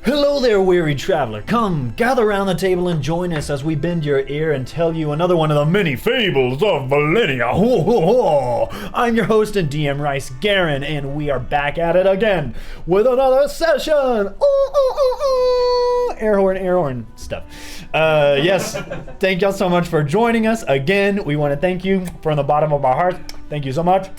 Hello there, weary traveler. Come, gather around the table and join us as we bend your ear and tell you another one of the many fables of Velenia. Ho, ho, ho. I'm your host and DM Rice Garen, and we are back at it again with another session. Air horn stuff. Yes, thank y'all so much for joining us again. We want to thank you from the bottom of our hearts. Thank you so much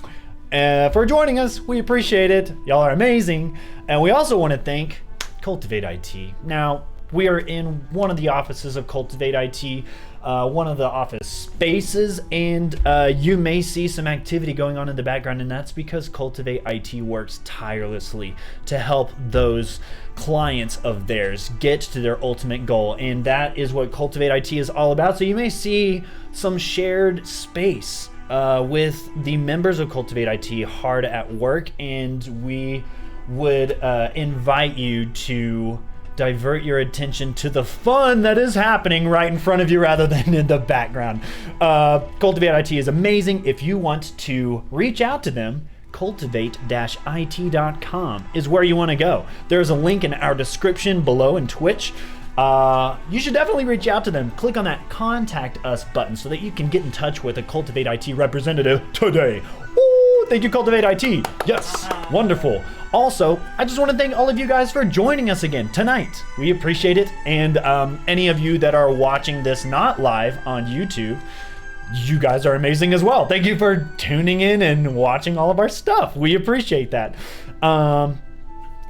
for joining us. We appreciate it. Y'all are amazing. And we also want to thank Cultivate IT. Now, we are in one of the offices of Cultivate IT, one of the office spaces, and you may see some activity going on in the background, and that's because Cultivate IT works tirelessly to help those clients of theirs get to their ultimate goal, and that is what Cultivate IT is all about. So you may see some shared space with the members of Cultivate IT hard at work, and we would invite you to divert your attention to the fun that is happening right in front of you rather than in the background. Cultivate IT is amazing. If you want to reach out to them, cultivate-it.com is where you want to go. There's a link in our description below in Twitch. You should definitely reach out to them. Click on that Contact Us button so that you can get in touch with a Cultivate IT representative today. Ooh, thank you, Cultivate IT. Yes, wonderful. Also, I just want to thank all of you guys for joining us again tonight. We appreciate it. And any of you that are watching this not live on YouTube, you guys are amazing as well. Thank you for tuning in and watching all of our stuff. We appreciate that.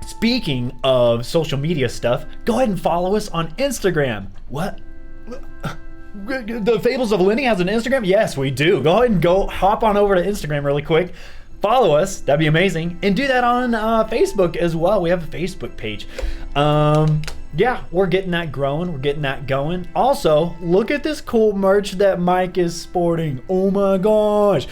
Speaking of social media stuff, go ahead and follow us on Instagram. What? The Fables of Velenia has an Instagram? Yes, we do. Go ahead and hop on over to Instagram really quick. Follow us. That'd be amazing. And do that on Facebook as well. We have a Facebook page. Yeah, we're getting that growing. We're getting that going. Also, look at this cool merch that Mike is sporting. Oh my gosh.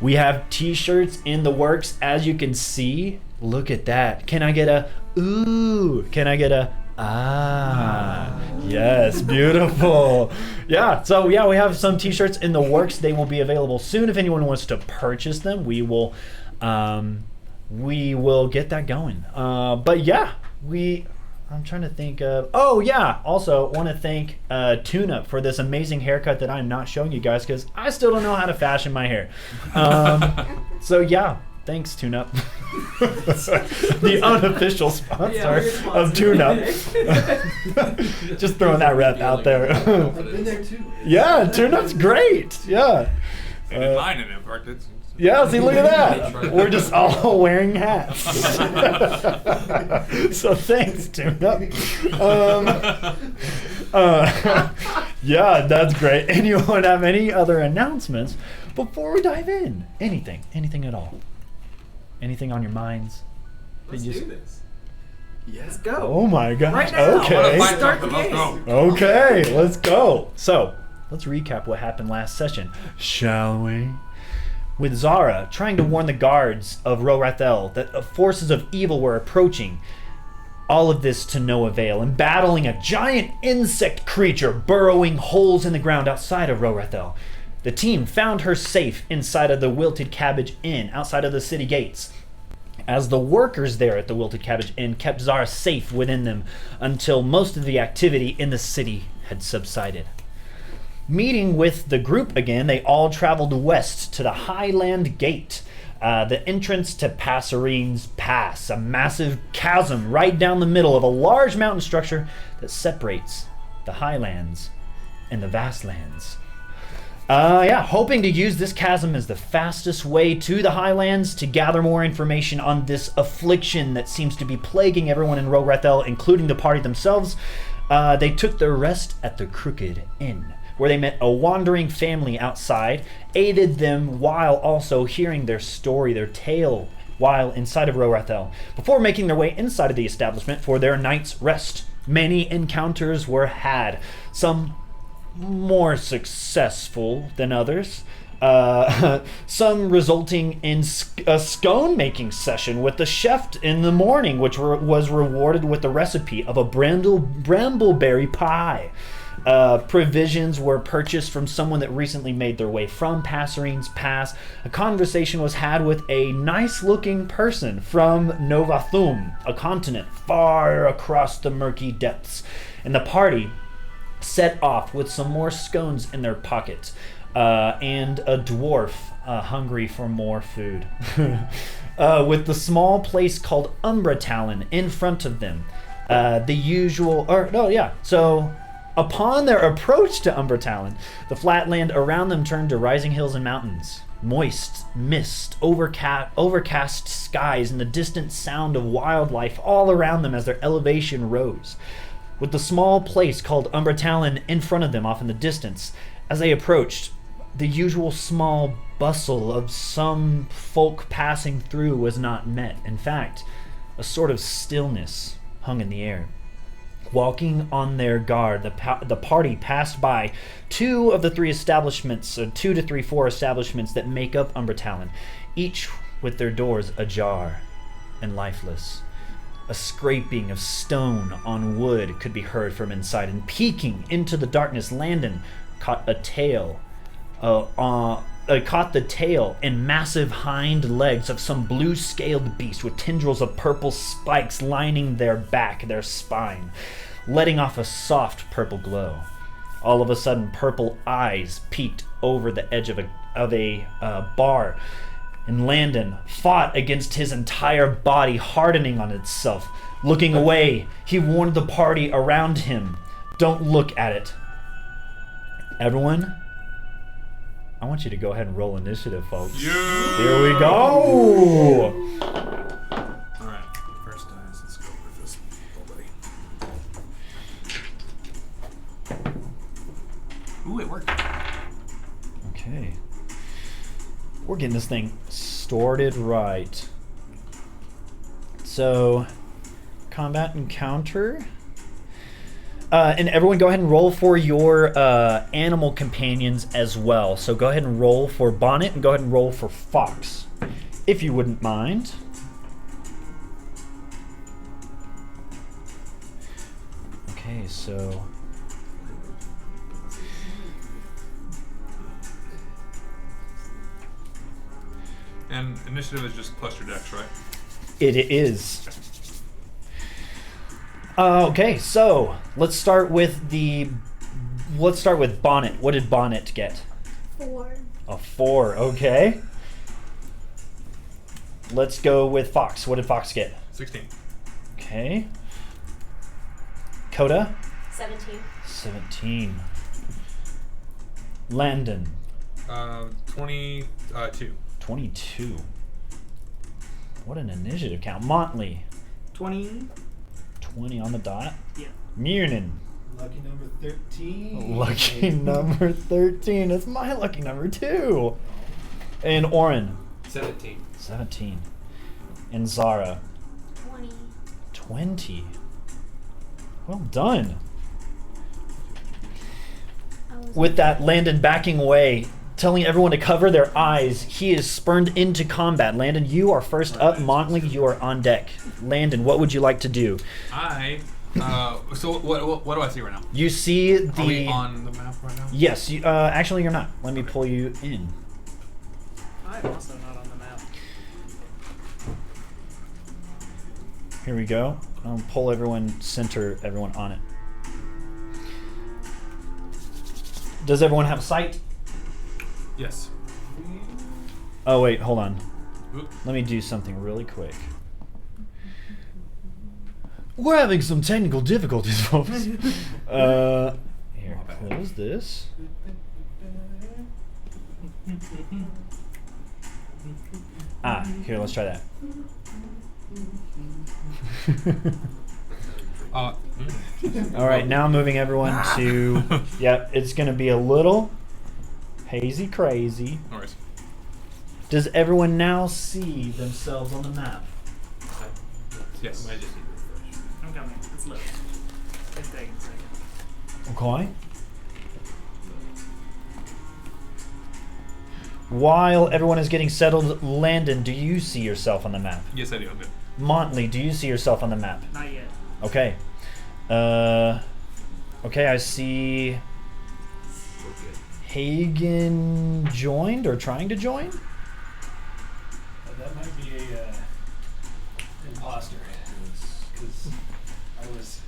We have t-shirts in the works, as you can see. Look at that. Can I get a ooh? Can I get a ah? Yes, beautiful. Yeah, so yeah, we have some t-shirts in the works. They will be available soon. If anyone wants to purchase them, we will get that going. But yeah, I'm trying to think of, oh yeah, also want to thank Tuna for this amazing haircut that I'm not showing you guys because I still don't know how to fashion my hair. So yeah, thanks Tuna. The unofficial sponsor of Tuna. Just throwing that rep out there. I've been there too. Yeah, Tuna-Up's great. Yeah. And mine in it, right? Yeah, see, look at that. We're just all wearing hats. So thanks, Tuna. Yeah, that's great. Anyone have any other announcements before we dive in? Anything at all? Anything on your minds? Let's do this. Yeah. Let's go. Oh my gosh. Right now. Okay. Start the game. Okay, let's go. So, let's recap what happened last session, shall we? With Zara trying to warn the guards of Rorathel that forces of evil were approaching. All of this to no avail, and battling a giant insect creature burrowing holes in the ground outside of Rorathel. The team found her safe inside of the Wilted Cabbage Inn outside of the city gates, as the workers there at the Wilted Cabbage Inn kept Zara safe within them until most of the activity in the city had subsided. Meeting with the group again, they all traveled west to the Highland Gate, the entrance to Passerine's Pass, a massive chasm right down the middle of a large mountain structure that separates the Highlands and the Vastlands. Hoping to use this chasm as the fastest way to the Highlands to gather more information on this affliction that seems to be plaguing everyone in Rorathel, including the party themselves, they took their rest at the Crooked Inn, where they met a wandering family outside, aided them while also hearing their story, their tale, while inside of Rorathel, before making their way inside of the establishment for their night's rest. Many encounters were had, some more successful than others, some resulting in a scone making session with the chef in the morning, which was rewarded with the recipe of a brambleberry pie. Provisions were purchased from someone that recently made their way from Passerine's Pass. A conversation was had with a nice-looking person from Novathum, a continent far across the murky depths. And the party set off with some more scones in their pockets and a dwarf hungry for more food. With the small place called Umbratallon in front of them. So upon their approach to Umbratallon, the flat land around them turned to rising hills and mountains. Moist mist, overcast skies, and the distant sound of wildlife all around them as their elevation rose. With the small place called Umbratallon in front of them off in the distance, as they approached, the usual small bustle of some folk passing through was not met. In fact, a sort of stillness hung in the air. Walking on their guard, the party passed by two of the three establishments, 2 to 3, 4 establishments that make up Umbratallon, each with their doors ajar and lifeless. A scraping of stone on wood could be heard from inside, and peeking into the darkness, Landon caught the tail and massive hind legs of some blue-scaled beast with tendrils of purple spikes lining their back, their spine, letting off a soft purple glow. All of a sudden, purple eyes peeked over the edge of a bar, and Landon fought against his entire body hardening on itself. Looking away, he warned the party around him, "Don't look at it." Everyone, I want you to go ahead and roll initiative, folks. Yeah. Here we go! Alright, first dice. Let's go with this little buddy. Ooh, it worked. Okay. We're getting this thing started right. So, combat encounter. And everyone go ahead and roll for your animal companions as well. So go ahead and roll for Bonnet and go ahead and roll for Fox, if you wouldn't mind. Okay, so... And initiative is just plus your dex, right? It is. Okay, so let's start with Bonnet. What did Bonnet get? 4. A 4. Okay. Let's go with Fox. What did Fox get? 16. Okay. Coda? 17. 17. Landon? 22. 22. What an initiative count. Montley? 20. 20 on the dot. Yeah. Munin? Lucky number 13. Lucky number 13. It's my lucky number too. And Oren? 17. 17. And Zara? 20. 20. Well done. With that, Landon backing away, telling everyone to cover their eyes. He is spurned into combat. Landon, you are first up. Montley, you are on deck. Landon, what would you like to do? So what do I see right now? You see the... Are we on the map right now? Yes, you, actually you're not. Let me pull you in. I'm also not on the map. Here we go. I'll pull everyone, center everyone on it. Does everyone have sight? Yes. Oh wait, hold on. Oop. Let me do something really quick. We're having some technical difficulties, folks. Here, close this. Here, let's try that. All right, now moving everyone to... Yep, it's going to be a little hazy crazy. No worries. Does everyone now see themselves on the map? Yes. I'm coming. It's low. It's taking a second. Okay. While everyone is getting settled, Landon, do you see yourself on the map? Yes, I do. I'm good. Montley, do you see yourself on the map? Not yet. Okay. Okay, I see Hagen joined or trying to join. That might be a imposter. Because I was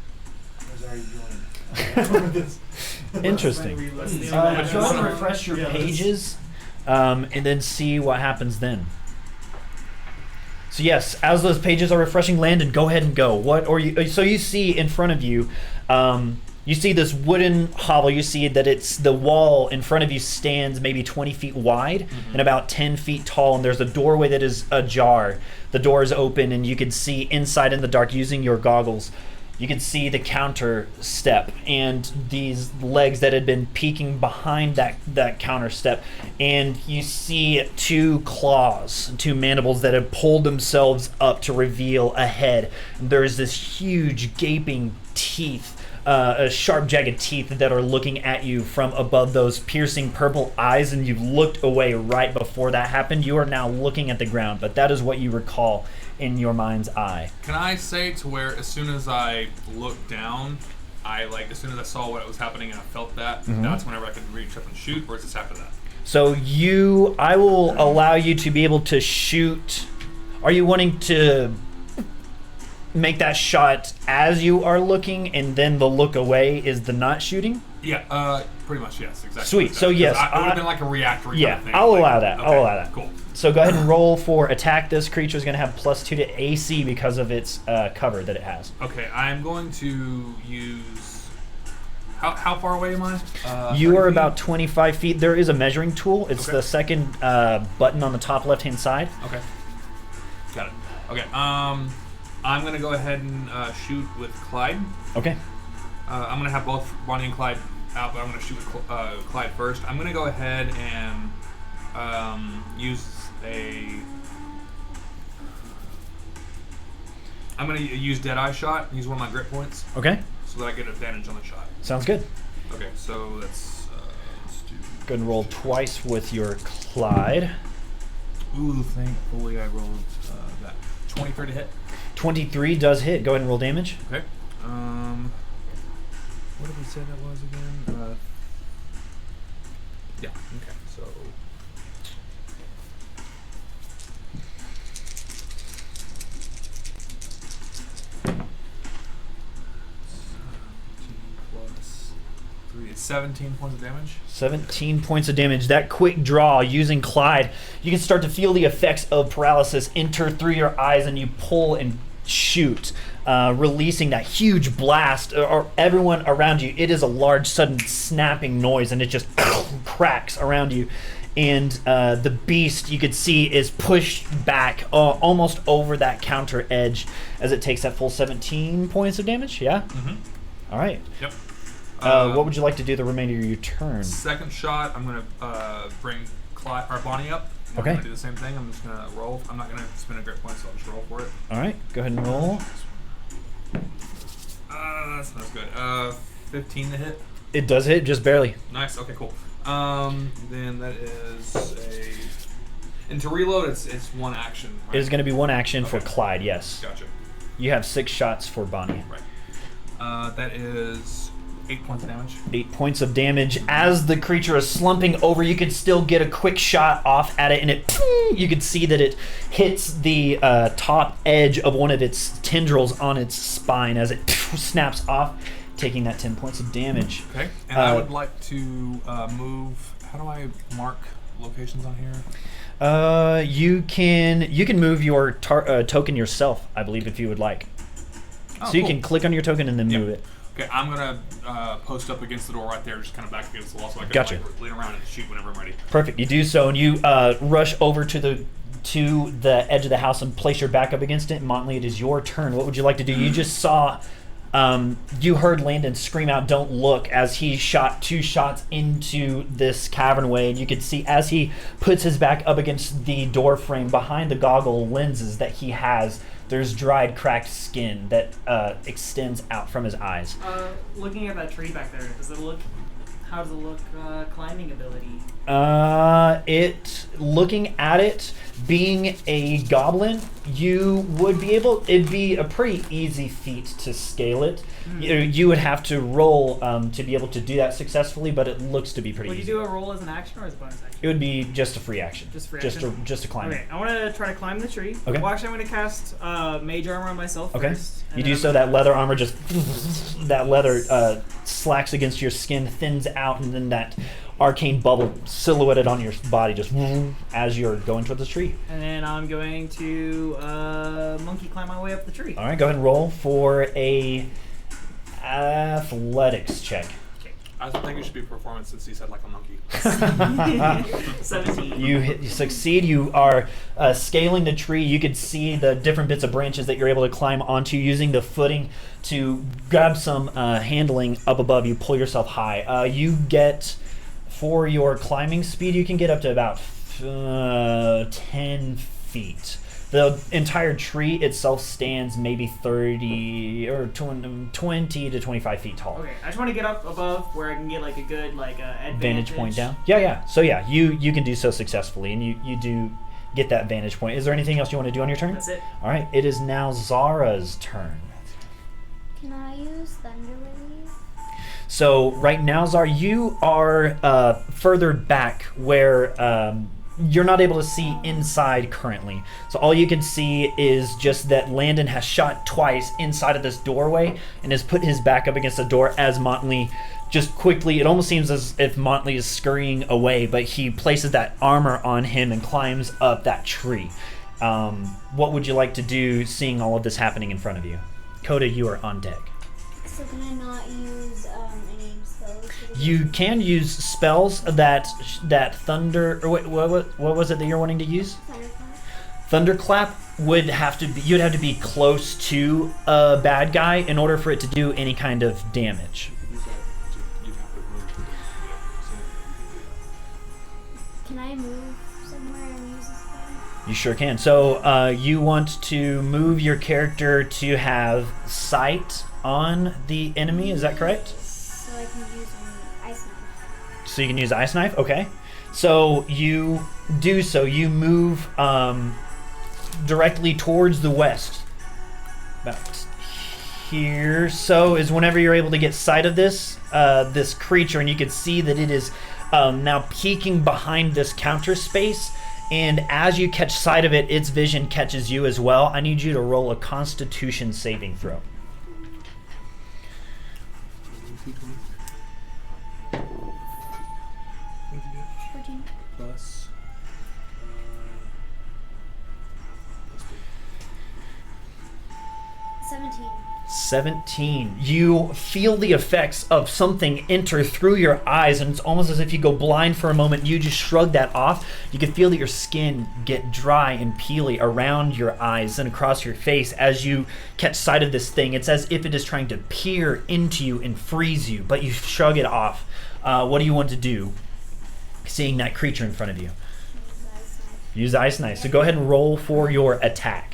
already joined. Interesting. Go ahead and refresh your pages, and then see what happens then. So yes, as those pages are refreshing, Landon, go ahead and go. So you see in front of you, you see this wooden hovel. You see that it's the wall in front of you stands maybe 20 feet wide and about 10 feet tall, and there's a doorway that is ajar. The door is open, and you can see inside in the dark using your goggles. You can see the counter step and these legs that had been peeking behind that counter step. And you see two claws, two mandibles that have pulled themselves up to reveal a head. And there's this huge gaping teeth, sharp jagged teeth that are looking at you from above those piercing purple eyes. And you've looked away right before that happened. You are now looking at the ground, but that is what you recall in your mind's eye. Can I say to where as soon as I looked down, as soon as I saw what was happening and I felt that, that's whenever I could reach up and shoot, or is this after that? So I will allow you to be able to shoot. Are you wanting to make that shot as you are looking and then the look away is the not shooting? Yeah, pretty much, yes, exactly. Sweet, so yes. It would have been like a reactor kind of thing. I'll allow that. Okay, I'll allow that. Cool. So go ahead and roll for attack. This creature is going to have +2 to AC because of its cover that it has. Okay, I'm going to use... How far away am I? You are 30 feet? about 25 feet. There is a measuring tool. It's Okay. the second button on the top left-hand side. Okay. Got it. Okay, I'm going to go ahead and shoot with Clyde. Okay. I'm going to have both Bonnie and Clyde out, but I'm going to shoot with Clyde first. I'm going to go ahead and I'm going to use Deadeye Shot, use one of my grit points, Okay. so that I get advantage on the shot. Sounds good. Okay, so let's do... Go ahead and roll twice with your Clyde. Ooh, thankfully I rolled that. 23 to hit. 23 does hit. Go ahead and roll damage. Okay. What did we say that was again? Yeah, okay, so... plus 3 is 17 points of damage. 17 points of damage. That quick draw using Clyde, you can start to feel the effects of paralysis enter through your eyes, and you pull and shoot, releasing that huge blast. Or everyone around you, it is a large, sudden snapping noise, and it just cracks around you. And the beast, you could see, is pushed back almost over that counter edge as it takes that full 17 points of damage. Yeah? Mm-hmm. All right. Yep. What would you like to do the remainder of your turn? Second shot, I'm going to bring Bonnie up. I'm Okay. going to do the same thing. I'm just going to roll. I'm not going to spend a grit point, so I'll just roll for it. All right. Go ahead and roll. That's not good. 15 to hit. It does hit, just barely. Nice. Okay, cool. Then that is a... And to reload, it's one action. Right? It is going to be one action for Okay. Clyde, yes. Gotcha. You have 6 shots for Bonnie. Right. That is 8 points of damage. 8 points of damage. As the creature is slumping over, you can still get a quick shot off at it, and it, you can see that it hits the top edge of one of its tendrils on its spine as it snaps off, taking that 10 points of damage. Okay. And I would like to move... How do I mark locations on here? You can move your token yourself, I believe, if you would like. Oh, so you cool. can click on your token and then Yep. move it. Okay, I'm gonna post up against the door right there, just kind of back against the wall, so I can Gotcha. like, lean around and shoot whenever I'm ready. Perfect. You do so, and you rush over to the edge of the house and place your back up against it. Motley, it is your turn. What would you like to do? You just saw, you heard Landon scream out, "Don't look!" as he shot 2 shots into this cavernway, and you could see as he puts his back up against the door frame behind the goggle lenses that he has. There's dried, cracked skin that extends out from his eyes. Looking at that tree back there, how does it look climbing ability? Looking at it, being a goblin, you would be able. It'd be a pretty easy feat to scale it. You would have to roll to be able to do that successfully, but it looks to be pretty Would you easy. do a roll as an action or as a bonus action? It would be just a free action. Just free just action? just to climb Okay, it. I want to try to climb the tree. Okay. Well, actually, I'm going to cast mage armor on myself Okay. first. and You then do I'm so. gonna- That leather armor just that leather slacks against your skin, thins out, and then that arcane bubble silhouetted on your body just as you're going toward the tree. And then I'm going to monkey climb my way up the tree. All right, go ahead and roll for a athletics check. I think it should be performance since he said like a monkey. 17. You succeed. You are scaling the tree. You can see the different bits of branches that you're able to climb onto, using the footing to grab some handling up above you, pull yourself high. You get, for your climbing speed, you can get up to about 10 feet. The entire tree itself stands maybe 30 or 20 to 25 feet tall. Okay, I just want to get up above where I can get like a good Vantage point down. Yeah. So yeah, you can do so successfully, and you do get that vantage point. Is there anything else you want to do on your turn? That's it. All right, it is now Zara's turn. Can I use Thunder Wave? So right now, Zara, you are further back where you're not able to see inside currently. So all you can see is just that Landon has shot twice inside of this doorway and has put his back up against the door as Motley just quickly, it almost seems as if Motley is scurrying away, but he places that armor on him and climbs up that tree. What would you like to do seeing all of this happening in front of you? Coda, you are on deck. So can I not use any spells? You can use spells that thunder. Or what was it that you're wanting to use? Thunderclap? Thunderclap would have to be. You'd have to be close to a bad guy in order for it to do any kind of damage. Can I move somewhere and use a spell? You sure can. So you want to move your character to have sight on the enemy. Is that correct? So I can use an ice knife. So you can use Ice Knife? Okay. So you do so. You move directly towards the west. About here. So is whenever you're able to get sight of this this creature, and you can see that it is now peeking behind this counter space. And as you catch sight of it, its vision catches you as well. I need you to roll a Constitution saving throw. Plus. 17. 17. You feel the effects of something enter through your eyes, and it's almost as if you go blind for a moment. You just shrug that off. You can feel that your skin get dry and peely around your eyes and across your face as you catch sight of this thing. It's as if it is trying to peer into you and freeze you, but you shrug it off. What do you want to do, seeing that creature in front of you? Use ice knife. Use Ice Knife. So go ahead and roll for your attack.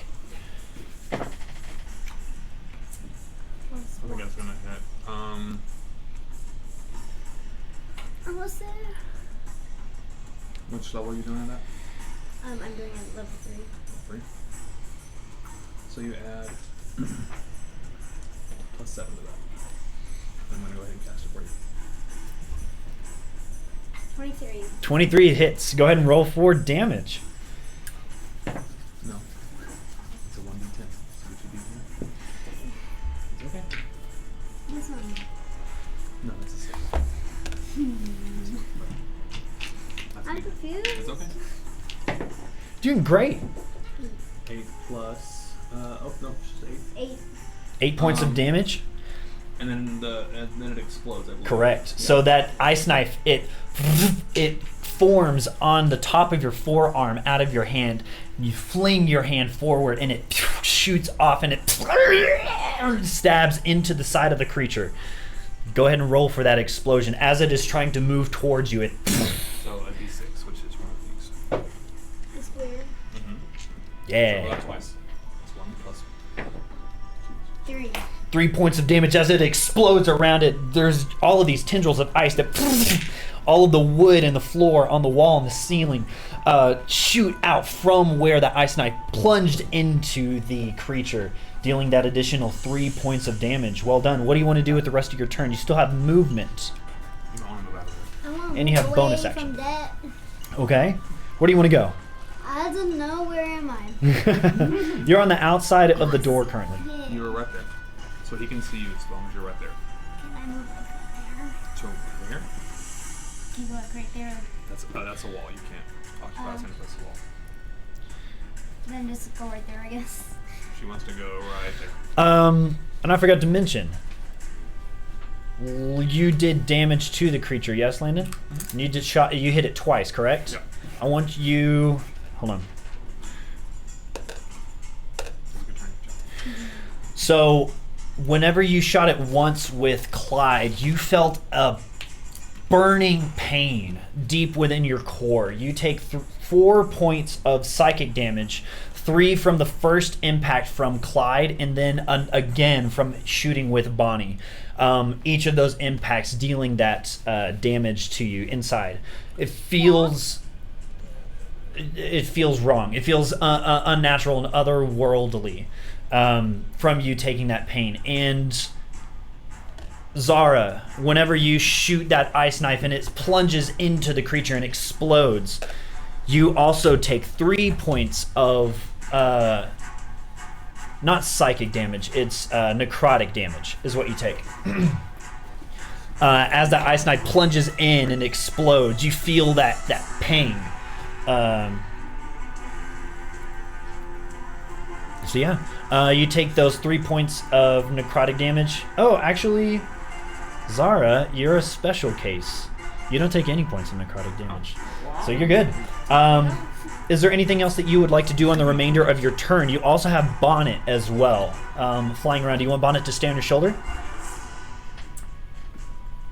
I think that's gonna hit. Almost there. Which level are you doing it at? I'm doing it level 3. 3. So you add plus 7 to that. I'm gonna go ahead and cast it for you. 23. 23 hits. Go ahead and roll for damage. No. It's a 1d10. So 2d10. It's okay. This one. No, it's a 6. I'm confused. It's okay. Doing great. 8 plus. Oh no, it's just 8. 8. 8 points of damage. And then it explodes. I believe. Correct. Yeah. So that Ice Knife, it forms on the top of your forearm out of your hand. You fling your hand forward and it shoots off and it stabs into the side of the creature. Go ahead and roll for that explosion. As it is trying to move towards you, it So a d6, which is one of these. That's weird. Mm-hmm. So yeah. twice. It's 1 plus. 3. 3 points of damage as it explodes around it. There's all of these tendrils of ice that all of the wood and the floor on the wall and the ceiling shoot out from where the ice knife plunged into the creature, dealing that additional 3 points of damage. Well done. What do you want to do with the rest of your turn? You still have movement. You want to move out of there. I want And you have away bonus from action. that. Okay. Where do you want to go? I don't know. Where am I? You're on the outside of the door currently. Yeah. You were right there. So he can see you as long as you're right there. Can I move like right So where? there? Can you go like right there? That's a wall. You can't occupy the center of this wall. Then just go right there, I guess. She wants to go right there. And I forgot to mention, you did damage to the creature, yes, Landon? Mm-hmm. You did shot. You hit it twice, correct? Yeah. I want you. Hold on. That's a good turn. So, whenever you shot it once with Clyde, you felt a burning pain deep within your core. You take 4 points of psychic damage, 3 from the first impact from Clyde, and then again from shooting with Bonnie. Each of those impacts dealing that damage to you inside. It feels wrong. It feels unnatural and otherworldly from you taking that pain. And Zara, whenever you shoot that ice knife and it plunges into the creature and explodes, you also take 3 points of not psychic damage, it's necrotic damage is what you take. As that ice knife plunges in and explodes, you feel that pain. So yeah, you take those 3 points of necrotic damage. Oh, actually, Zara, you're a special case. You don't take any points of necrotic damage. So you're good. Is there anything else that you would like to do on the remainder of your turn? You also have Bonnet as well, flying around. Do you want Bonnet to stay on your shoulder?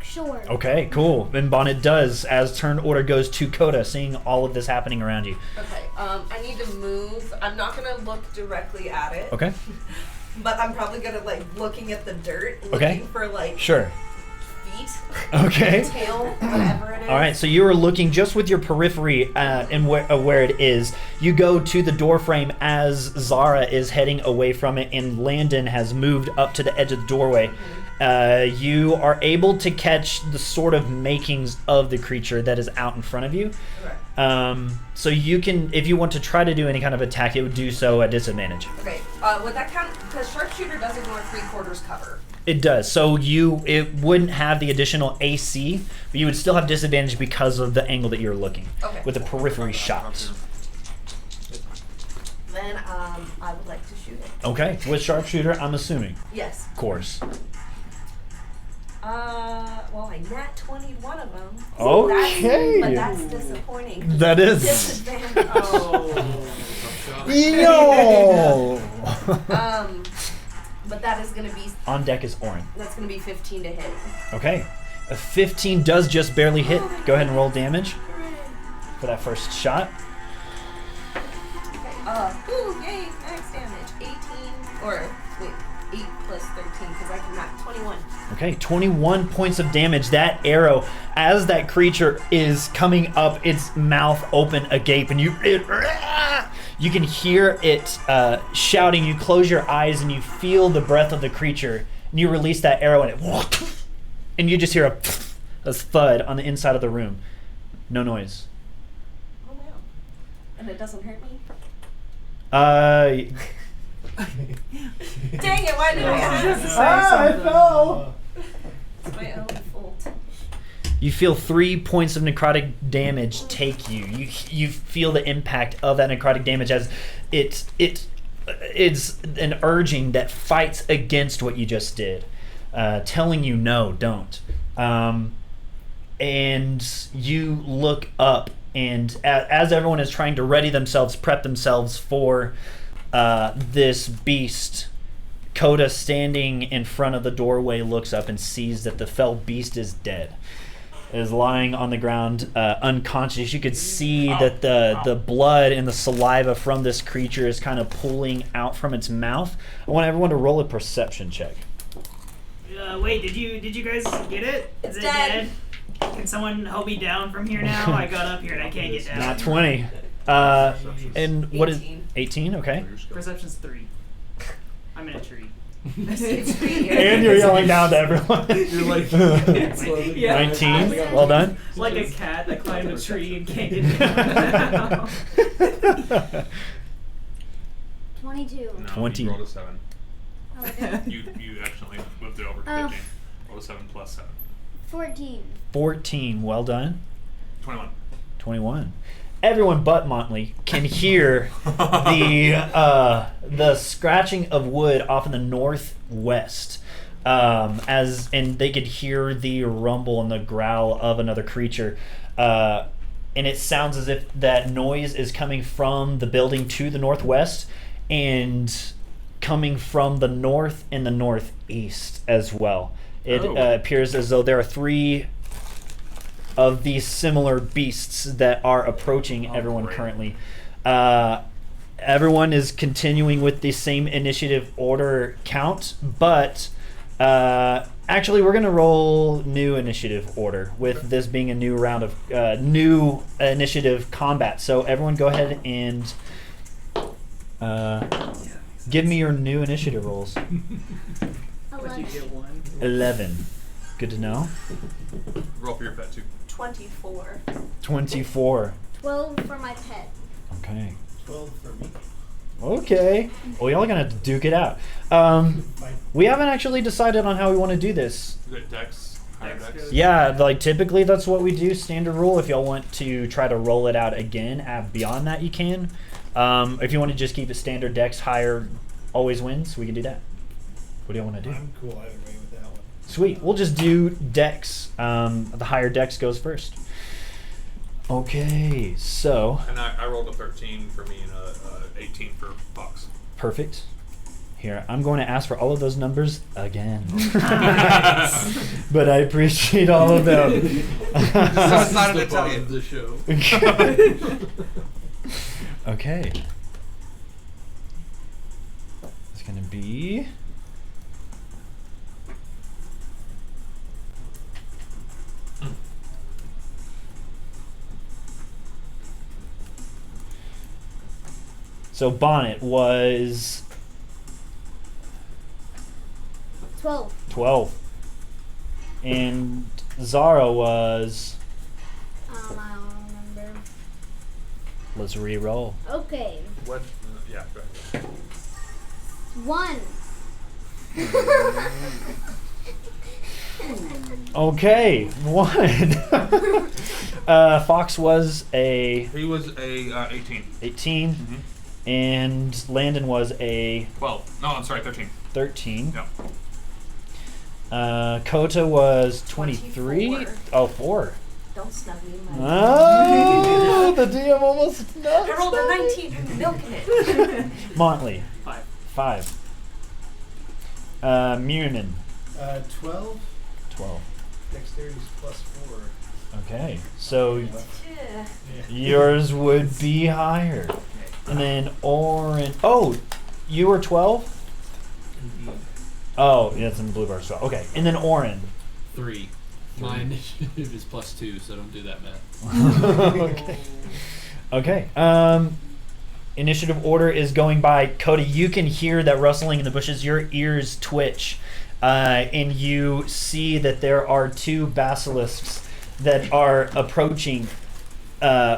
Sure. Okay, cool. And Bonnet does as turn order goes to Coda, seeing all of this happening around you. Okay, I need to move. I'm not gonna look directly at it. Okay, But I'm probably gonna looking at the dirt, looking Okay. for sure. feet, Okay. tail, whatever it is. All right, so you are looking just with your periphery and where it is. You go to the door frame as Zara is heading away from it, and Landon has moved up to the edge of the doorway. You are able to catch the sort of makings of the creature that is out in front of you. Okay. So you can, if you want to try to do any kind of attack, it would do so at disadvantage. Okay. Would that count? Because sharpshooter does ignore 3/4 cover. It does. So it wouldn't have the additional AC, but you would still have disadvantage because of the angle that you're looking Okay. with the periphery shots. Then I would like to shoot it. Okay, with sharpshooter, I'm assuming. Yes. Of course. Well, I nat 21 of them. Okay. But that's disappointing. That is. Disadvantage. Yo! But that is gonna be. On deck is Orin. That's gonna be 15 to hit. Okay. A 15 does just barely hit. Go ahead and roll damage for that first shot. Okay. Ooh, yay! Max damage. 18 or wait, 8 plus 13 because I can knock 21. Okay, 21 points of damage. That arrow, as that creature is coming up, its mouth open agape, and you can hear it shouting. You close your eyes and you feel the breath of the creature, and you release that arrow, and you just hear a thud on the inside of the room. No noise. Oh no! And it doesn't hurt me. Dang it! Why did I ask? I fell. It's my own fault. You feel 3 points of necrotic damage take you. You feel the impact of that necrotic damage as it's an urging that fights against what you just did, telling you no, don't. And you look up, and as everyone is trying to ready themselves, prep themselves for this beast, Coda, standing in front of the doorway, looks up and sees that the fell beast is dead. It is lying on the ground, unconscious. You could see that the blood and the saliva from this creature is kind of pooling out from its mouth. I want everyone to roll a perception check. Wait, did you guys get it? Is it dead. Can someone help me down from here now? I got up here and I can't get down. Not 20. And what is 18. 18? Okay. Perception's 3. I'm in a tree. And you're yelling down to everyone. You're like, Yeah. 19. Well done. Like a cat that climbed a tree and can't get down. 22. no, 20. You rolled a 7. Oh, okay. You accidentally moved it over to Oh. 15. Rolled a 7 plus 7. 14. 14. Well done. 21. 21. Everyone but Motley can hear the scratching of wood off in the northwest, and they could hear the rumble and the growl of another creature, and it sounds as if that noise is coming from the building to the northwest and coming from the north and the northeast as well. It appears as though there are 3 of these similar beasts that are approaching everyone great. currently. Everyone is continuing with the same initiative order count, but actually we're going to roll new initiative order with this being a new round of new initiative combat. So everyone go ahead and give me your new initiative rolls. But you 11. get 1. 11. Good to know. Roll for your pet too. 24. 24. 12 for my pet. Okay. 12 for me. Okay. Well, y'all are gonna have to duke it out. We haven't actually decided on how we want to do this. Is it Dex? Higher Dex Dex? goes- Yeah, like typically that's what we do, standard rule. If y'all want to try to roll it out again, beyond that you can. If you want to just keep it standard dex, higher always wins, we can do that. What do y'all want to do? I'm cool either way with that one. Sweet. We'll just do dex. The higher dex goes first. Okay, so And I rolled a 13 for me and a 18 for Fox. perfect. Here, I'm going to ask for all of those numbers again. But I appreciate all of them. It's not an Italian. The show. Okay. It's going to be... So Bonnet was 12. 12. And Zara was... I don't remember. Let's re-roll. Okay. What? Yeah, go ahead. 1. Okay, 1. Fox was a He was a 18. 18, Mm-hmm. and Landon was a 12. No, I'm sorry, 13. 13. Yeah. Kota was 23. 24. Oh, 4. Don't snub me. Oh, the DM almost I rolled a 19. I'm milking it. Motley, 5. 5. Munin, 12. 12. Dexterity's plus 4. Okay, so Yeah. yours would be higher. And then Orin. Oh, you were 12? Oh, yeah, it's in the blue bar as well. Okay, and then Orin. 3. My initiative is plus 2, so don't do that math. Okay. Initiative order is going by Cody. You can hear that rustling in the bushes. Your ears twitch, and you see that there are 2 basilisks that are approaching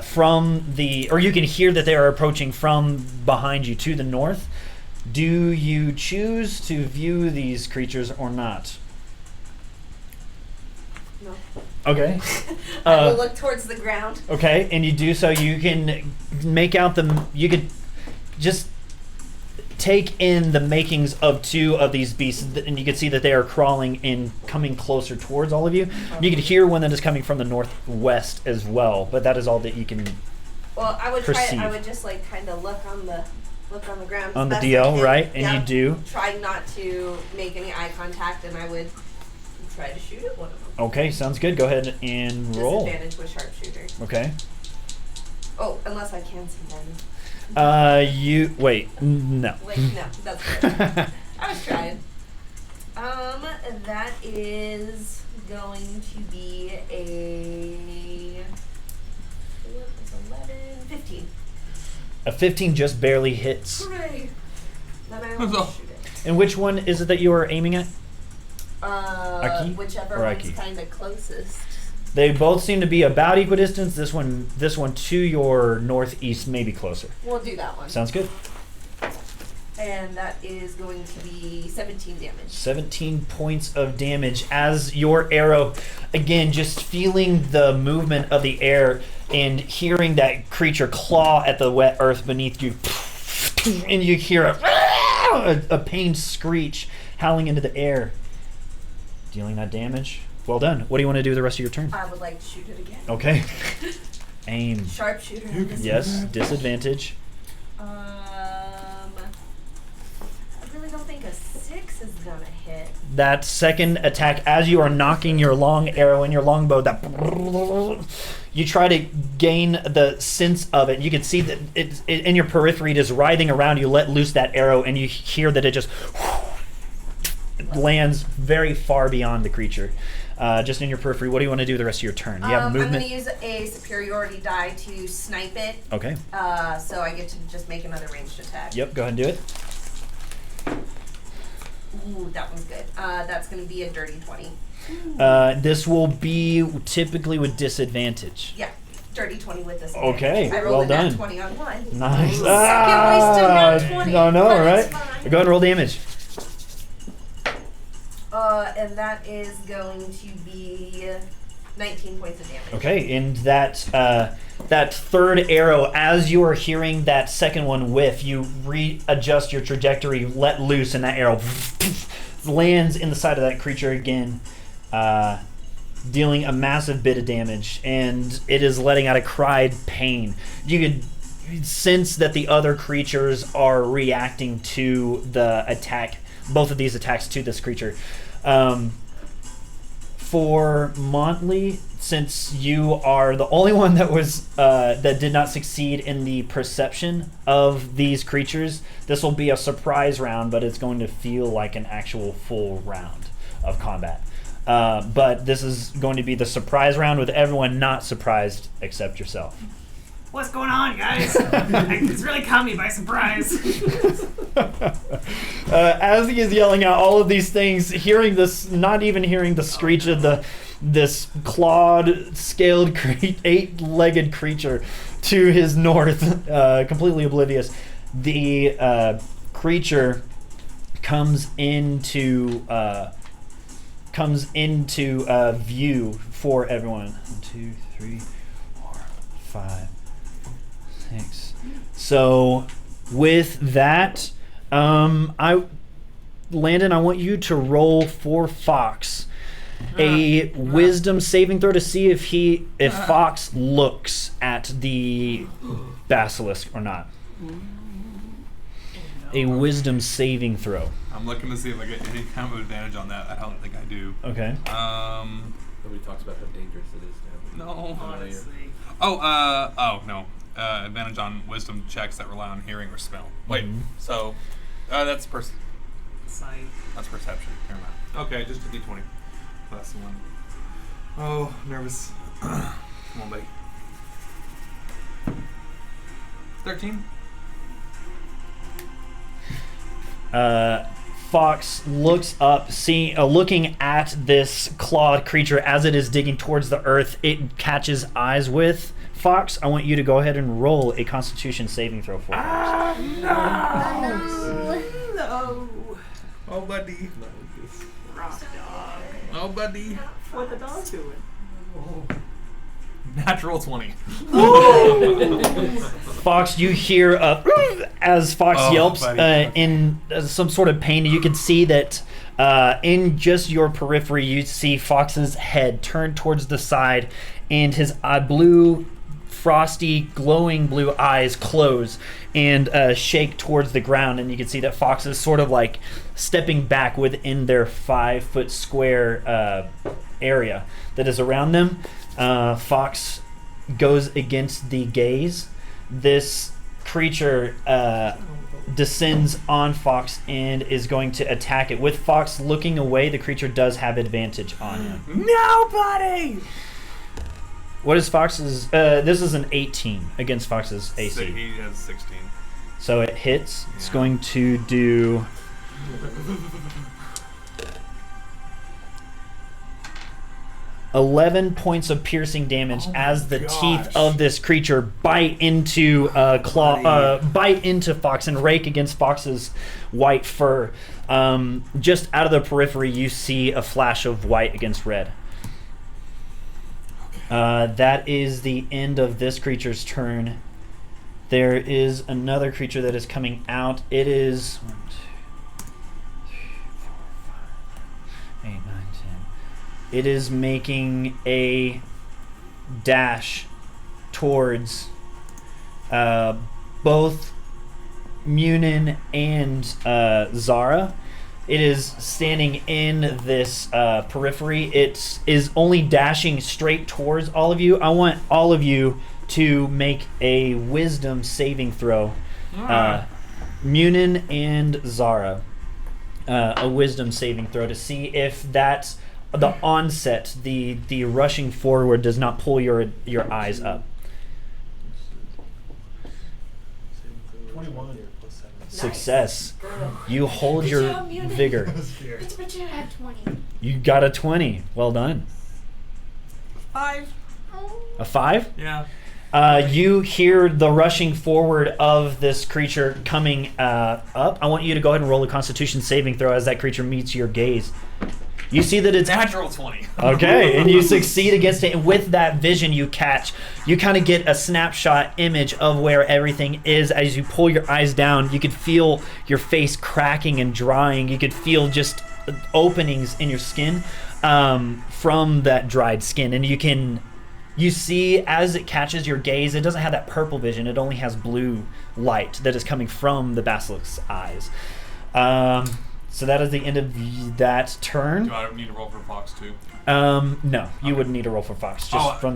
from the, or you can hear that they are approaching from behind you to the north. Do you choose to view these creatures or not? No. Okay. I will look towards the ground. Okay, and you do so. You can make out them. You could just take in the makings of 2 of these beasts, and you can see that they are crawling and coming closer towards all of you. You can hear one that is coming from the northwest as well, but that is all that you can Well, I would perceive. try. I would just like kind of look on the ground. On the as best I DL, can. right? And Yeah. you do. Try not to make any eye contact, and I would try to shoot at one of them. Okay, sounds good. Go ahead and roll. Disadvantage with sharpshooter. Okay. Oh, unless I can see them. You wait. No. Like, no, that's good. I was trying. That is going to be a 11, 15. A 15 just barely hits. Hooray! Then I will shoot it. And which one is it that you are aiming at? Aki Whichever or one's Aki? kind of closest. They both seem to be about equidistance. This one to your northeast, maybe closer. We'll do that one. Sounds good. And that is going to be 17 damage. 17 points of damage as your arrow, again, just feeling the movement of the air and hearing that creature claw at the wet earth beneath you, and you hear a pained screech howling into the air, dealing that damage. Well done. What do you want to do the rest of your turn? I would like to shoot it again. Okay. Aim. Sharpshooter. Yes, disadvantage. I really don't think a 6 is gonna hit. That second attack, as you are knocking your long arrow and your longbow, that you try to gain the sense of it. You can see that it in your periphery. It is writhing around. You let loose that arrow, and you hear that it just lands very far beyond the creature. Just in your periphery. What do you want to do the rest of your turn? You have movement. I'm going to use a superiority die to snipe it. Okay. So I get to just make another ranged attack. Yep. Go ahead and do it. Ooh, that one's good. That's going to be a dirty 20. This will be typically with disadvantage. Yeah, dirty 20 with disadvantage. Okay, I well rolled a nat done. 20 on one. Nice. Second wasted nat 20. No, but right? it's fine. Go ahead and roll damage. And that is going to be 19 points of damage. Okay, and that that third arrow, as you are hearing that second one whiff, you readjust your trajectory, let loose, and that arrow lands in the side of that creature again, dealing a massive bit of damage, and it is letting out a cried pain. You could sense that the other creatures are reacting to the attack, both of these attacks to this creature. For Montley, since you are the only one that was that did not succeed in the perception of these creatures, this will be a surprise round, but it's going to feel like an actual full round of combat. But this is going to be the surprise round with everyone not surprised except yourself. What's going on, guys? It's really caught me by surprise. As he is yelling out all of these things, hearing this, not even hearing the screech of this clawed, scaled, eight-legged creature to his north, completely oblivious, the creature comes into view for everyone. 1, 2, 3, 4, 5, 6. So with that, Landon, I want you to roll for Fox a wisdom saving throw to see if Fox looks at the basilisk or not. A wisdom saving throw. I'm looking to see if I get any kind of advantage on that. I don't think I do. Okay. Nobody talks about how dangerous it is to have No. Honestly. No. Advantage on wisdom checks that rely on hearing or smell. Wait, Mhm. so that's Sight. that's perception. Never mind. Okay, just a d20. That's the one. Oh, nervous. Come on, buddy. 13. Fox looks up, looking at this clawed creature as it is digging towards the earth. It catches eyes with Fox. I want you to go ahead and roll a Constitution saving throw for Fox. No. Oh, buddy. Rock dog. Oh, buddy. What the dog doing? Natural 20. Fox, you hear as Fox yelps buddy. in some sort of pain. You can see that in just your periphery, you see Fox's head turn towards the side, and his blue, frosty, glowing blue eyes close and shake towards the ground. And you can see that Fox is sort of like stepping back within their 5-foot square area that is around them. Fox goes against the gaze. This creature descends on Fox and is going to attack it. With Fox looking away, the creature does have advantage on him. Nobody. What is Fox's? This is an 18 against Fox's AC. So he has 16. So it hits. It's Yeah. going to do 11 points of piercing damage as the teeth of this creature bite into bite into Fox and rake against Fox's white fur. Just out of the periphery, you see a flash of white against red. That is the end of this creature's turn. There is another creature that is coming out. It is 1, 2, 3, 4, 5, 8, 9, 10. It is making a dash towards both Munin and Zara. It is standing in this periphery. It is only dashing straight towards all of you. I want all of you to make a wisdom saving throw. Munin and Zara. A wisdom saving throw to see if that the onset, the rushing forward does not pull your eyes up. 21. Success. Girl. You hold Good your job, Munin. vigor. It's my I turn. have 20. You got a 20. Well done. 5. Oh. A 5? Yeah. You hear the rushing forward of this creature coming up. I want you to go ahead and roll a Constitution saving throw as that creature meets your gaze. You see that it's Natural 20. okay, and you succeed against it. And with that vision you catch, you kind of get a snapshot image of where everything is. As you pull your eyes down, you could feel your face cracking and drying. You could feel just openings in your skin from that dried skin. And you see as it catches your gaze, it doesn't have that purple vision. It only has blue light that is coming from the basilisk's eyes. So that is the end of that turn. Do I need to roll for Fox too? No, you wouldn't need to roll for Fox. Just from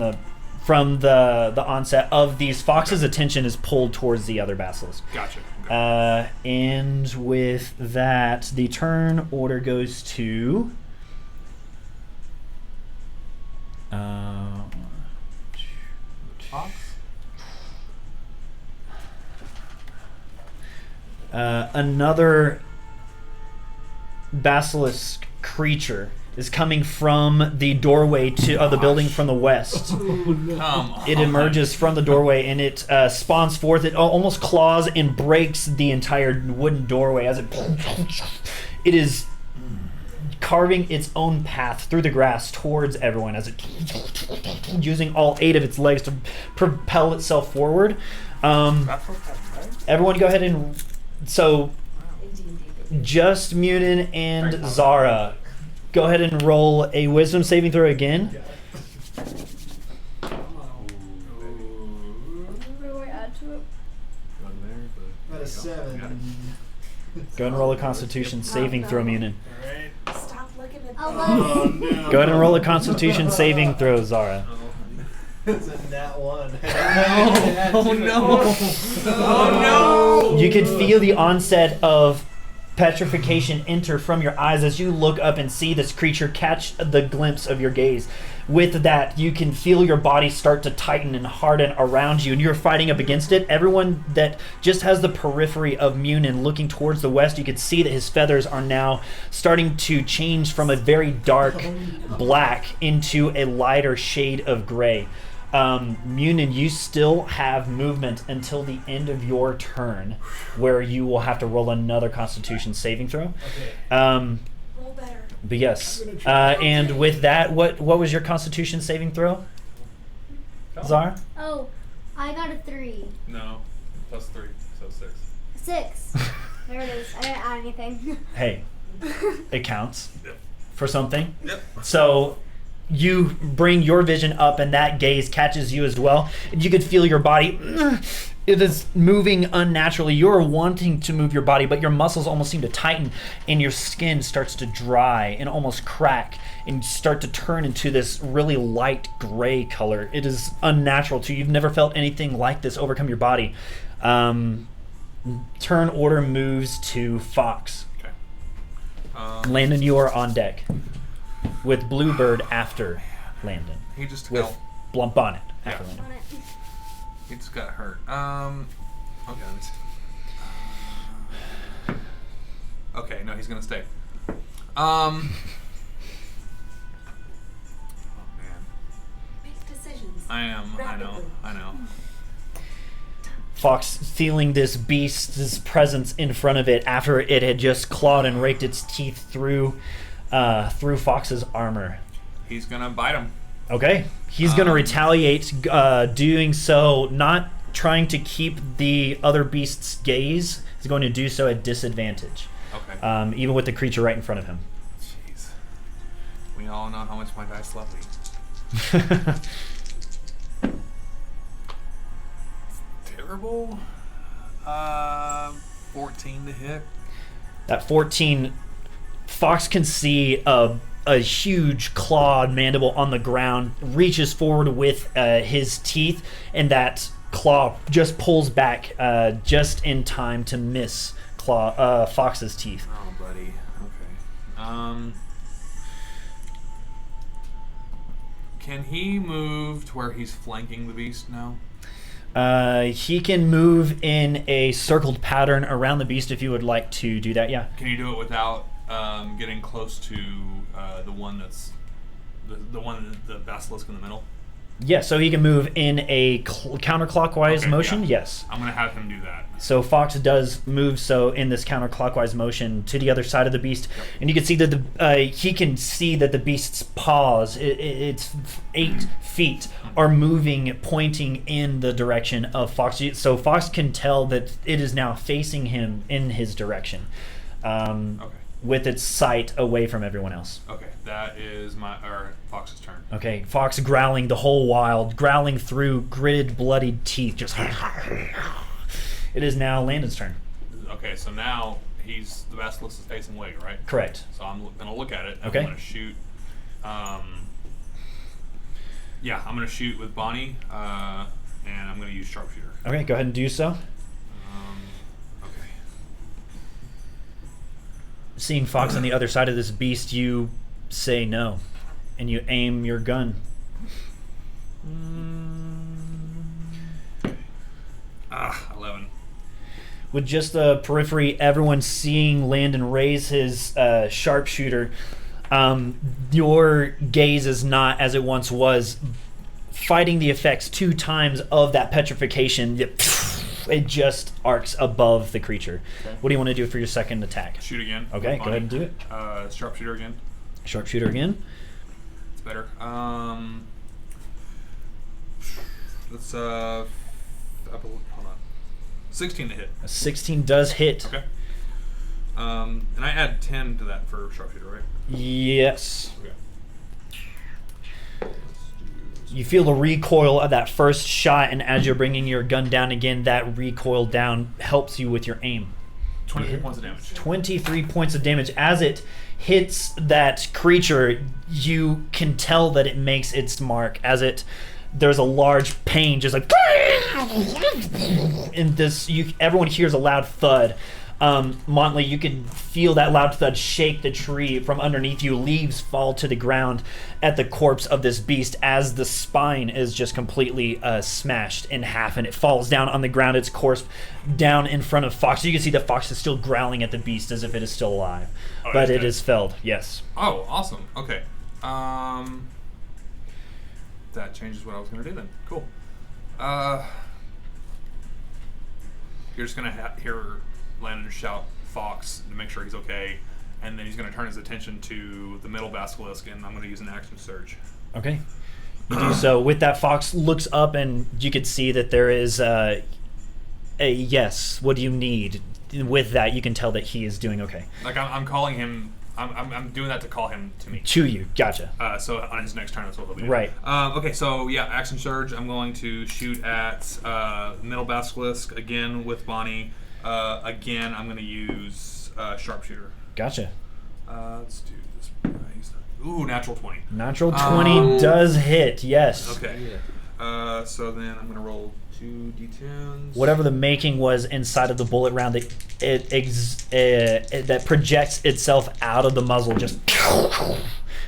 the onset of these, Fox's attention is pulled towards the other basilisk. Gotcha. Okay. And with that, the turn order goes to. Fox? Another basilisk creature is coming from the doorway of the building from the west. Come on. It emerges from the doorway and it spawns forth. It almost claws and breaks the entire wooden doorway as it is carving its own path through the grass towards everyone as it using all 8 of its legs to propel itself forward. Everyone go ahead and so just Munin and Zara, go ahead and roll a wisdom saving throw again. Where do I add to it? Got a 7. Go ahead and roll a constitution saving throw, Munin. Alright. Stop looking at Oh, that. wow. Oh no. Go ahead and roll a constitution saving throw, Zara. It's a nat 1. Oh no! Oh no! You can feel the onset of petrification enter from your eyes as you look up and see this creature catch the glimpse of your gaze. With that, you can feel your body start to tighten and harden around you, and you're fighting up against it. Everyone that just has the periphery of Munin looking towards the west, you can see that his feathers are now starting to change from a very dark black into a lighter shade of gray. Munin, you still have movement until the end of your turn, where you will have to roll another Constitution saving throw. Okay. Roll better. But yes, and with that, what was your Constitution saving throw, Zara? Oh, I got a 3. No. +3, so 6. 6. There it is. I didn't add anything. Hey, it counts Yep. for something. Yep. So you bring your vision up, and that gaze catches you as well. And you could feel your body. It is moving unnaturally. You're wanting to move your body, but your muscles almost seem to tighten, and your skin starts to dry and almost crack and start to turn into this really light gray color. It is unnatural to you. You've never felt anything like this overcome your body. turn order moves to Fox. Okay. Landon, you are on deck with Bluebird after Landon. He just With got, Bonnet after Yeah. Landon. On it. he just got hurt. Okay. Let me see. Okay, no, he's gonna stay. Oh man. Make decisions. I know. Fox feeling this beast's presence in front of it after it had just clawed and raked its teeth through Fox's armor. He's gonna bite him. Okay, he's going to retaliate, doing so, not trying to keep the other beast's gaze. He's going to do so at disadvantage, Okay. even with the creature right in front of him. Jeez. We all know how much my dice love me. Terrible. 14 to hit. That 14, Fox can see a huge clawed mandible on the ground, reaches forward with his teeth, and that claw just pulls back just in time to miss Fox's teeth. Oh, buddy. Okay. Can he move to where he's flanking the beast now? He can move in a circled pattern around the beast if you would like to do that, yeah. Can you do it without getting close to the one that's the basilisk in the middle? Yeah, so he can move in a counterclockwise Okay, motion, yeah. yes. I'm gonna have him do that. So Fox does move so in this counterclockwise motion to the other side of the beast, and you can see that he can see that the beast's paws, its 8 feet, are moving, pointing in the direction of Fox. So Fox can tell that it is now facing him in his direction, Okay. with its sight away from everyone else. Okay. That is Fox's turn. Okay, Fox growling the whole while, growling through gritted, bloodied teeth, just. It is now Landon's turn. Okay, so now the basilisk is facing away, right? Correct. So I'm gonna look at it. Okay. I'm gonna shoot. Yeah, I'm gonna shoot with Bonnie, and I'm gonna use sharpshooter. Okay, go ahead and do so. Okay. Seeing Fox on the other side of this beast, you say no, and you aim your gun. 11. With just the periphery, everyone seeing Landon raise his sharpshooter, your gaze is not as it once was. Fighting the effects 2 times of that petrification, it just arcs above the creature. Okay. What do you want to do for your second attack? Shoot again. Okay, with go ahead and do it. Sharpshooter again. Sharpshooter again. It's better. Let's hold on. 16 to hit. A 16 does hit. Okay. And I add 10 to that for sharpshooter, right? Yes. Okay. You feel the recoil of that first shot, and as you're bringing your gun down again, that recoil down helps you with your aim. 23 points of damage. 23 points of damage. As it hits that creature, you can tell that it makes its mark. There's a large pain, just like, and everyone hears a loud thud. Motley, you can feel that loud thud shake the tree from underneath you. Leaves fall to the ground at the corpse of this beast as the spine is just completely smashed in half, and it falls down on the ground, its corpse down in front of Fox. You can see that Fox is still growling at the beast as if it is still alive. Oh, But it's it dead. is felled, yes. Oh, awesome. Okay. That changes what I was going to do then. Cool. You're just going to hear Landon shout Fox to make sure he's okay, and then he's going to turn his attention to the middle basilisk, and I'm going to use an action surge. Okay. You do so. With that, Fox looks up, and you can see that there is a yes. What do you need? With that, you can tell that he is doing okay. Like I'm calling him. I'm doing that to call him to me. To you, gotcha. So on his next turn, that's what he'll be doing. Right. Okay, so yeah, action surge. I'm going to shoot at middle basilisk again with Bonnie. Again, I'm going to use sharpshooter. Gotcha. Let's do this. Ooh, natural 20. Natural 20 does hit, yes. Okay. So then I'm gonna roll 2d10s. Whatever the making was inside of the bullet round, that projects itself out of the muzzle just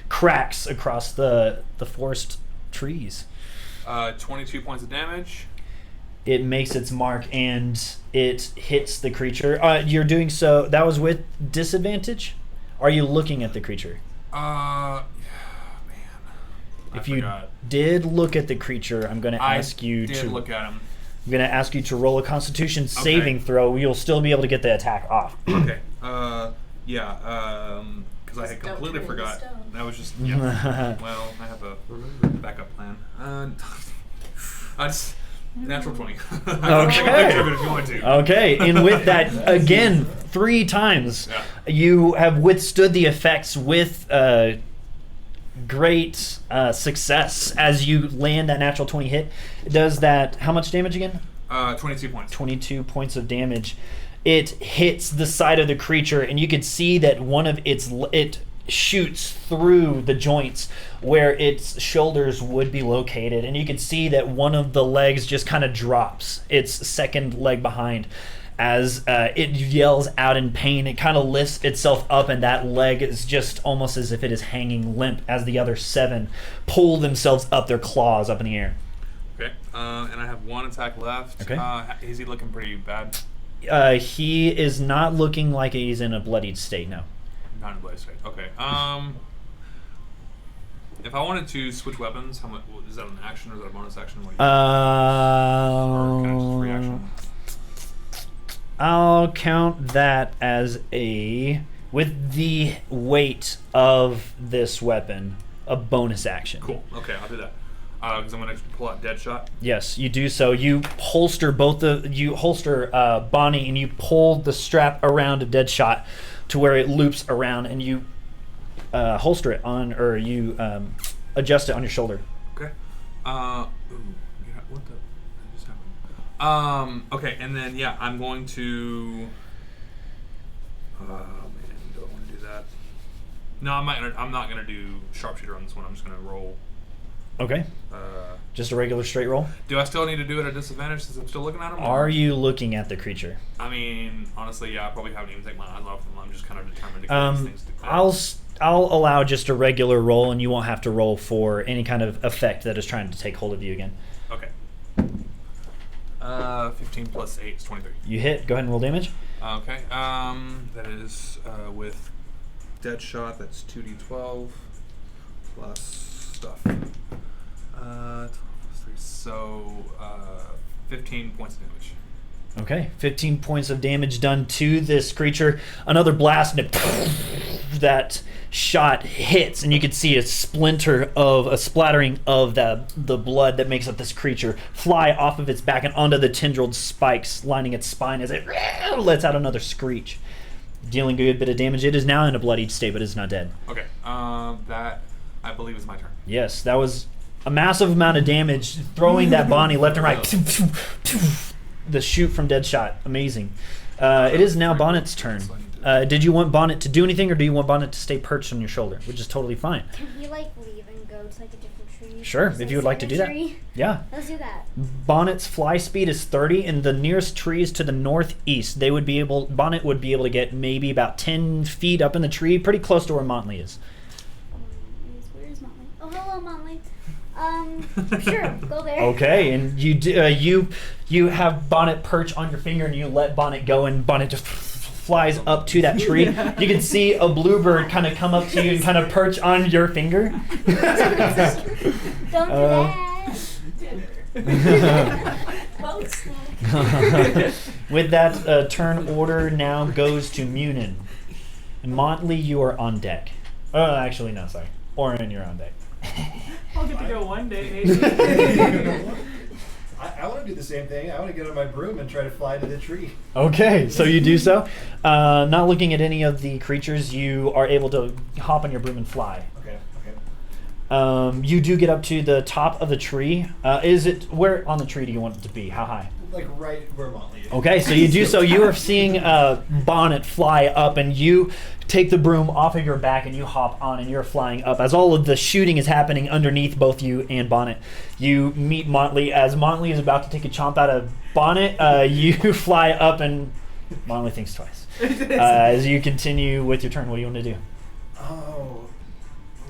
cracks across the forest trees. 22 points of damage. It makes its mark and it hits the creature. You're doing so. That was with disadvantage. Are you looking at the creature? Man. If you did look at the creature, I'm going to ask you to look at him. I'm going to ask you to roll a Constitution saving throw. You'll still be able to get the attack off. Okay. Because I had completely forgot. That was just well, I have a backup plan. I just natural 20. Okay. If you want to. Okay, and with that, again, 3 times, you have withstood the effects with great success as you land that natural 20 hit. Does that, how much damage again? 22 points. 22 points of damage. It hits the side of the creature, and you can see that one of it shoots through the joints where its shoulders would be located, and you can see that one of the legs just kind of drops, its second leg behind. As it yells out in pain, it kind of lifts itself up, and that leg is just almost as if it is hanging limp as the other 7 pull themselves up, their claws up in the air. Okay, and I have 1 attack left. Okay. Is he looking pretty bad? He is not looking like he's in a bloodied state, no. Not in a bloodied state. Okay. If I wanted to switch weapons, how much is that an action or is that a bonus action? Or can I just free action? I'll count that as with the weight of this weapon, a bonus action. Cool. Okay, I'll do that. Because I'm going to pull out Deadshot. Yes, you do so. You holster Bonnie, and you pull the strap around a Deadshot to where it loops around, and you holster it on, or you adjust it on your shoulder. Okay. What the just happened? Okay, and then I'm going to. Oh man, do I want to do that? No, I'm not gonna do sharpshooter on this one. I'm just gonna roll. Okay. Just a regular straight roll. Do I still need to do it at a disadvantage since I'm still looking at him? Are you looking at the creature? I mean, honestly, I probably haven't even taken my eyes off them. I'm just kind of determined to get these things to I'll allow just a regular roll, and you won't have to roll for any kind of effect that is trying to take hold of you again. Okay. 15 plus 8 is 23. You hit. Go ahead and roll damage. Okay. That is with Deadshot. That's 2d12 plus stuff. 12 plus 3. So 15 points of damage. Okay, 15 points of damage done to this creature. Another blast, and that shot hits, and you can see a splattering of the blood that makes up this creature fly off of its back and onto the tendrilled spikes lining its spine as it lets out another screech, dealing a good bit of damage. It is now in a bloodied state, but it's not dead. Okay, that I believe is my turn. Yes, that was a massive amount of damage, throwing that Bonnie left and right. The shoot from Deadshot, amazing. It is now Bonnet's turn. Did you want Bonnet to do anything, or do you want Bonnet to stay perched on your shoulder, which is totally fine? Can he leave and go to a different tree? Sure, if you would like to do that. Yeah. Let's do that. Bonnet's fly speed is 30, and the nearest tree is to the northeast. Bonnet would be able to get maybe about 10 feet up in the tree, pretty close to where Montley is. Where is Montley? Oh, hello, Montley. Sure, go there. Okay, and you have Bonnet perch on your finger, and you let Bonnet go, and Bonnet just flies up to that tree. You can see a bluebird kind of come up to you and kind of perch on your finger. Don't do that. With that, turn order now goes to Munin. And Montley, you are on deck. Oh, actually, no, sorry. Orin, you're on deck. I'll get to go one day, maybe. I want to do the same thing. I want to get on my broom and try to fly to the tree. Okay, so you do so. Not looking at any of the creatures, you are able to hop on your broom and fly. Okay. You do get up to the top of the tree. Where on the tree do you want it to be? How high? Like right where Motley is. Okay, so you do so. You are seeing Bonnet fly up, and you take the broom off of your back, and you hop on, and you're flying up. As all of the shooting is happening underneath both you and Bonnet, you meet Motley. As Motley is about to take a chomp out of Bonnet, you fly up, and Motley thinks twice. As you continue with your turn, what do you want to do? Oh.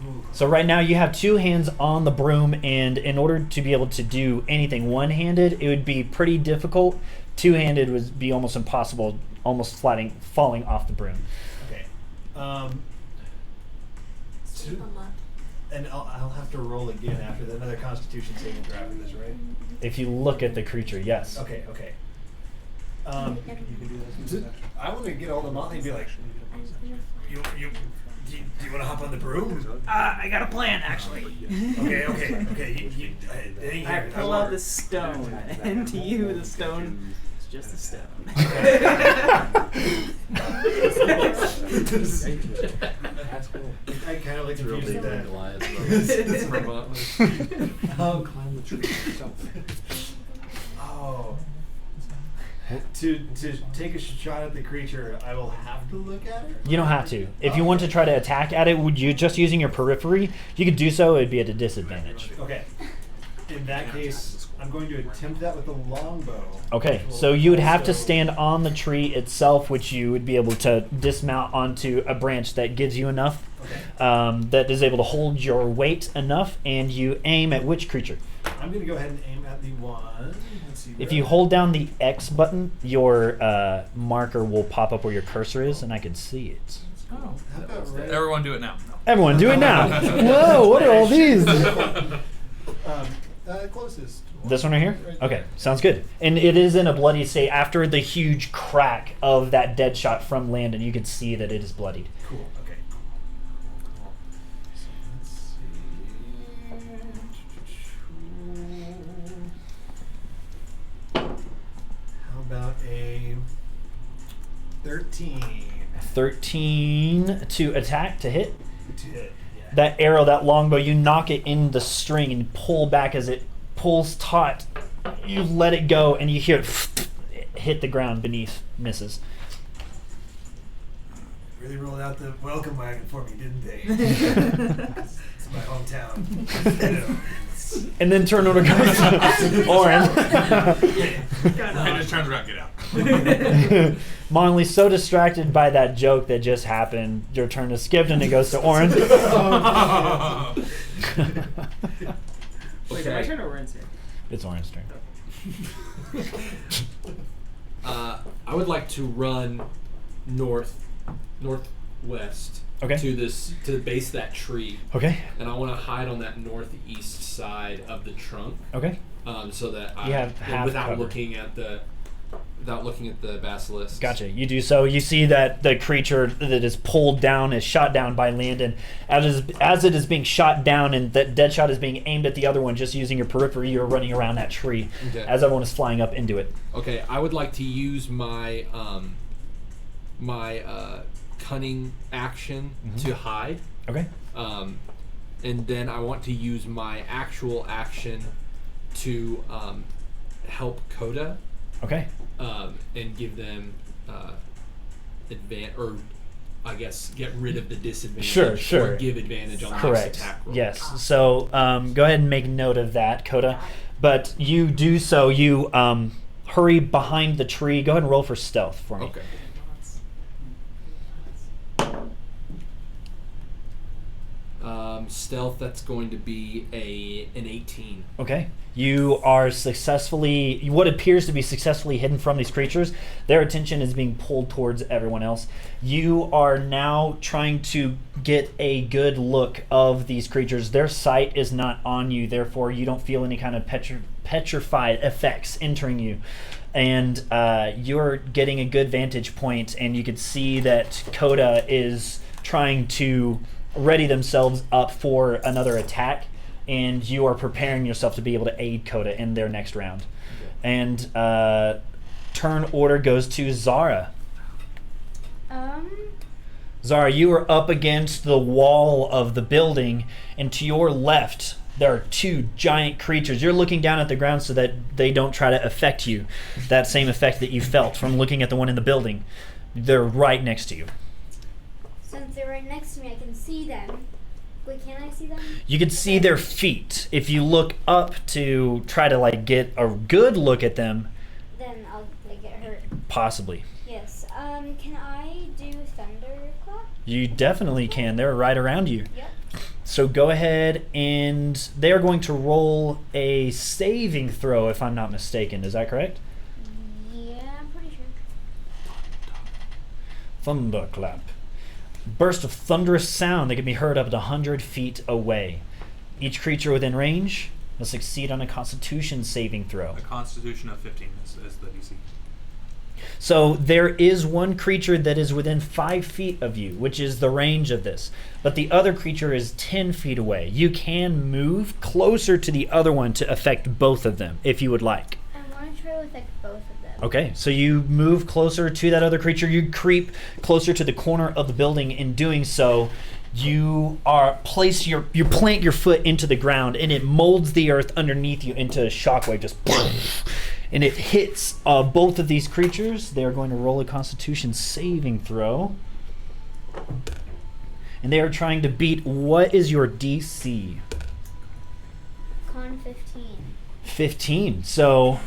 Ooh. So right now you have two hands on the broom, and in order to be able to do anything one-handed, it would be pretty difficult. Two-handed would be almost impossible, almost falling off the broom. Okay. Sweep 'em up. And I'll have to roll again after that. Another Constitution saving throw after this, right? If you look at the creature, yes. Okay. I want to get all the Motley and be like, do you want to hop on the broom? I got a plan, actually. Okay. I pull out the stone, and to you, the stone is just a stone. That's cool. I kind of like to Real use big that. Goliath. Climb the tree. Oh. To take a shot at the creature, I will have to look at it? You don't have to. If you want to try to attack at it, would you just using your periphery? You could do so. It'd be at a disadvantage. Okay. In that case, I'm going to attempt that with the longbow. Okay, so you would have to stand on the tree itself, which you would be able to dismount onto a branch that gives you enough, that is able to hold your weight enough, and you aim at which creature? I'm going to go ahead and aim at the one. Let's see. If you hold down the X button, your marker will pop up where your cursor is, and I can see it. Oh. How about right? Everyone do it now. Everyone, do it now! Whoa, what are all these? Closest. This one right here? Right Okay, there. sounds good. And it is in a bloody state after the huge crack of that dead shot from Landon. You can see that it is bloodied. Cool. Okay. So let's see. How about a 13 13 to attack, to hit. to hit? Yeah. That arrow, that longbow, you knock it in the string and pull back as it pulls taut. You let it go, and you hear it hit the ground beneath, misses. Really rolled out the welcome wagon for me, didn't they? It's my hometown. And then turn over goes to Oren. And just turns around, get out. Monley's so distracted by that joke that just happened, your turn is skipped, and it goes to Oren. Wait, my turn or Oren's turn? It's Oren's turn. I would like to run northwest Okay. to the base of that tree, Okay. and I want to hide on that northeast side of the trunk, Okay. so that You have half without cover. looking at the basilisk. Gotcha. You do so. You see that the creature that is pulled down is shot down by Landon. As it is being shot down and that dead shot is being aimed at the other one, just using your periphery, you're running around that tree Okay. as everyone is flying up into it. Okay, I would like to use my cunning action to hide, Okay. and then I want to use my actual action to help Coda. Okay. And give them or I guess get rid of the disadvantage. Sure. Or give advantage on the next Correct. attack roll. Yes. So go ahead and make note of that, Coda. But you do so. You hurry behind the tree. Go ahead and roll for stealth for me. Okay. Stealth. That's going to be an 18. Okay. You are successfully, what appears to be successfully hidden from these creatures. Their attention is being pulled towards everyone else. You are now trying to get a good look of these creatures. Their sight is not on you, therefore you don't feel any kind of petrified effects entering you. And you're getting a good vantage point, and you can see that Coda is trying to ready themselves up for another attack, and you are preparing yourself to be able to aid Coda in their next round. And turn order goes to Zara. Zara, you are up against the wall of the building, and to your left, there are two giant creatures. You're looking down at the ground so that they don't try to affect you. That same effect that you felt from looking at the one in the building. They're right next to you. Since they're right next to me, I can see them. Wait, can I see them? You can see their feet. If you look up to try to like get a good look at them, Then I'll like get hurt. possibly. Yes. Can I do thunderclap? You definitely can. They're right around you. Yep. So go ahead, and they are going to roll a saving throw, if I'm not mistaken. Is that correct? Yeah, I'm pretty sure. Thunderclap. Burst of thunderous sound that can be heard up to 100 feet away. Each creature within range must succeed on a Constitution saving throw. A Constitution of 15 is the DC. So there is one creature that is within 5 feet of you, which is the range of this. But the other creature is 10 feet away. You can move closer to the other one to affect both of them, if you would like. I want to try to affect both of them. Okay, so you move closer to that other creature. You creep closer to the corner of the building. In doing so, you plant your foot into the ground, and it molds the earth underneath you into a shockwave, just and it hits both of these creatures. They are going to roll a Constitution saving throw, and they are trying to beat. What is your DC? Con 15. 15. So. Yes.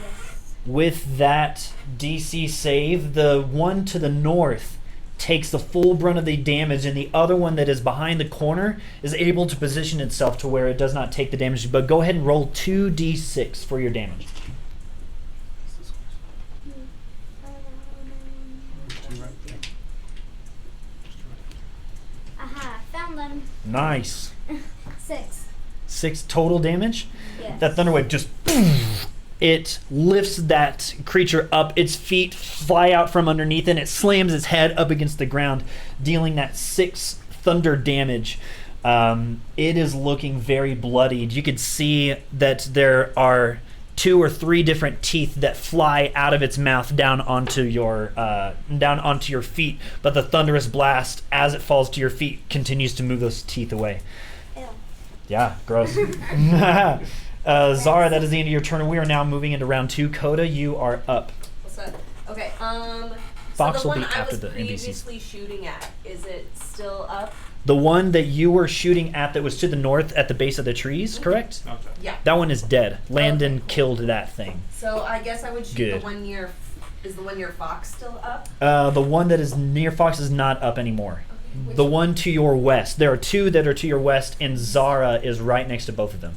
With that DC save, the one to the north takes the full brunt of the damage, and the other one that is behind the corner is able to position itself to where it does not take the damage. But go ahead and roll 2d6 for your damage. Aha, found them. Nice. 6. 6 total damage. Yes. That thunderwave just it lifts that creature up. Its feet fly out from underneath, and it slams its head up against the ground, dealing that 6 thunder damage. It is looking very bloodied. You could see that there are 2 or 3 different teeth that fly out of its mouth down onto your feet. But the thunderous blast, as it falls to your feet, continues to move those teeth away. Ew. Yeah, gross. Zara, that is the end of your turn. We are now moving into round 2. Coda, you are up. What's that? Okay. Fox so the will be one I after was the NPCs. previously shooting at, is it still up? The one that you were shooting at that was to the north at the base of the trees, correct? Okay. Yeah. That one is dead. Landon Okay, cool. killed that thing. So I guess I would shoot Good. the one near. Is the one near Fox still up? The one that is near Fox is not up anymore. Which The one to your west. There are 2 that are to your west, and Zara is right next to both of them.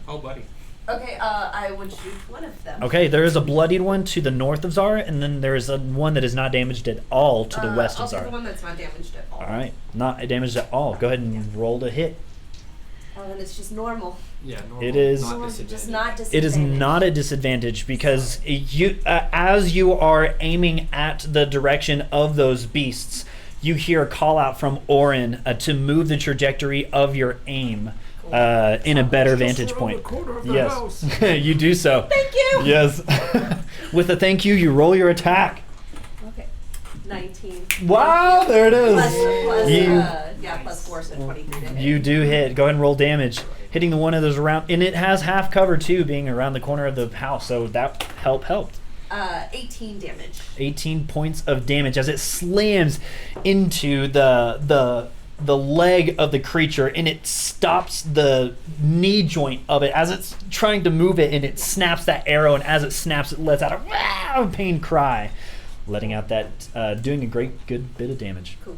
Oh, buddy. Okay. I would shoot one of them. Okay, there is a bloodied one to the north of Zara, and then there is a one that is not damaged at all to the west I'll of do Zara. the one that's not damaged at all. All right, not damaged at all. Go ahead and roll to hit. And it's just normal. Yeah, normal. It is- Not Normal, disadvantage. just not disadvantage. It is not a disadvantage because you, as you are aiming at the direction of those beasts, you hear a call out from Orin to move the trajectory of your aim in a better vantage point. Yes, you do so. Thank you. Yes. With a thank you, you roll your attack. Okay. 19. Wow, there it is. Plus 4, so 23 to hit. You do hit. Go ahead and roll damage. Hitting the one of those around, and it has half cover too, being around the corner of the house, so that helped. 18 damage. 18 points of damage as it slams into the leg of the creature, and it stops the knee joint of it as it's trying to move it, and it snaps that arrow, and as it snaps, it lets out a pain cry, letting out that, doing a good bit of damage. Cool.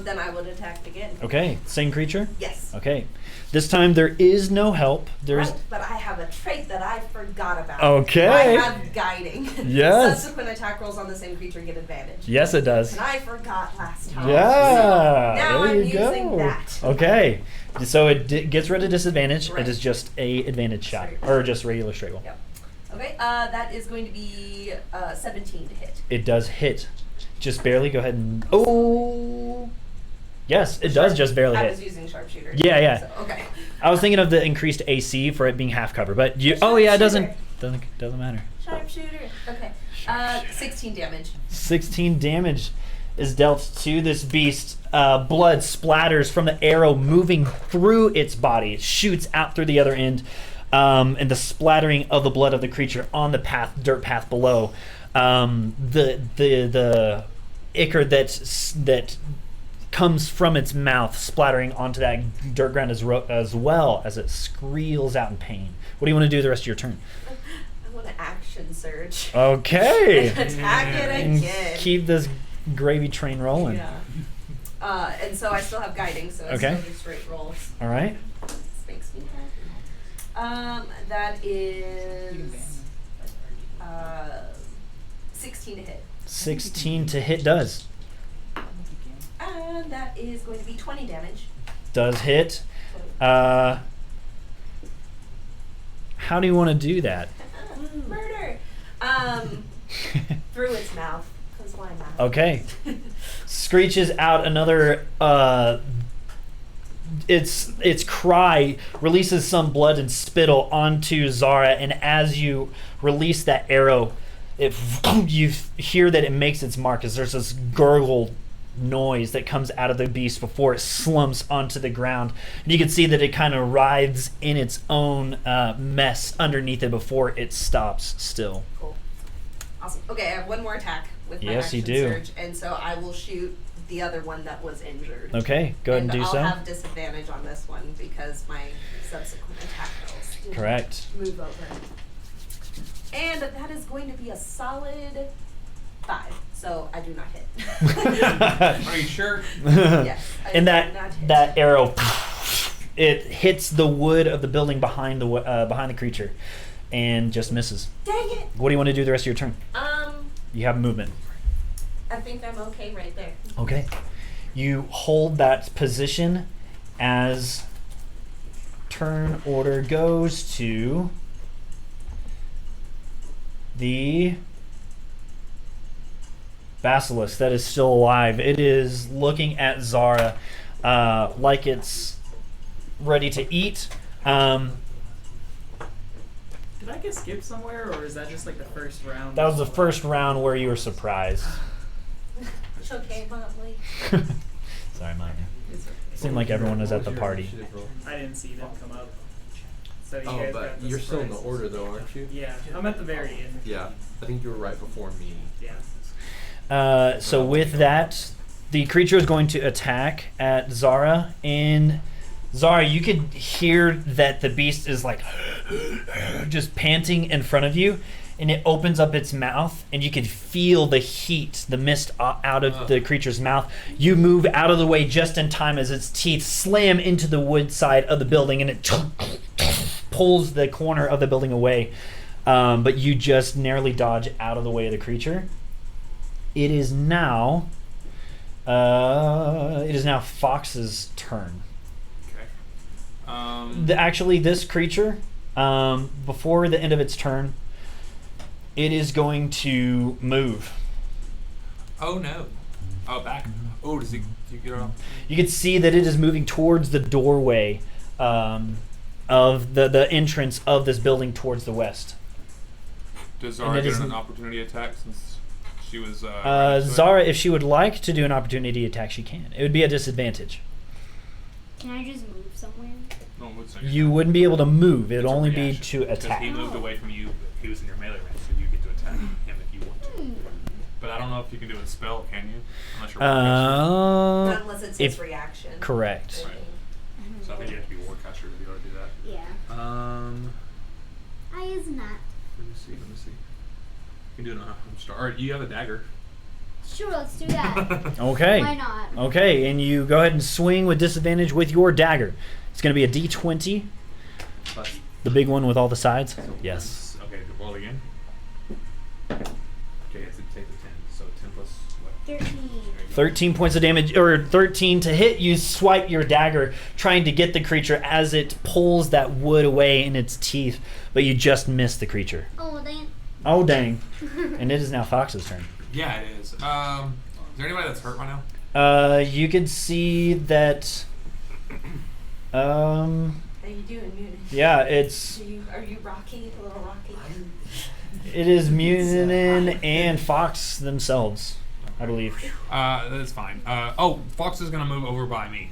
Then I would attack again. Okay, same creature? Yes. Okay. This time there is no help. There's Right, but I have a trait that I forgot about. Okay. I have guiding. Yes. Subsequent attack rolls on the same creature get advantage. Yes, it does. And I forgot last time. Yeah. Now there I'm you go. using that. Okay. So it gets rid of disadvantage. Right. It is just a advantage shot, Straight or just regular straight roll. Yep. Okay. That is going to be 17 to hit. It does hit, just barely. Go ahead and yes, it does just barely I hit. was using sharpshooter. Yeah. So, okay. I was thinking of the increased AC for it being half cover, but you. Oh yeah, it doesn't matter. Sharpshooter. Okay. 16 damage. 16 damage is dealt to this beast. Blood splatters from the arrow moving through its body. It shoots out through the other end, and the splattering of the blood of the creature on the dirt path below. The ichor that comes from its mouth splattering onto that dirt ground as well as it squeals out in pain. What do you want to do the rest of your turn? I want to action surge. Okay. Attack it And again. keep this gravy train rolling. Yeah. And so I still have guiding, so it's Okay. still just straight rolls. All right. This makes me happy. That is 16 to hit. 16 to hit does. And that is going to be 20 damage. Does hit. How do you want to do that? Murder. Through its mouth. Because why not? Okay. Screeches out another. Its cry releases some blood and spittle onto Zara, and as you release that arrow, you hear that it makes its mark as there's this gurgle noise that comes out of the beast before it slumps onto the ground. And you can see that it kind of writhes in its own mess underneath it before it stops still. Cool. Awesome. Okay, I have one more attack with my Yes, action you do. surge, and so I will shoot the other one that was injured. Okay, go ahead and do I'll so. have disadvantage on this one because my subsequent attack rolls didn't Correct. move over. And that is going to be a solid 5, so I do not hit. Are you sure? Yes. I And do not hit. that arrow, it hits the wood of the building behind the creature, and just misses. Dang it! What do you want to do the rest of your turn? You have movement. I think I'm okay right there. Okay. You hold that position as turn order goes to the basilisk that is still alive. It is looking at Zara like it's ready to eat. Did I get skipped somewhere, or is that just like the first round? That was the first round where you were surprised. It's okay, Motley. Sorry, Maya. It's okay. Seemed like everyone was at the party. I didn't see them come up. So you Oh, guys but got the you're still in the surprises. order though, aren't you? Yeah, I'm at the very end. Yeah, I think you were right before me. Yeah. So with that, the creature is going to attack at Zara. And Zara, you could hear that the beast is like just panting in front of you, and it opens up its mouth, and you can feel the heat, the mist out of the creature's mouth. You move out of the way just in time as its teeth slam into the wood side of the building, and it pulls the corner of the building away. But you just narrowly dodge out of the way of the creature. It is now Fox's turn. Okay. Actually, this creature, before the end of its turn, it is going to move. Oh no. Oh, back. Oh, do you get off? You can see that it is moving towards the doorway of the entrance of this building towards the west. Does And Zara it get is- an opportunity attack since she was? Zara, if she would like to do an opportunity attack, she can. It would be a disadvantage. Can I just move somewhere? No, what's that? You wouldn't be able to move. It would It's a only be reaction. to 'Cause attack. he moved away from you. He was in your melee range, so you get to attack him if you want to. But I don't know if you can do a spell. Can you? I'm not sure. Not unless it's his if reaction. correct. Right. So I think you have to be a warcaster to be able to do that. Yeah. I is not. Let me see. You can do it on a star. Or you have a dagger. Sure, let's do that. Okay. Why not? Okay, and you go ahead and swing with disadvantage with your dagger. It's going to be a D20, Plus, the big one with all the sides. Yes. Okay, roll again. Okay, it's a take the 10. So 10 plus what? 13. 13 points of damage, or 13 to hit. You swipe your dagger, trying to get the creature as it pulls that wood away in its teeth, but you just miss the creature. Oh, dang. Oh, dang. And it is now Fox's turn. Yeah, it is. Is there anybody that's hurt right now? You could see that. How you doing, Munin? Yeah, it's. Are you rocky? A little rocky? It is Munin and Fox themselves. I believe. That's fine. Fox is gonna move over by me.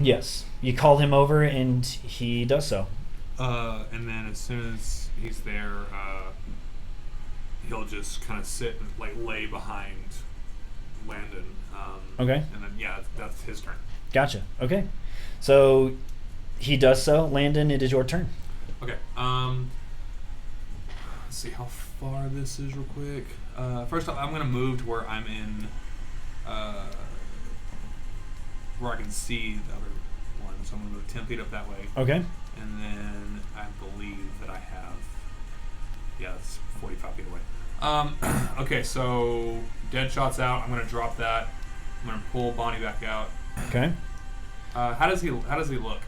Yes. You call him over, and he does so. And then as soon as he's there, he'll just kind of sit and like lay behind Landon. Okay. And then that's his turn. Gotcha. Okay. So he does so. Landon, it is your turn. Okay. Let's see how far this is real quick. First off, I'm gonna move to where I'm in, where I can see the other one. So I'm gonna move 10 feet up that way. Okay. And then I believe that I have, it's 45 feet away. Okay, so dead shot's out. I'm gonna drop that. I'm gonna pull Bonnie back out. Okay. How does he look?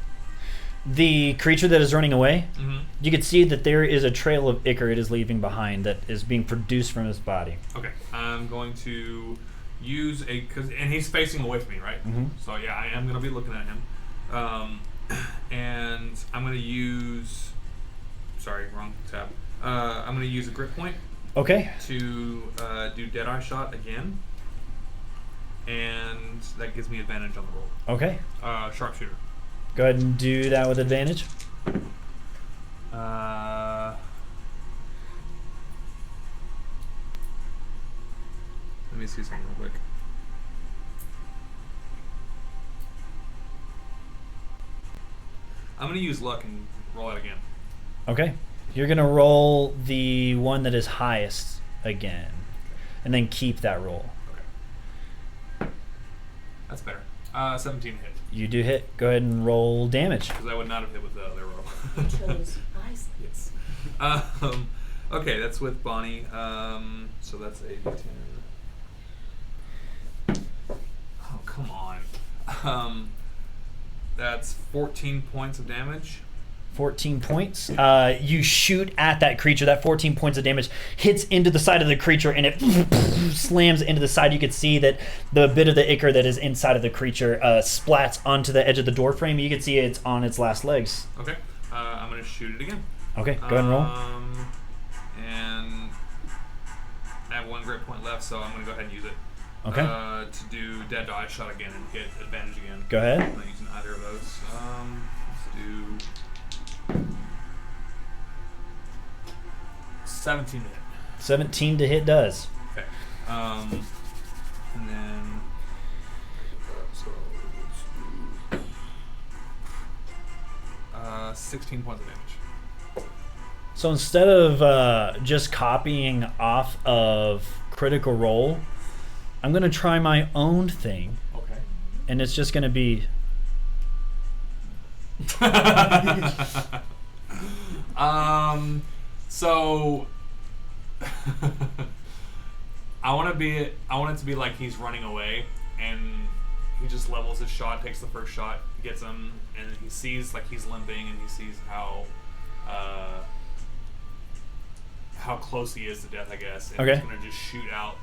The creature that is running away, Mm-hmm. you can see that there is a trail of ichor it is leaving behind that is being produced from his body. Okay, I'm going to use and he's facing away from me, right? Mm-hmm. So yeah, I am going to be looking at him. And I'm going to use, sorry, wrong tab. I'm going to use a grip point Okay. to do Deadeye Shot again. And that gives me advantage on the roll. Okay. Sharpshooter. Go ahead and do that with advantage. Let me see something real quick. I'm going to use luck and roll it again. Okay. You're going to roll the one that is highest again. And then keep that roll. Okay. That's better. 17 hit. You do hit. Go ahead and roll damage. Because I would not have hit with the other roll. You chose wisely. Yes. Okay, that's with Bonnie. So that's a D10. Oh, come on. That's 14 points of damage. 14 points. You shoot at that creature. That 14 points of damage hits into the side of the creature, and it slams into the side. You can see that the bit of the ichor that is inside of the creature splats onto the edge of the door frame. You can see it's on its last legs. Okay. I'm going to shoot it again. Okay, go ahead and roll. And I have one grip point left, so I'm going to go ahead and use it. Okay. To do Dead Eye Shot again and hit advantage again. Go ahead. I'm not using either of those. Let's do 17 to hit. 17 to hit does. Okay. And then so let's do 16 points of damage. So instead of just copying off of Critical Role, I'm going to try my own thing. Okay. And it's just going to be... So I want it to be like he's running away, and he just levels his shot, takes the first shot, gets him, and he sees like he's limping, and he sees how close he is to death, I guess. And Okay. he's gonna just shoot out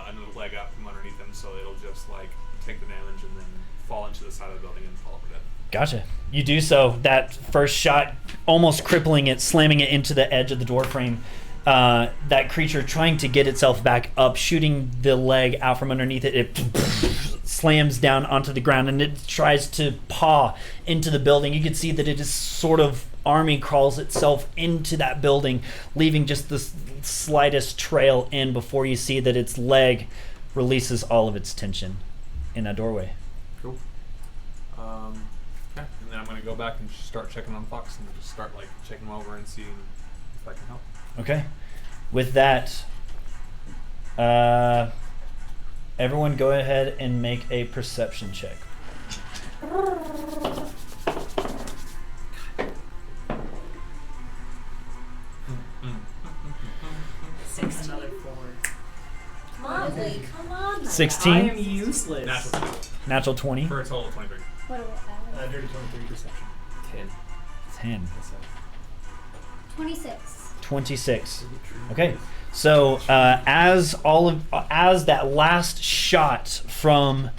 another leg out from underneath him, so it'll just like take the damage and then fall into the side of the building and fall over dead. Gotcha. You do so. That first shot almost crippling it, slamming it into the edge of the door frame. That creature trying to get itself back up, shooting the leg out from underneath it. It slams down onto the ground, and it tries to paw into the building. You can see that it is sort of army crawls itself into that building, leaving just the slightest trail in before you see that its leg releases all of its tension in that doorway. Cool. Okay. And then I'm going to go back and start checking on Fox and just start like checking him over and seeing if I can help. Okay. With that, everyone go ahead and make a perception check. Another 4. Molly, come on. now. 16? I am useless. Natural 20. Natural 20. For a total of 23. What do I add? Dirty 23 perception. 10. 10. 26. 26. Okay. So as that last shot from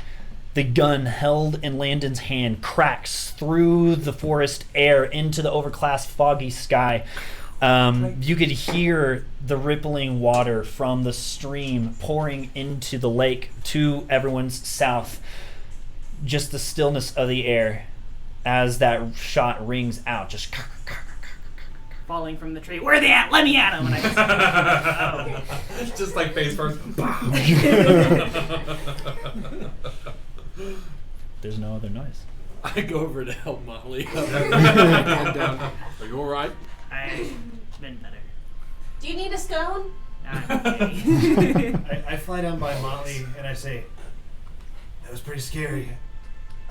the gun held in Landon's hand cracks through the forest air into the overcast foggy sky, You could hear the rippling water from the stream pouring into the lake to everyone's south. Just the stillness of the air as that shot rings out. Just Falling from the tree. Where are they at? Let me at them. And I Just like face first. there's no other noise. I go over to help Motley. Hand down. Are you all right? I've been better. Do you need a stone? Okay. I fly down by Motley and I say, that was pretty scary.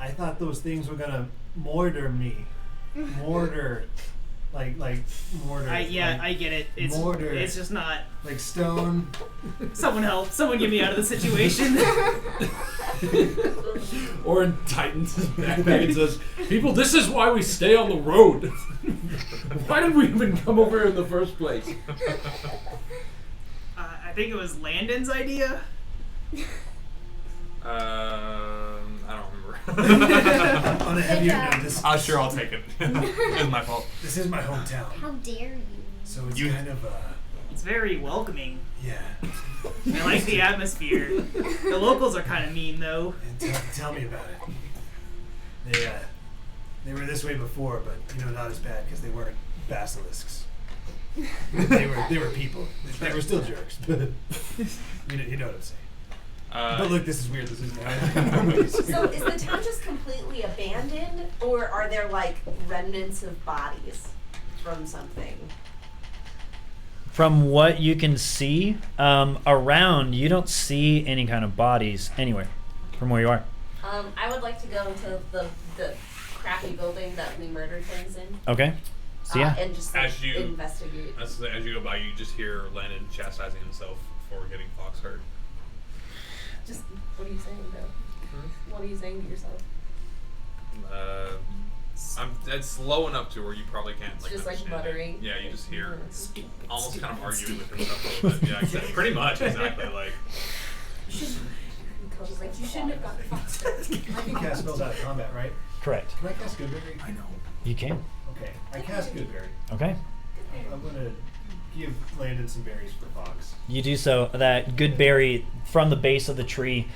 I thought those things were gonna mortar me. Mortar. Like mortar. I like, get it. It's mortar. It's just not. Like stone. Someone help. Someone get me out of the situation. Orin tightens his backpack and says, "People, this is why we stay on the road. Why did we even come over here in the first place?" I think it was Landon's idea. I don't remember. On a heavier note, this, Sure, I'll take it. It's my fault. this is my hometown. How dare you? So it's kind of, It's very welcoming. yeah. I like the atmosphere. The locals are kind of mean, though. And tell me about it. They were this way before, but not as bad because they weren't basilisks. they were people. They were still jerks, but you know what I'm saying. But look, this is weird. This is So is the town just completely abandoned, or are there like remnants of bodies from something? From what you can see around, you don't see any kind of bodies anywhere from where you are. I would like to go into the crappy building that we murdered things in. Okay. So yeah. And just As you- investigate. As you go by, you just hear Landon chastising himself for getting Fox hurt. Just what are you saying, though? What are you saying to yourself? It's low enough to where you probably can't like Just like understand it. muttering. Yeah, you just hear almost kind of arguing with stupid. himself a little bit. Yeah, exactly. Pretty much, exactly. Like Coach like, you shouldn't have gotten Fox. I can cast spells out of combat, right? Correct. Can I cast Goodberry? I know. You can. Okay, I cast Goodberry. Okay. I'm gonna give Landon some berries for Fox. You do so. That good berry from the base of the tree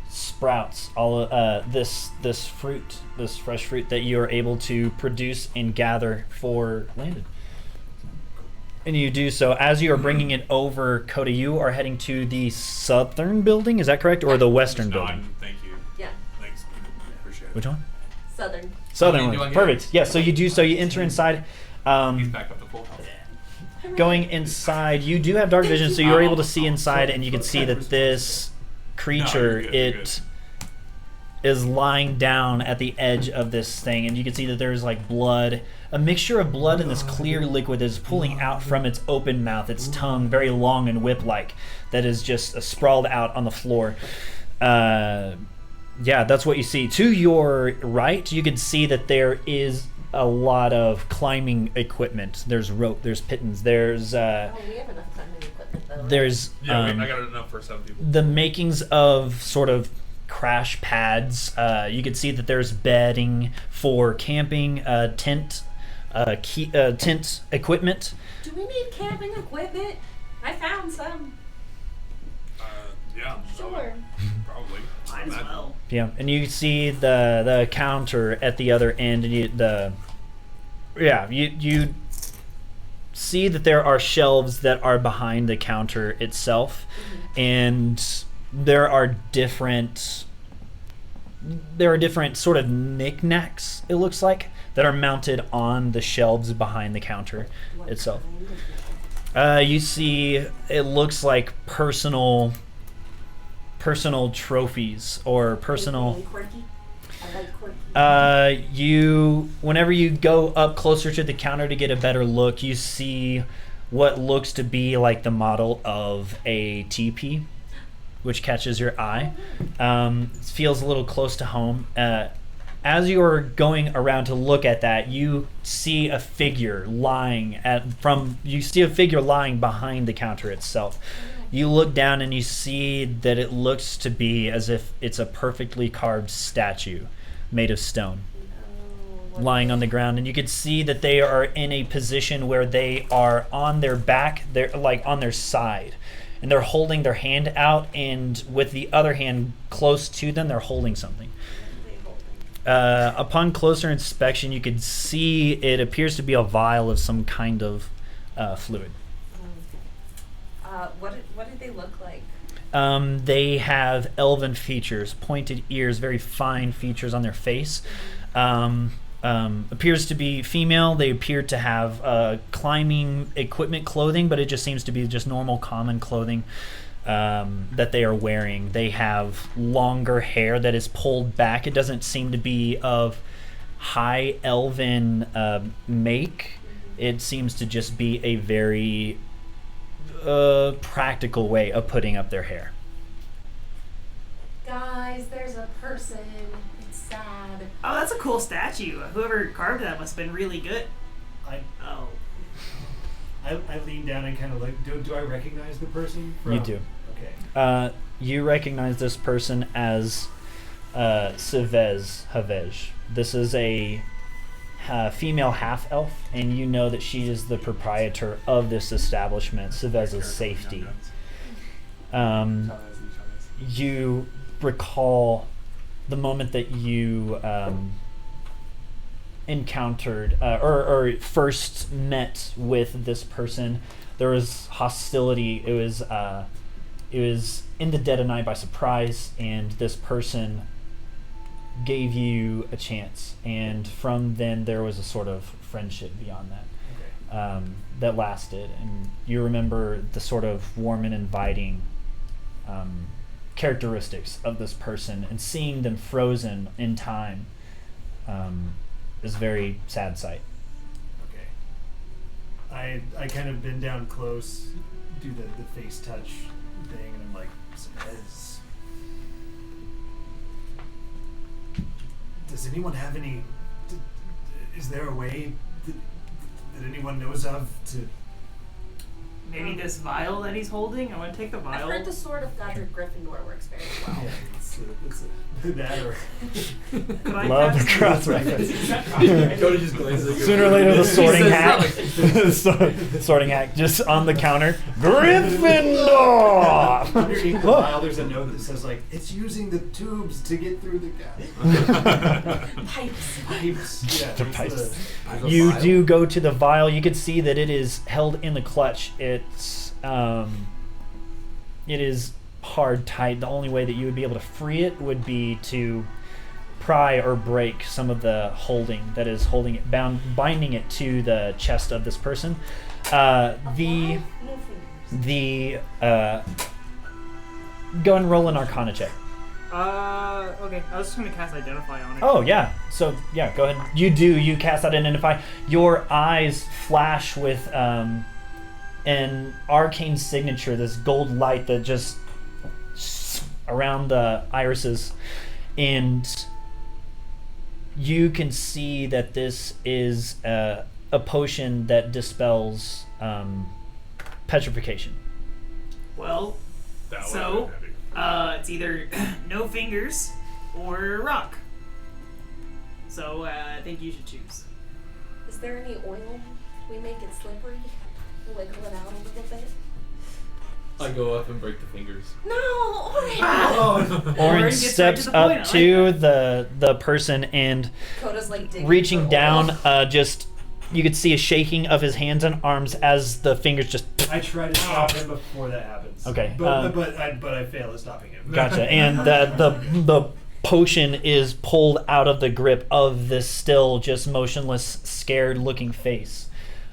sprouts all this fruit, this fresh fruit that you are able to produce and gather for Landon. And you do so as you are bringing it over. Coda, you are heading to the southern building. Is that correct, or the western building? Thank you. Yeah, Thanks. Appreciate it. Which one? southern. Southern Do I one. get Perfect. it? Yeah. So you do so. You enter inside. He's back up to full health. Going inside, you do have dark vision, so you're able to see inside, and you can see that this creature, No, you're good, it is lying down at the edge of this thing, and you can see that there's like blood, a mixture of blood and this clear liquid that is pulling out from its open mouth, its tongue, very long and whip-like, that is just sprawled out on the floor. Yeah, that's what you see. To your right, you can see that there is a lot of climbing equipment. There's rope, there's pittons, there's We have enough climbing equipment though. Right? there's Yeah, I got enough for 7 people. the makings of sort of crash pads. You can see that there's bedding for camping, tent equipment. Do we need camping equipment? I found some. Yeah. Sure. Probably. Might as well. Yeah, and you see the counter at the other end, and you see that there are shelves that are behind the counter itself, and there are different sort of knickknacks, it looks like, that are mounted on the shelves behind the counter itself. You see, it looks like personal trophies or personal. Really quirky. I like quirky. Whenever you go up closer to the counter to get a better look, you see what looks to be like the model of a TP, which catches your eye. It feels a little close to home. As you are going around to look at that, you see a figure lying behind the counter itself. You look down and you see that it looks to be as if it's a perfectly carved statue made of stone. lying on the ground, and you could see that they are in a position where they are on their back, they're like on their side, and they're holding their hand out, and with the other hand close to them, they're holding something. Upon closer inspection, you could see it appears to be a vial of some kind of fluid. What did they look like? They have elven features, pointed ears, very fine features on their face. Appears to be female. They appear to have climbing equipment clothing, but it just seems to be just normal, common clothing that they are wearing. They have longer hair that is pulled back. It doesn't seem to be of high elven make. It seems to just be a very practical way of putting up their hair. Guys, there's a person. It's sad. Oh, that's a cool statue. Whoever carved that must have been really good. I Oh. lean down and kind of look. Do I recognize the person? You do. Okay. You recognize this person as Cevez Havej. This is a female half-elf, and you know that she is the proprietor of this establishment, Cevez's Safety. You recall the moment that you encountered or first met with this person. There was hostility. It was in the dead of night by surprise, and this person gave you a chance, and from then there was a sort of friendship beyond that. Okay. That lasted, and you remember the sort of warm and inviting characteristics of this person, and seeing them frozen in time is a very sad sight. Okay. I kind of bend down close, do the face touch thing, and I'm like, does anyone have any? Is there a way that anyone knows of to? Maybe this vial that he's holding? I want to take the I've vial. heard the sword of Godric Gryffindor works very well. Yeah, it's that or. Could I Love the cast- cross reference. Cody just glances. Sooner or later, the sorting He hat, says sorting hat, just on the counter. Gryffindor. Underneath the vial, there's a note that says like, "It's using the tubes to get through the gas." Pipes. Pipes. Yeah. The it's pipes. You do go to the vial. You can see that it is held in the clutch. It is hard tight. The only way that you would be able to free it would be to pry or break some of the holding that is holding it binding it to the chest of this person. No fingers. Go and roll an Arcana check. Okay. I was just gonna cast Identify on it. Oh yeah. So yeah, go ahead. You cast out Identify. Your eyes flash with an arcane signature, this gold light that just around the irises, and you can see that this is a potion that dispels petrification. Well, That so would've been heavy. it's either no fingers or rock. So I think you should choose. Is there any oil? We make it slippery. Wiggle it out a little bit. I go up and break the fingers. No, Orange. Orange Orange gets steps right to the point. up I to like the person and Coda's like digging reaching for down, oil. just you could see a shaking of his hands and arms as the fingers just. I try to stop him before that happens. Okay, But I fail at stopping him. Gotcha. And the potion is pulled out of the grip of this still just motionless, scared-looking face.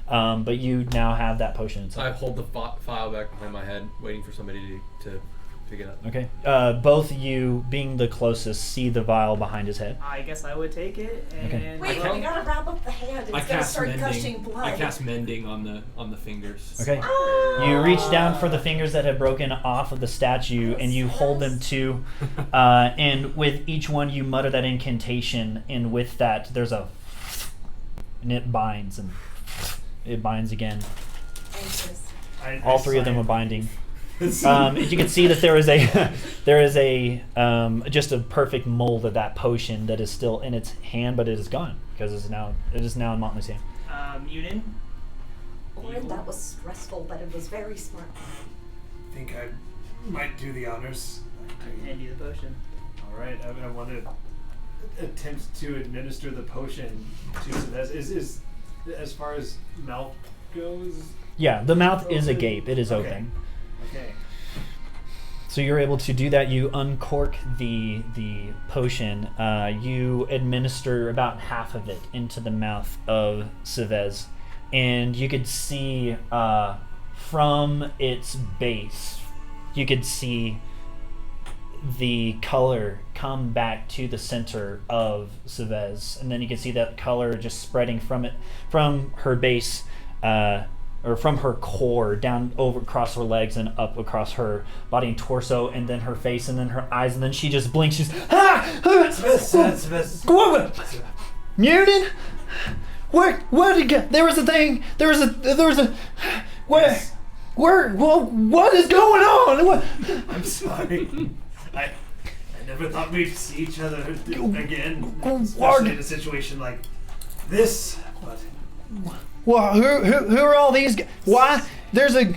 But you now have that potion inside. I hold the file back behind my head, waiting for somebody to pick it up. Okay. Both you, being the closest, see the vial behind his head. I guess I would take it and. Okay. Wait, we gotta wrap up the hand. It's I gonna cast start gushing mending. blood. I cast mending on the fingers. Okay. You reach down for the fingers that have broken off of the statue, and you hold them to, and with each one you mutter that incantation, and with that there's a, and it binds, and it binds again. Anxious. All three of them are binding. You can see that there is a just a perfect mold of that potion that is still in its hand, but it is gone because it is now in Motley's hand. Munin? Orin, that was stressful, but it was very smart. I think I might do the honors. Hand you the potion. All right, I want to attempt to administer the potion to Savez. Is as far as mouth goes? Yeah, the mouth is Open? agape. It is Okay. open. Okay. So you're able to do that. You uncork the potion. You administer about half of it into the mouth of Savez, and you could see from its base, you could see the color come back to the center of Savez, and then you can see that color just spreading from her base, or from her core down over across her legs and up across her body and torso, and then her face, and then her eyes, and then she just blinks. She's Savez. Munin, where did get? There was a thing. There was a. Where? Well, what is going on? What? I'm sorry. I never thought we'd see each other again, especially in a situation like this. But Well, who are all these guys? Why? There's a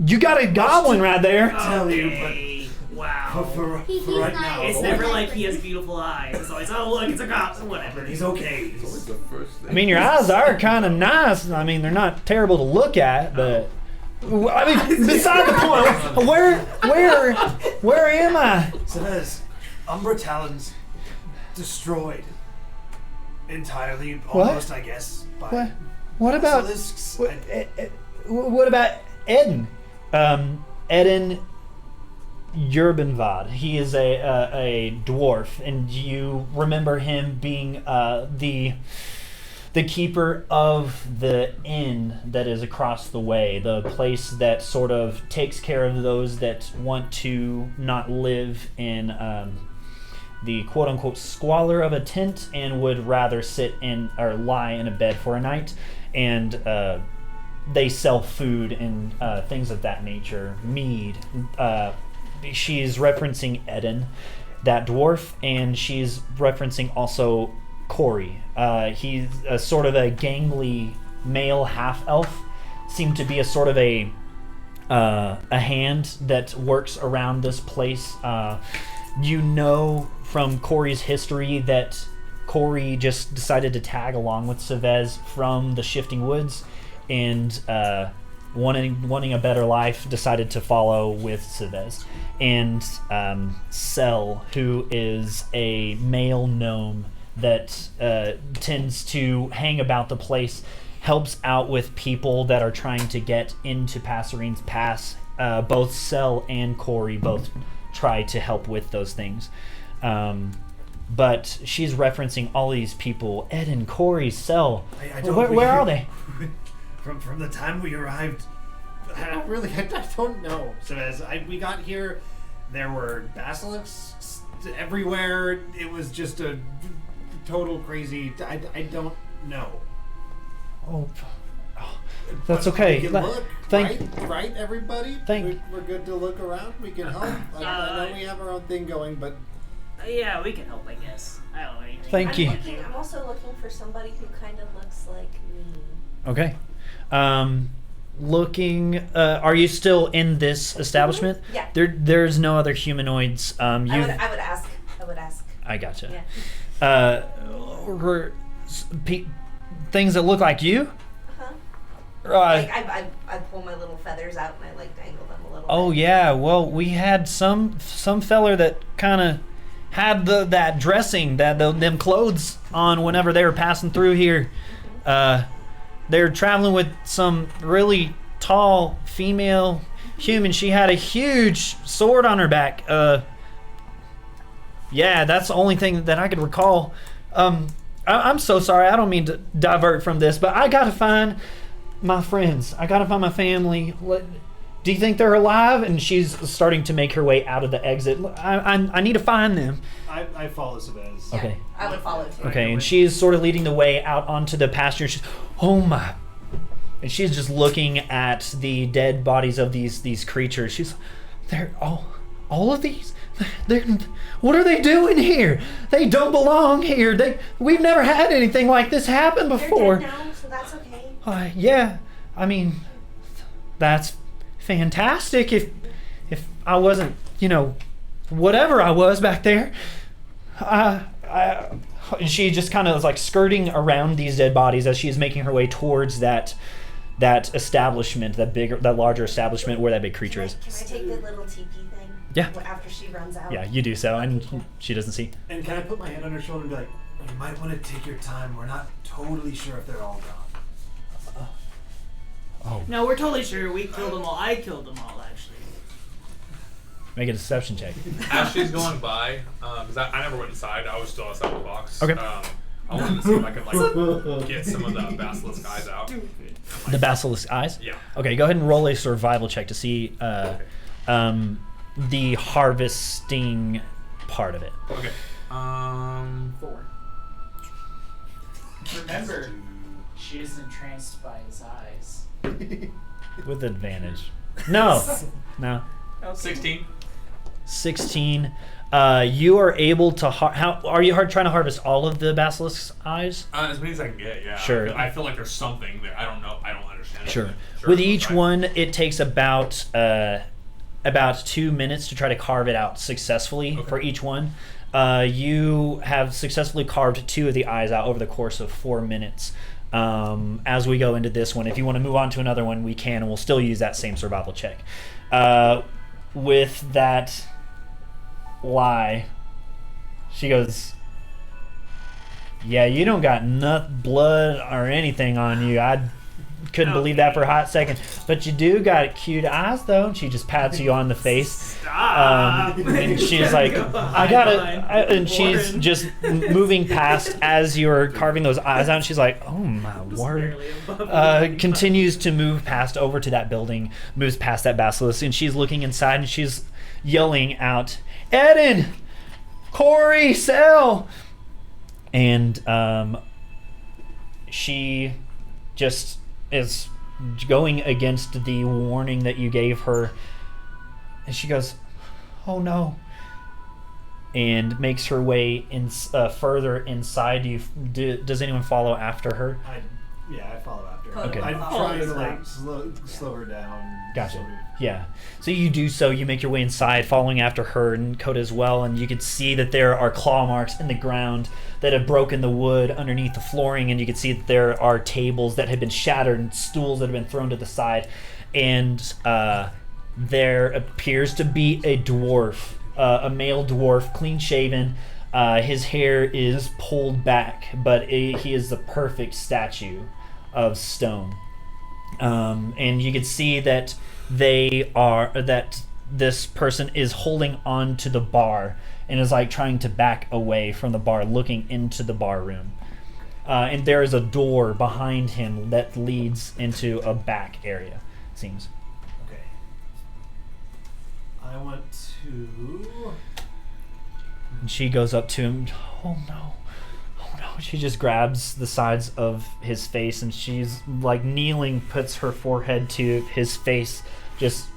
you got a goblin right there. tell you, Okay. but Wow. for He's right not- now, It's never like he has beautiful eyes. It's always, oh look, it's a cop. Whatever. he's okay. It's always the first thing. I mean, your eyes are kind of nice. I mean, they're not terrible to look at, but I mean, beside the point. Where am I? Savez, Umbratallon's destroyed entirely, almost, I guess. By What about basilisks. what about Eden? Eden Urbanvad. He is a dwarf, and you remember him being the keeper of the inn that is across the way, the place that sort of takes care of those that want to not live in the quote-unquote squalor of a tent and would rather sit in or lie in a bed for a night. And they sell food and things of that nature, mead. She's referencing Eden, that dwarf, and she's referencing also Corey. He's a sort of a gangly male half-elf. Seemed to be a sort of a hand that works around this place. You know from Corey's history that Corey just decided to tag along with Savez from the Shifting Woods, and wanting a better life, decided to follow with Savez. And Sel, who is a male gnome that tends to hang about the place, helps out with people that are trying to get into Passerine's Pass. Both Sel and Corey both try to help with those things. But she's referencing all these people: Eden, Corey, Sel. Where are they? From the time we arrived, I don't know. So as we got here, there were basilisks everywhere. It was just a total crazy. I don't know. Oh, that's okay. We can look, Thank- right, everybody? Thank- We're good to look around. We can help. I know we have our own thing going, but Yeah, we can help, I guess. I don't know anything. Thank you. I'm also looking for somebody who kind of looks like me. Okay. Looking. Are you still in this establishment? Yeah. There's no other humanoids. I would ask. I gotcha. Yeah. Things that look like you. Like I pull my little feathers out and I like dangle them a little. Oh bit. yeah. Well, we had some feller that kind of had that dressing, them clothes on whenever they were passing through here. They're traveling with some really tall female human. She had a huge sword on her back. Yeah, that's the only thing that I could recall. I'm so sorry. I don't mean to divert from this, but I gotta find my friends. I gotta find my family. Do you think they're alive? And she's starting to make her way out of the exit. I need to find them. I follow Savez. Yeah, Okay. I would follow too. Okay, and she is sort of leading the way out onto the pasture. She's, oh my, And she's just looking at the dead bodies of these creatures. They're all of these. What are they doing here? They don't belong here. We've never had anything like this happen before. They're dead now, so that's okay. Yeah, I mean, that's fantastic. If I wasn't, whatever I was back there, she just kind of is like skirting around these dead bodies as she's making her way towards that establishment, that larger establishment where that big creature is. Can I take the little teepee thing? Yeah. After she runs out. Yeah, you do so, and she doesn't see. And can I put my hand on her shoulder and be like, you might want to take your time. We're not totally sure if they're all gone. No, we're totally sure we killed them all. I killed them all, actually. Make a deception check. As she's going by, because I never went inside. I was still outside the box. Okay. I wanted to see if I could get some of the basilisk eyes out. The basilisk eyes? Yeah. Okay, go ahead and roll a survival check to see the harvesting part of it. Okay. 4. Remember, she is entranced by his eyes. With advantage. No. 16. 16. You are able to... how are you trying to harvest all of the basilisk's eyes? As many as I can get, yeah. Sure. I feel like there's something there. I don't know. I don't understand. Sure. Sure. With each one, it takes about 2 minutes to try to carve it out successfully for each one. You have successfully carved 2 of the eyes out over the course of 4 minutes. As we go into this one, if you want to move on to another one, we can, and we'll still use that same survival check. With that lie, she goes, yeah, you don't got blood or anything on you. I couldn't believe that for a hot second. But you do got cute eyes, though. And she just pats you on the face. Stop! And she's like, I gotta... and she's just moving past as you're carving those eyes out. And she's like, oh, my word. Continues to move past over to that building, moves past that basilisk. And she's looking inside, and she's yelling out, Eden! Corey! Sel! And she just is going against the warning that you gave her, and she goes, oh no, and makes her way further inside you. Does anyone follow after her? I follow after her. Okay. I'm trying to like slow her down. Gotcha. Sort of. Yeah. So you do so. You make your way inside, following after her and Coda as well, and you can see that there are claw marks in the ground that have broken the wood underneath the flooring, and you can see that there are tables that have been shattered and stools that have been thrown to the side, and there appears to be a dwarf, a male dwarf, clean-shaven. His hair is pulled back, but he is the perfect statue of stone. And you can see that this person is holding on to the bar and is like trying to back away from the bar, looking into the bar room. And there is a door behind him that leads into a back area, it seems. Okay. I want to... And she goes up to him. Oh no. Oh no. She just grabs the sides of his face, and she's like kneeling, puts her forehead to his face, just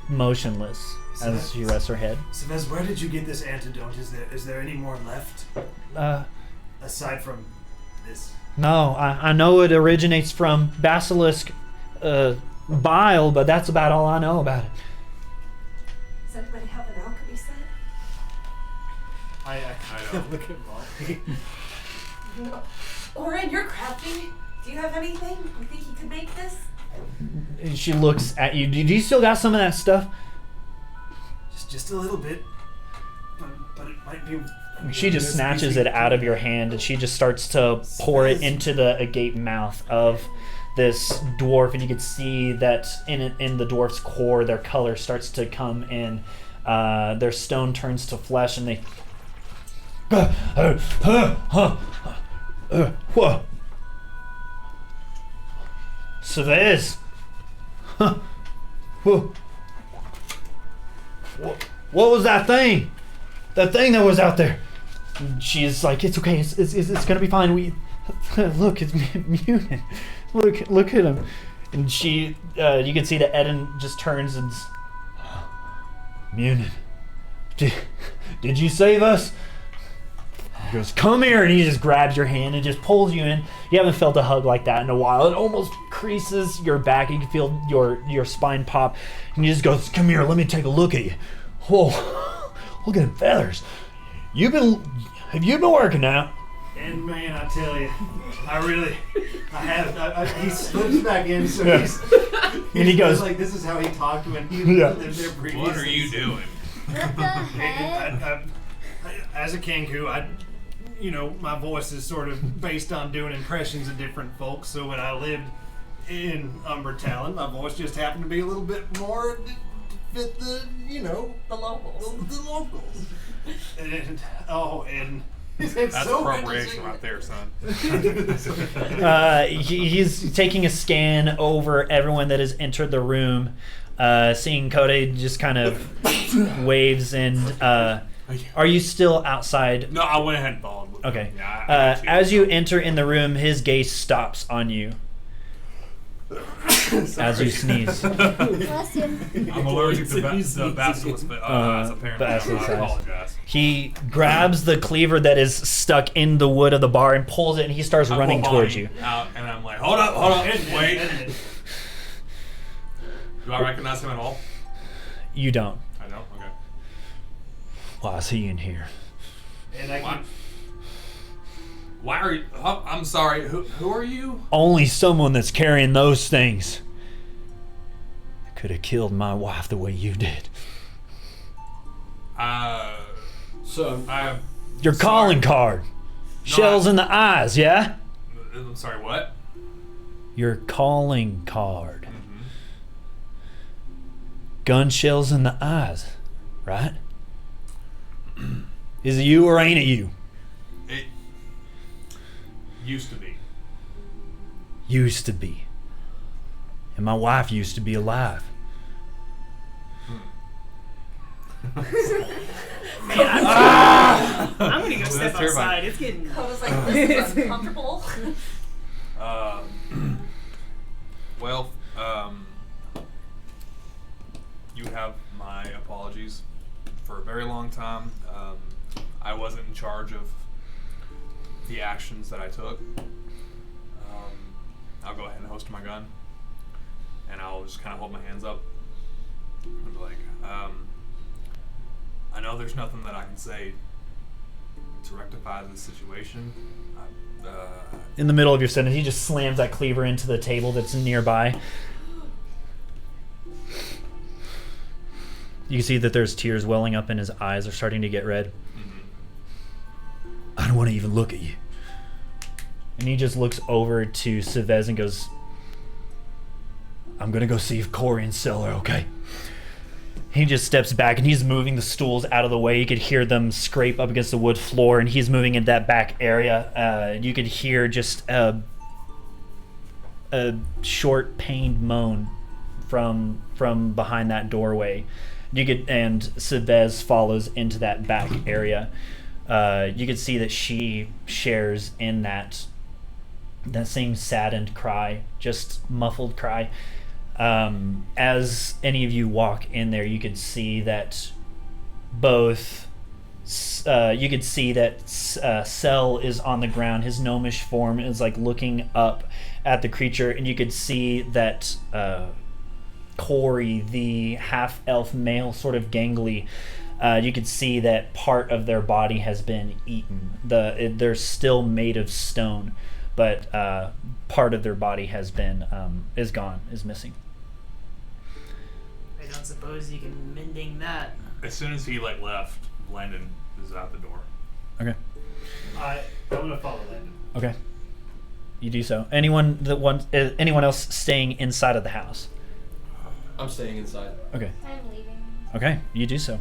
motionless as she rests her head. Savez, where did you get this antidote? Is there any more left? Aside from this? No, I know it originates from basilisk bile, but that's about all I know about it. Does anybody have an alchemy set? I don't. Look at Molly. Oren, you're crafty. Do you have anything? You think you could make this? And she looks at you. Do you still got some of that stuff? Just a little bit. But it might be... She just snatches it out of your hand, and she just starts to pour it into the agape mouth of this dwarf, and you can see that in the dwarf's core, their color starts to come in. Their stone turns to flesh, and they... What? Savez? What was that thing? That thing that was out there? And she's like, it's okay. It's gonna be fine. Look, it's mutant. Look at him. And she, you can see that Eden just turns and... Munin, did you save us? He goes, come here, and he just grabs your hand and just pulls you in. You haven't felt a hug like that in a while. It almost creases your back. You can feel your spine pop. And he just goes, come here, let me take a look at you. Whoa, look at them feathers. Have you been working out? And man, I tell you, I have. He slips back in, so he's And he goes, like, this is how he talked when he Yeah. lived there previously. What are you doing? What the heck? As a Kenku, my voice is sort of based on doing impressions of different folks. So when I lived in Umbratallon, my voice just happened to be a little bit more to fit the locals. The locals. And it's That's so appropriation right there, son. he's taking a scan over everyone that has entered the room, seeing Kode just kind of waves and are you still outside? No, I went ahead and followed. Okay. Yeah, I got As you enter in the room, his gaze stops on you as you sneeze. Bless you. I'm allergic to the basilisk, but apparently basilisk I eyes. apologize. He grabs the cleaver that is stuck in the wood of the bar and pulls it, and he starts running towards you. Out, and I'm like, hold up, wait. Do I recognize him at all? You don't. I don't. Okay. Why is he in here? And I Why? Why are you? Oh, I'm sorry. Who are you? Only someone that's carrying those things could have killed my wife the way you did. So Your calling card. Shells in the eyes, yeah? I'm sorry. What? Your calling card. Gun shells in the eyes, right? Is it you or ain't it you? It used to be. Used to be. And my wife used to be alive. I'm gonna go step That's terrifying. outside. It's getting. I was like, this is uncomfortable. Well, you have my apologies. For a very long time, I wasn't in charge of the actions that I took. I'll go ahead and host my gun, and I'll just kind of hold my hands up and be like, I know there's nothing that I can say to rectify this situation. In the middle of your sentence, he just slams that cleaver into the table that's nearby. You can see that there's tears welling up and his eyes are starting to get red. I don't want to even look at you. And he just looks over to Chavez and goes, I'm going to go see if Corey and Sel are okay. He just steps back and he's moving the stools out of the way. You could hear them scrape up against the wood floor, and he's moving in that back area. You could hear just a short, pained moan from behind that doorway. And Chavez follows into that back area. You could see that she shares in that same saddened cry, just muffled cry. As any of you walk in there, you could see that Sel is on the ground. His gnomish form is like looking up at the creature, and you could see that Corey, the half-elf male, sort of gangly, you could see that part of their body has been eaten. They're still made of stone, but part of their body has been is gone, is missing. I don't suppose you can mending that. As soon as he left, Landon is out the door. Okay. I'm gonna follow Landon. Okay. You do so. Anyone else staying inside of the house? I'm staying inside. Okay. I'm leaving. Okay. You do so.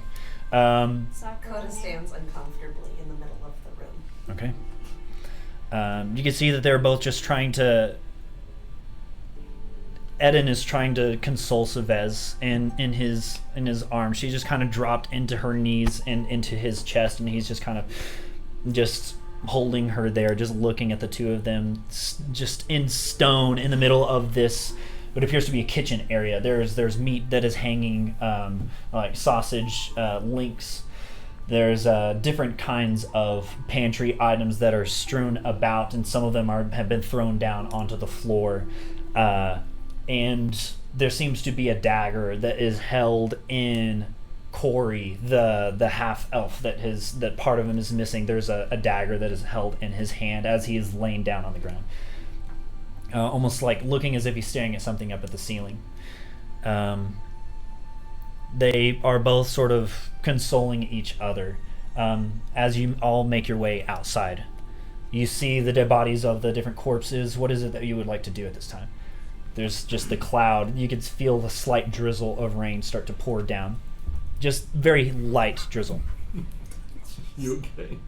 Soccer. Coda stands uncomfortably in the middle of the room. Okay. You can see that they're both just trying to. Eden is trying to console Chavez in his arms. She just kind of dropped into her knees and into his chest, and he's just kind of just holding her there, just looking at the two of them, just in stone in the middle of this what appears to be a kitchen area. There's meat that is hanging, like sausage links. There's different kinds of pantry items that are strewn about, and some of them have been thrown down onto the floor. And there seems to be a dagger that is held in Corey, the half elf that part of him is missing. There's a dagger that is held in his hand as he is laying down on the ground, almost like looking as if he's staring at something up at the ceiling. They are both sort of consoling each other. As you all make your way outside, you see the dead bodies of the different corpses. What is it that you would like to do at this time? There's just the cloud. You can feel the slight drizzle of rain start to pour down. Just very light drizzle. You okay?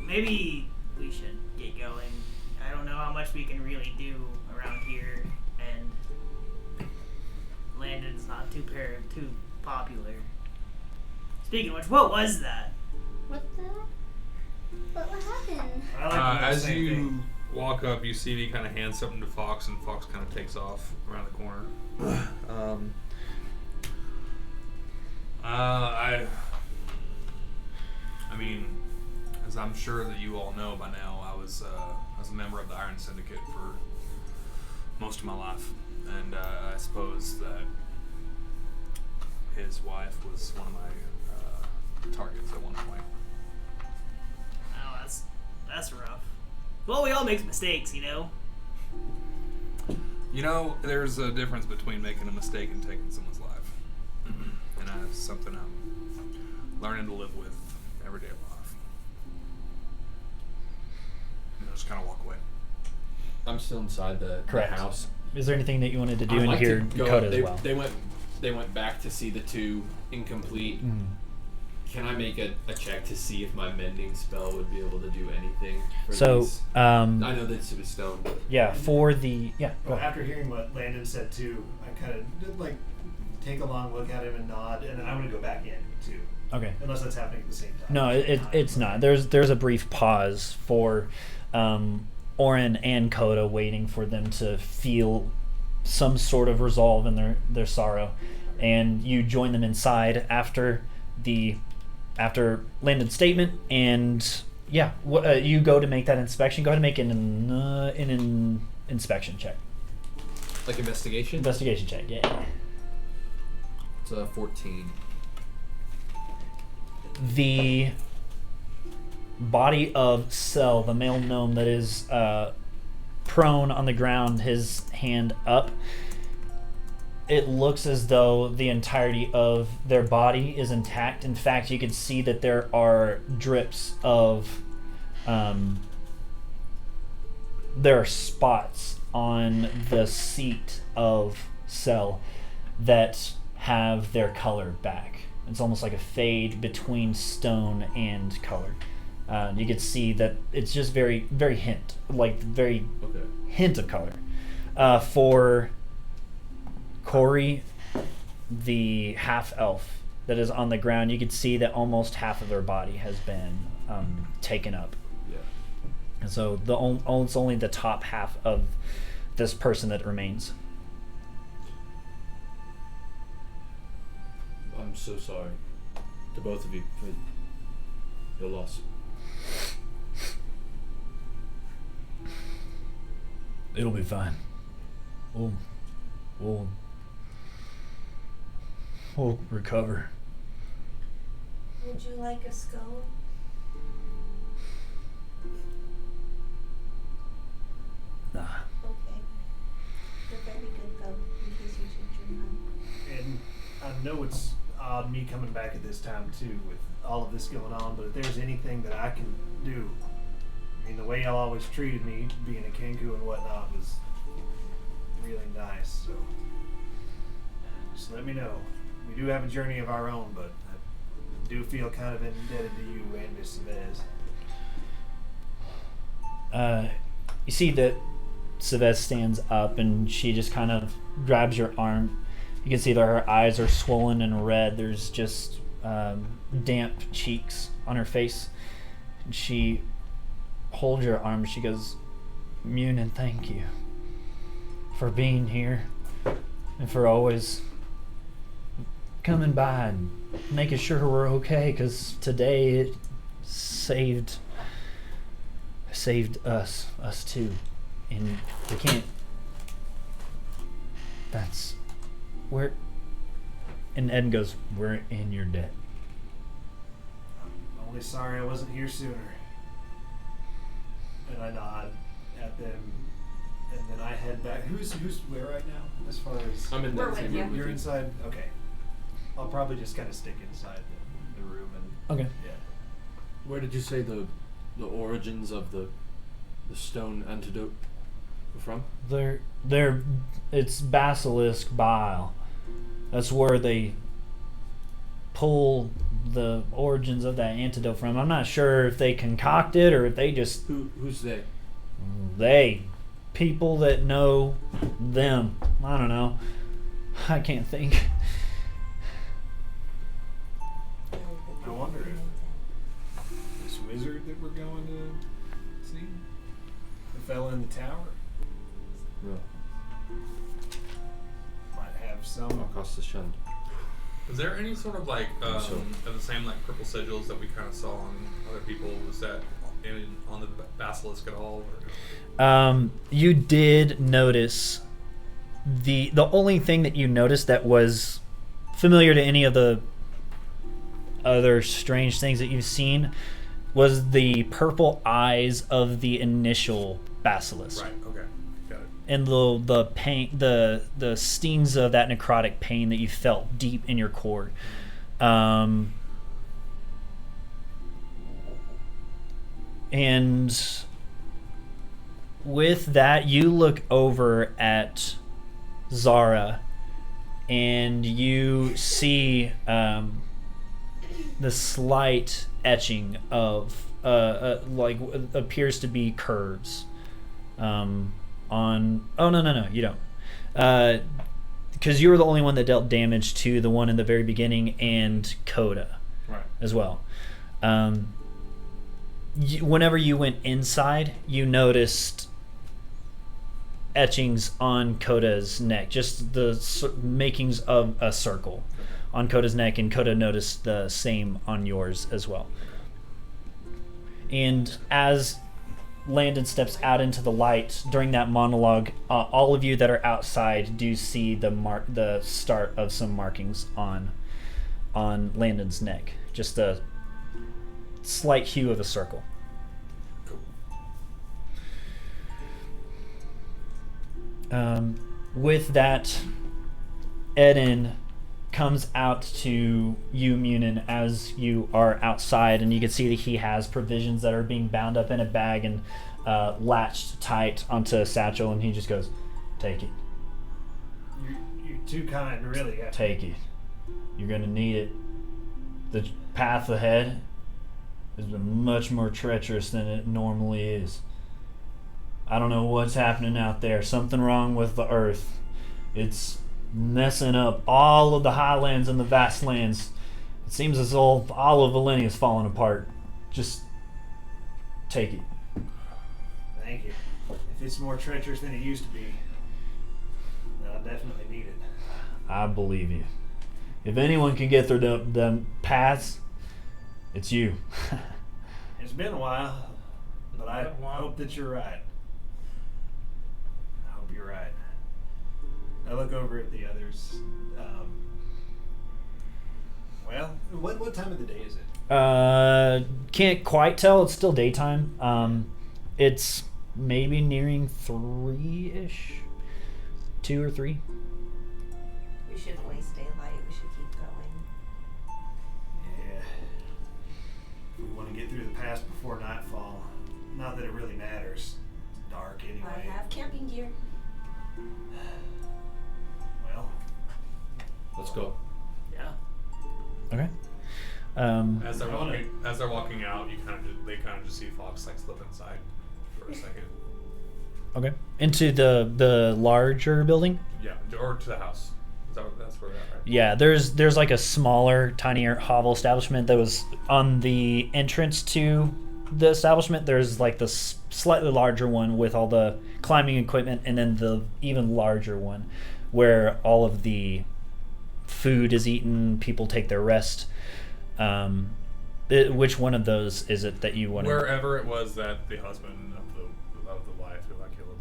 Maybe we should get going. I don't know how much we can really do around here, and Landon's not too popular. Speaking of which, what was that? What happened? I like doing the As same you thing. walk up, you see he kind of hands something to Fox, and Fox kind of takes off around the corner. I mean, as I'm sure that you all know by now, I was a member of the Iron Syndicate for most of my life, and I suppose that his wife was one of my targets at one point. Oh, that's rough. Well, we all make mistakes, you know. You know, there's a difference between making a mistake and taking someone's life. And that's something I'm learning to live with every day of my life. And I'll just kind of walk away. I'm still inside the Correct. house. Is there anything that you wanted to do I'd in like here, to go- Dakota, as well? They went back to see the two incomplete. Mm. Can I make a check to see if my mending spell would be able to do anything for So, these? I know that it was stone. But yeah, for the go Well, ahead. after hearing what Landon said too, I kind of did like take a long look at him and nod, and then I'm gonna go back in too, Okay. unless that's happening at the same time. No, it's not. There's a brief pause for Orin and Coda waiting for them to feel some sort of resolve in their sorrow, and you join them inside after Landon's statement, and yeah, you go to make that inspection. Go ahead and make an inspection check. like investigation. Investigation check. Yeah. It's a 14. The body of Sel, the male gnome that is prone on the ground, his hand up, it looks as though the entirety of their body is intact. In fact, you can see that there are drips of there are spots on the seat of Sel that have their color back. It's almost like a fade between stone and color. You can see that it's just very, very hint of color. For Corey, the half elf that is on the ground, you can see that almost half of their body has been taken up. Yeah. And so it's only the top half of this person that remains. I'm so sorry to both of you for your loss. It'll be fine. We'll recover. Would you like a skull? Nah. Okay. They're very good though, in case you change your mind. And I know it's odd me coming back at this time too, with all of this going on. But if there's anything that I can do, I mean, the way y'all always treated me, being a Kenku and whatnot, was really nice. So just let me know. We do have a journey of our own, but I do feel kind of indebted to you and Miss Chavez. You see that Chavez stands up and she just kind of grabs your arm. You can see that her eyes are swollen and red. There's just damp cheeks on her face. And she holds your arm. She goes, Munin, thank you for being here and for always coming by and making sure we're okay, because today it saved us too, and we can't. That's we're. And Ed goes, we're in your debt. I'm only sorry I wasn't here sooner. And I nod at them, and then I head back. Who's where right now? As far as I'm in We're that with same you. room with you're you. inside. Okay, I'll probably just kind of stick inside the room and Okay. yeah. Where did you say the origins of the stone antidote were from? It's basilisk bile. That's where they pull the origins of that antidote from. I'm not sure if they concoct it or if they just Who's they? people that know them. I don't know. I can't think. I wonder if this wizard that we're going to see, the fella in the tower, No. might have some. Across the shund. Is there any sort of like So- of the same like purple sigils that we kind of saw on other people? Was that on the basilisk at all? Or? You did notice the only thing that you noticed that was familiar to any of the other strange things that you've seen was the purple eyes of the initial basilisk. Right. Okay. Got it. And the pain, the stings of that necrotic pain that you felt deep in your core. And with that, you look over at Zara, and you see the slight etching of like appears to be curves on. Oh no, you don't, because you were the only one that dealt damage to the one in the very beginning and Coda Right. as well. Whenever you went inside, you noticed etchings on Coda's neck, just the makings of a circle on Coda's neck, and Coda noticed the same on yours as well. And as Landon steps out into the light during that monologue, all of you that are outside do see the start of some markings on Landon's neck, just a slight hue of a circle. With that, Eden comes out to you, Munin, as you are outside, and you can see that he has provisions that are being bound up in a bag and latched tight onto a satchel, and he just goes, "Take it. You're too kind, really. Take it. You're gonna need it. The path ahead has been much more treacherous than it normally is. I don't know what's happening out there. Something wrong with the earth. It's messing up all of the highlands and the vast lands. It seems as though all of Velenia is falling apart. Just take it." Thank you. If it's more treacherous than it used to be, then I'll definitely need it. I believe you. If anyone can get through them paths, it's you. It's been a while, but I hope that you're right. I hope you're right. I look over at the others. Well, what time of the day is it? Can't quite tell. It's still daytime. It's maybe nearing 3-ish. 2 or 3. We should always stay light. We should keep going. Yeah. We want to get through the pass before nightfall. Not that it really matters. It's dark I anyway. have camping gear. Well, Let's go. Yeah. Okay. As they're walking out, they kind of just see Fox like slip inside for a second. Okay. Into the larger building? Yeah, or to the house. That's where we're at, right? Yeah, there's like a smaller, tinier hovel establishment that was on the entrance to the establishment, there's like the slightly larger one with all the climbing equipment, and then the even larger one where all of the food is eaten, people take their rest. Which one of those is it that you want to... Wherever it was that the husband of the wife who I killed.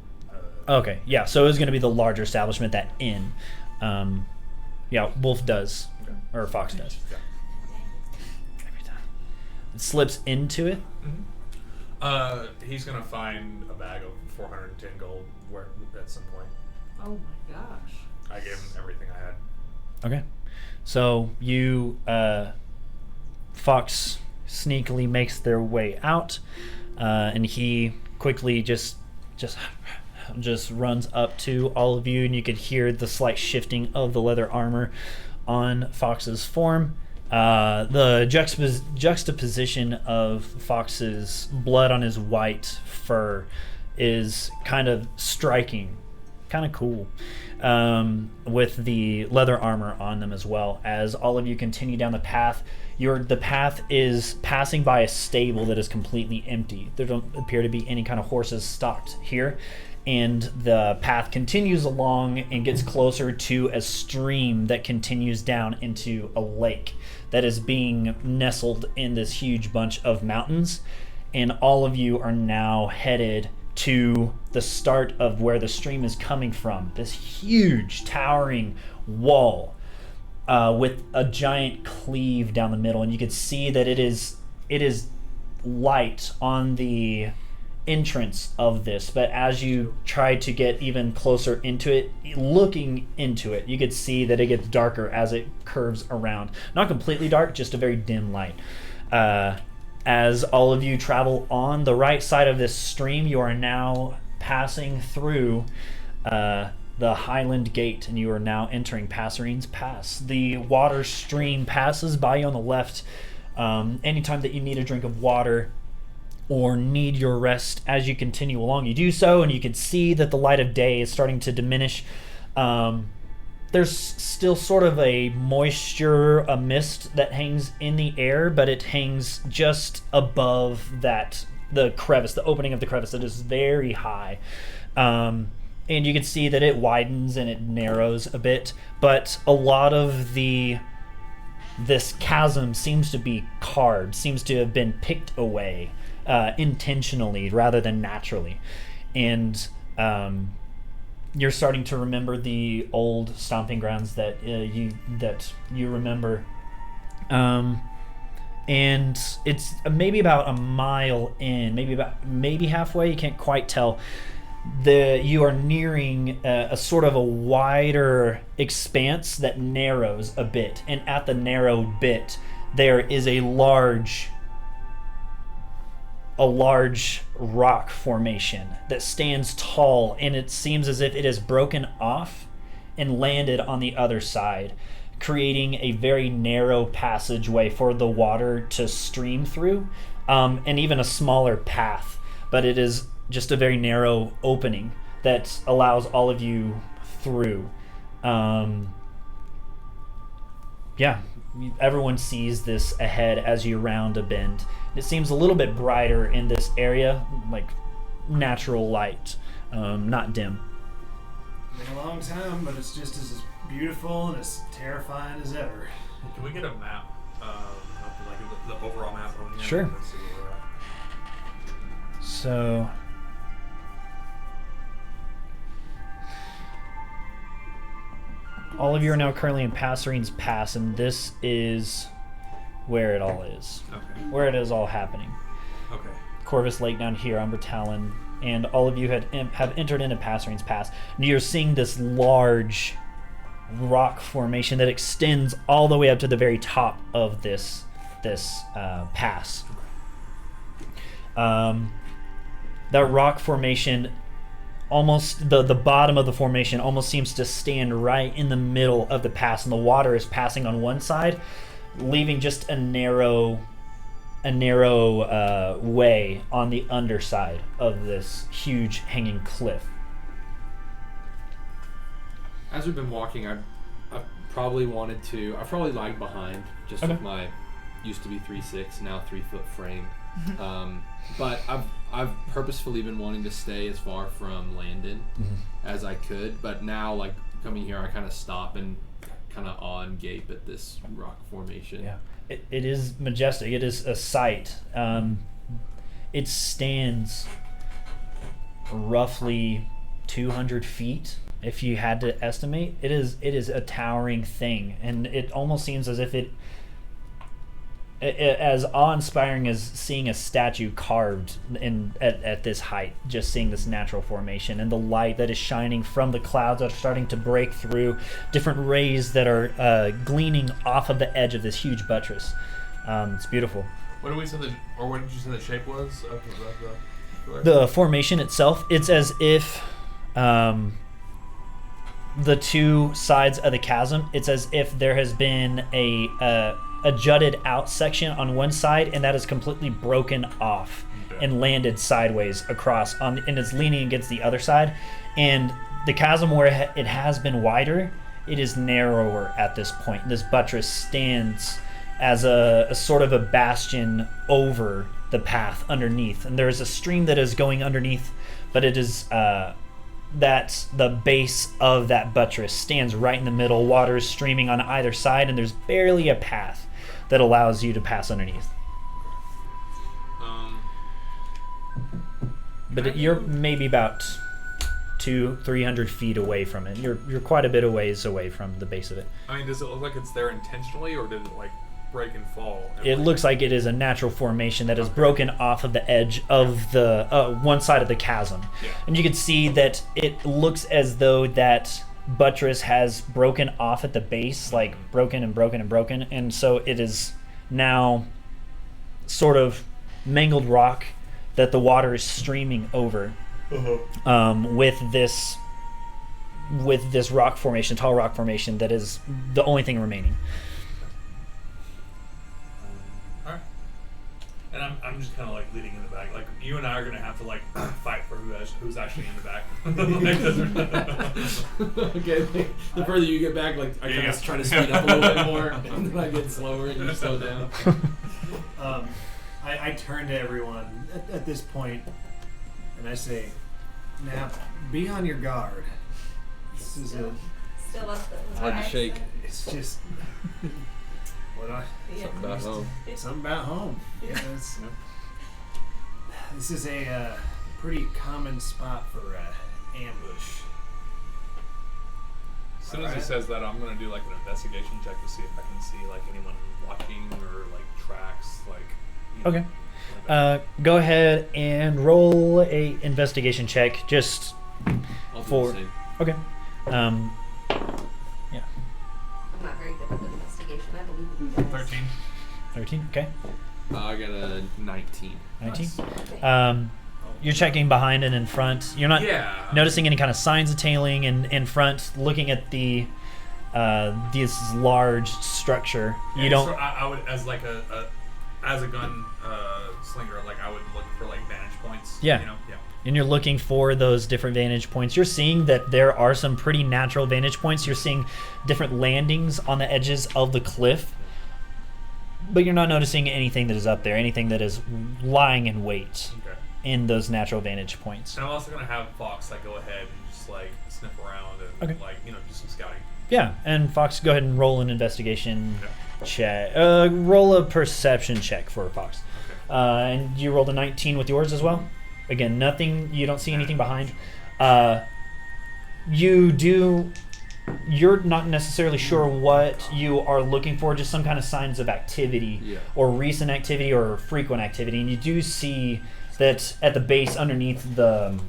Okay, yeah, so it was going to be the larger establishment, that inn. Yeah, Wolf does. Okay. Or Fox does. Yeah. Every time. It slips into it. Mm-hmm. He's gonna find a bag of 410 gold at some point. Oh my gosh. I gave him everything I had. Okay. So you, Fox sneakily makes their way out, and he quickly just runs up to all of you, and you could hear the slight shifting of the leather armor on Fox's form. The juxtaposition of Fox's blood on his white fur is kind of striking, kind of cool, with the leather armor on them as well. As all of you continue down the path, the path is passing by a stable that is completely empty. There don't appear to be any kind of horses stocked here. And the path continues along and gets closer to a stream that continues down into a lake that is being nestled in this huge bunch of mountains. And all of you are now headed to the start of where the stream is coming from. This huge towering wall with a giant cleave down the middle. And you can see that it is light on the entrance of this, but as you try to get even closer into it, looking into it, you could see that it gets darker as it curves around. Not completely dark, just a very dim light. As all of you travel on the right side of this stream, you are now passing through the Highland Gate, and you are now entering Passerine's Pass. The water stream passes by you on the left. Anytime that you need a drink of water or need your rest as you continue along, you do so, and you can see that the light of day is starting to diminish. There's still sort of a moisture, a mist that hangs in the air, but it hangs just above the crevice, the opening of the crevice that is very high. And you can see that it widens and it narrows a bit, but a lot of this chasm seems to be carved, seems to have been picked away intentionally rather than naturally. And you're starting to remember the old stomping grounds that you remember. And it's maybe about a mile in, maybe halfway, you can't quite tell. You are nearing a sort of a wider expanse that narrows a bit, and at the narrow bit there is a large rock formation that stands tall, and it seems as if it has broken off and landed on the other side, creating a very narrow passageway for the water to stream through, and even a smaller path, but it is just a very narrow opening that allows all of you through. Everyone sees this ahead as you round a bend. It seems a little bit brighter in this area, like natural light, not dim. Been a long time, but it's just as beautiful and as terrifying as ever. Can we get a map? Like the overall map on here? Sure. Let's see where we're at. So all of you are now currently in Passerine's Pass, and this is where it all is. Okay. Where it is all happening. Okay. Corvus Lake down here, Umbratallon, and all of you have entered into Passerine's Pass. And you're seeing this large rock formation that extends all the way up to the very top of this pass. That rock formation, almost the bottom of the formation almost seems to stand right in the middle of the pass, and the water is passing on one side, leaving just a narrow way on the underside of this huge hanging cliff. As we've been walking, I probably lagged behind just Okay. with my used to be 3'6", now 3-foot frame. But I've purposefully been wanting to stay as far from Landon as I could. But now, like coming here, I kind of stop and kind of awe and gape at this rock formation. Yeah, it is majestic. It is a sight. It stands roughly 200 feet, if you had to estimate. It is a towering thing, and it almost seems as if it as awe-inspiring as seeing a statue carved at this height, just seeing this natural formation and the light that is shining from the clouds that are starting to break through, different rays that are gleaning off of the edge of this huge buttress. It's beautiful. What did we say what did you say the shape was of the The formation itself, it's as if the two sides of the chasm, it's as if there has been a jutted out section on one side, and that is completely broken off and landed sideways across and it's leaning against the other side. And the chasm where it has been wider, it is narrower at this point. This buttress stands as a sort of a bastion over the path underneath, and there is a stream that is going underneath, but it is that the base of that buttress stands right in the middle. Water is streaming on either side, and there's barely a path that allows you to pass underneath. But you're maybe about 200-300 feet away from it. You're quite a bit of ways away from the base of it. I mean, does it look like it's there intentionally, or did it like break and fall? It looks like it is a natural formation that is broken off of the edge of the one side of the chasm. Yeah. And you can see that it looks as though that buttress has broken off at the base, like broken and broken and broken, and so it is now sort of mangled rock that the water is streaming over with this rock formation, tall rock formation that is the only thing remaining. And I'm just kind of like leading in the back. Like you and I are gonna have to like fight for who's actually in the back. Okay. The further you get back, like I kind of try to speed up a little bit more, and then I get slower and you slow down. I turn to everyone at this point, and I say, "Now, be on your guard. This is Still up It's hard to shake. It's just Something about home. Something about home. Yeah, this is a pretty common spot for ambush. As soon as he says that, I'm gonna do like an investigation check to see if I can see like anyone watching or like tracks, like. Okay. Go ahead and roll a investigation check, just I'll do for. the same. Okay. Yeah. I'm not very good at investigation. I believe in you guys. 13. 13. Okay. I got a 19. 19. Okay. You're checking behind and in front. You're not noticing any kind of signs of tailing in front. Looking at the this large structure, you don't. So I would, as like as a gun slinger, like I would look for like vantage points. Yeah. You know? Yeah. And you're looking for those different vantage points. You're seeing that there are some pretty natural vantage points. You're seeing different landings on the edges of the cliff, but you're not noticing anything that is up there, anything that is lying in wait Okay. in those natural vantage points. And I'm also gonna have Fox like go ahead and just like sniff around and Okay. like do some scouting. Yeah, and Fox, go ahead and roll an investigation check. Roll a perception check for Fox. Okay. And you rolled a 19 with yours as well? Again, nothing, you don't see anything behind. You're not necessarily sure what you are looking for, just some kind of signs of activity or recent activity or frequent activity. And you do see that at the base underneath the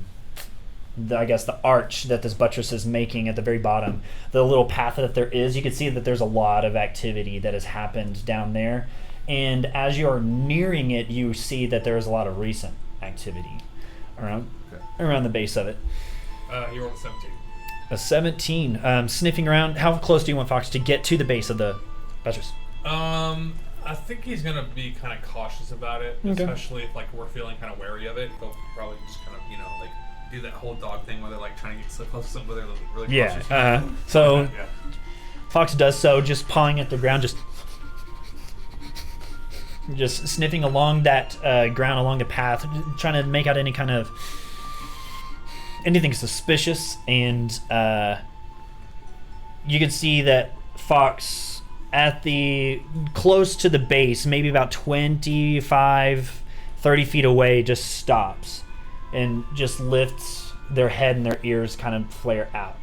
I guess the arch that this buttress is making at the very bottom, the little path that there is, you can see that there's a lot of activity that has happened down there. And as you're nearing it, you see that there is a lot of recent activity around the base of it. You rolled a 17. A 17. Sniffing around. How close do you want Fox to get to the base of the buttress? I think he's gonna be kind of cautious about it, Okay. especially if like we're feeling kind of wary of it. He'll probably just kind of like do that whole dog thing where they're like trying to get so close to something where they're really close. Yeah. So Yeah. Fox does so, just pawing at the ground, just just sniffing along that ground, along the path, trying to make out anything suspicious. And you can see that Fox at close to the base, maybe about 25, 30 feet away, just stops and just lifts their head and their ears kind of flare out.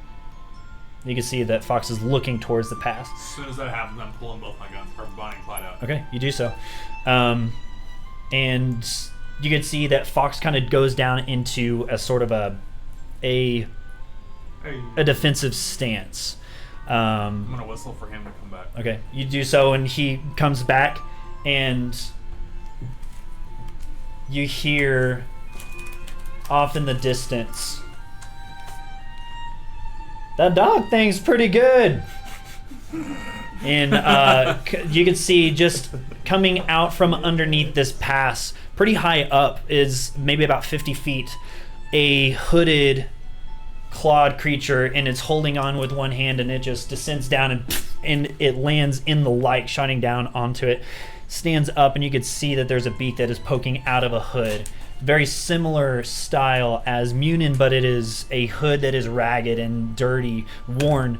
You can see that Fox is looking towards the path. As soon as that happens, I'm pulling both my guns, or buying Clyde out. Okay, you do so. And you can see that Fox kind of goes down into a sort of a defensive stance. I'm gonna whistle for him to come back. Okay, you do so, and he comes back, and you hear off in the distance, "That dog thing's pretty good." And you can see just coming out from underneath this pass, pretty high up, is maybe about 50 feet, a hooded clawed creature, and it's holding on with one hand, and it just descends down and it lands in the light shining down onto it, stands up, and you can see that there's a beak that is poking out of a hood. Very similar style as Munin, but it is a hood that is ragged and dirty, worn.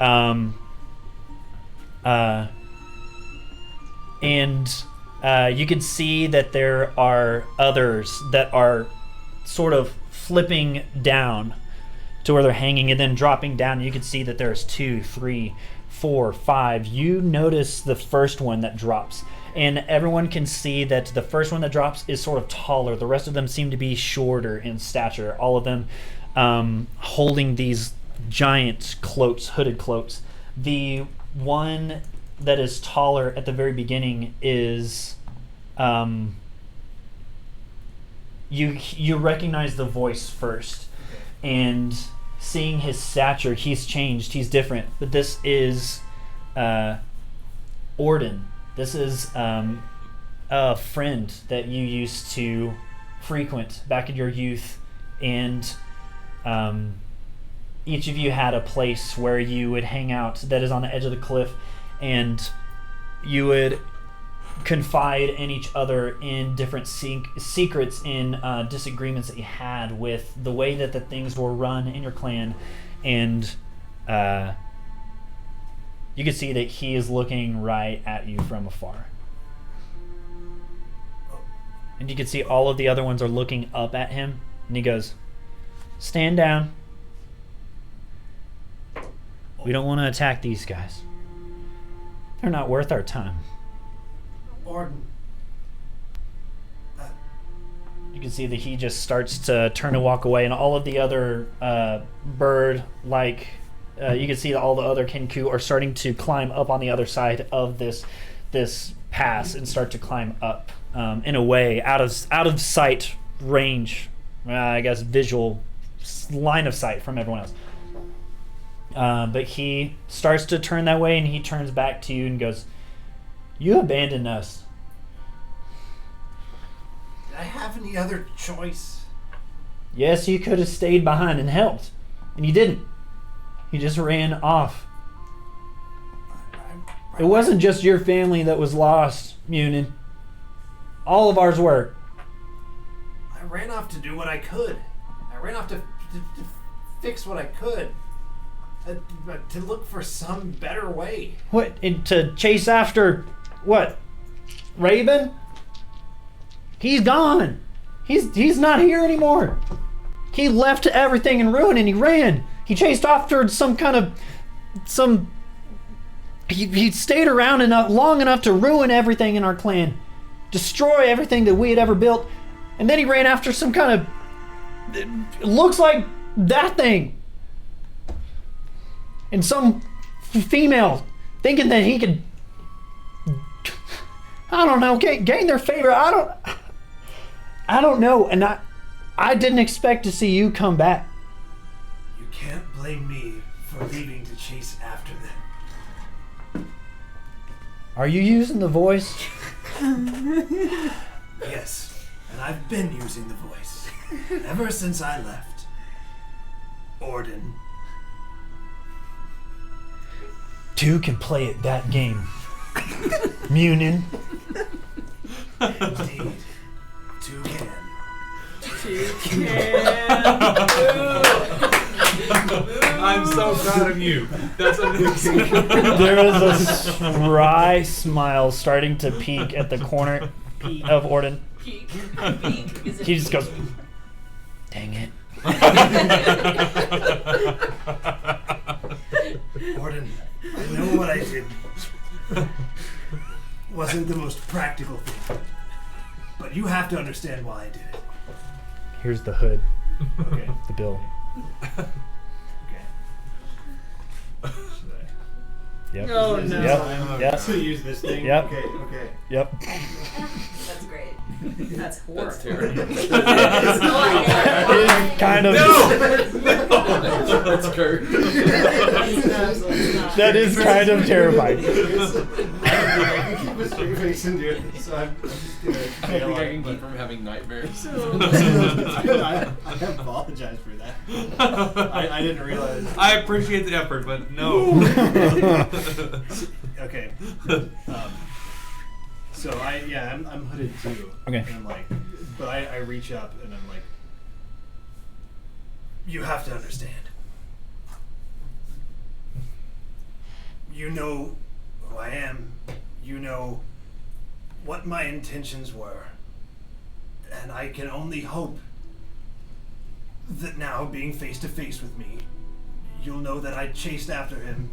You can see that there are others that are sort of flipping down to where they're hanging and then dropping down. You can see that there's 2, 3, 4, 5. You notice the first one that drops, and everyone can see that the first one that drops is sort of taller. The rest of them seem to be shorter in stature, all of them holding these giant cloaks, hooded cloaks. The one that is taller at the very beginning is you recognize the voice first, and seeing his stature, he's changed, he's different. But this is Orden. This is a friend that you used to frequent back in your youth, and each of you had a place where you would hang out that is on the edge of the cliff, and you would confide in each other in different secrets and disagreements that you had with the way that the things were run in your clan. And you can see that he is looking right at you from afar. And you can see all of the other ones are looking up at him, and he goes, "Stand down. We don't want to attack these guys. They're not worth our time." Orden. You can see that he just starts to turn and walk away, and all of the other bird-like, you can see that all the other Kenku are starting to climb up on the other side of this pass and start to climb up in a way out of sight range, I guess visual line of sight from everyone else. But he starts to turn that way, and he turns back to you and goes, "You abandoned us." Did I have any other choice? Yes, you could have stayed behind and helped, and you didn't. You just ran off. It wasn't just your family that was lost, Munin. All of ours were. I ran off to do what I could. I ran off to fix what I could. To look for some better way. What? And to chase after what? Raven? He's gone. He's not here anymore. He left everything in ruin and he ran. He chased after he stayed around long enough to ruin everything in our clan, destroy everything that we had ever built, and then he ran after some kind of, it looks like that thing. And some female, thinking that he could, I don't know, gain their favor. I don't know, and I didn't expect to see you come back. You can't blame me for leaving to chase after them. Are you using the voice? Yes, and I've been using the voice ever since I left. Orden. Two can play at that game. Munin. Indeed. Toucan. I'm so proud of you. That's amazing. There is a wry smile starting to peek at the corner of Orden. Peak. He just goes, dang it. Orden, I know what I did wasn't the most practical thing, but you have to understand why I did it. Here's the hood, Okay. the bill. Okay. Should I? Yep. Oh, no. Yep. To use this thing? Yep. Okay. Yep. That's great. That's horrible. That's terrible. It's not It is kind of. That's Kurt. That is kind of terrifying. I can keep a straight face and do it, so I'm just gonna I think fail I on can it, keep from having nightmares. I apologize for that. I didn't realize. I appreciate the effort, but no. Okay. So I'm hooded too. Okay. And I'm like, but I reach up and I'm like, you have to understand. You know who I am. You know what my intentions were. And I can only hope that now, being face to face with me, you'll know that I chased after him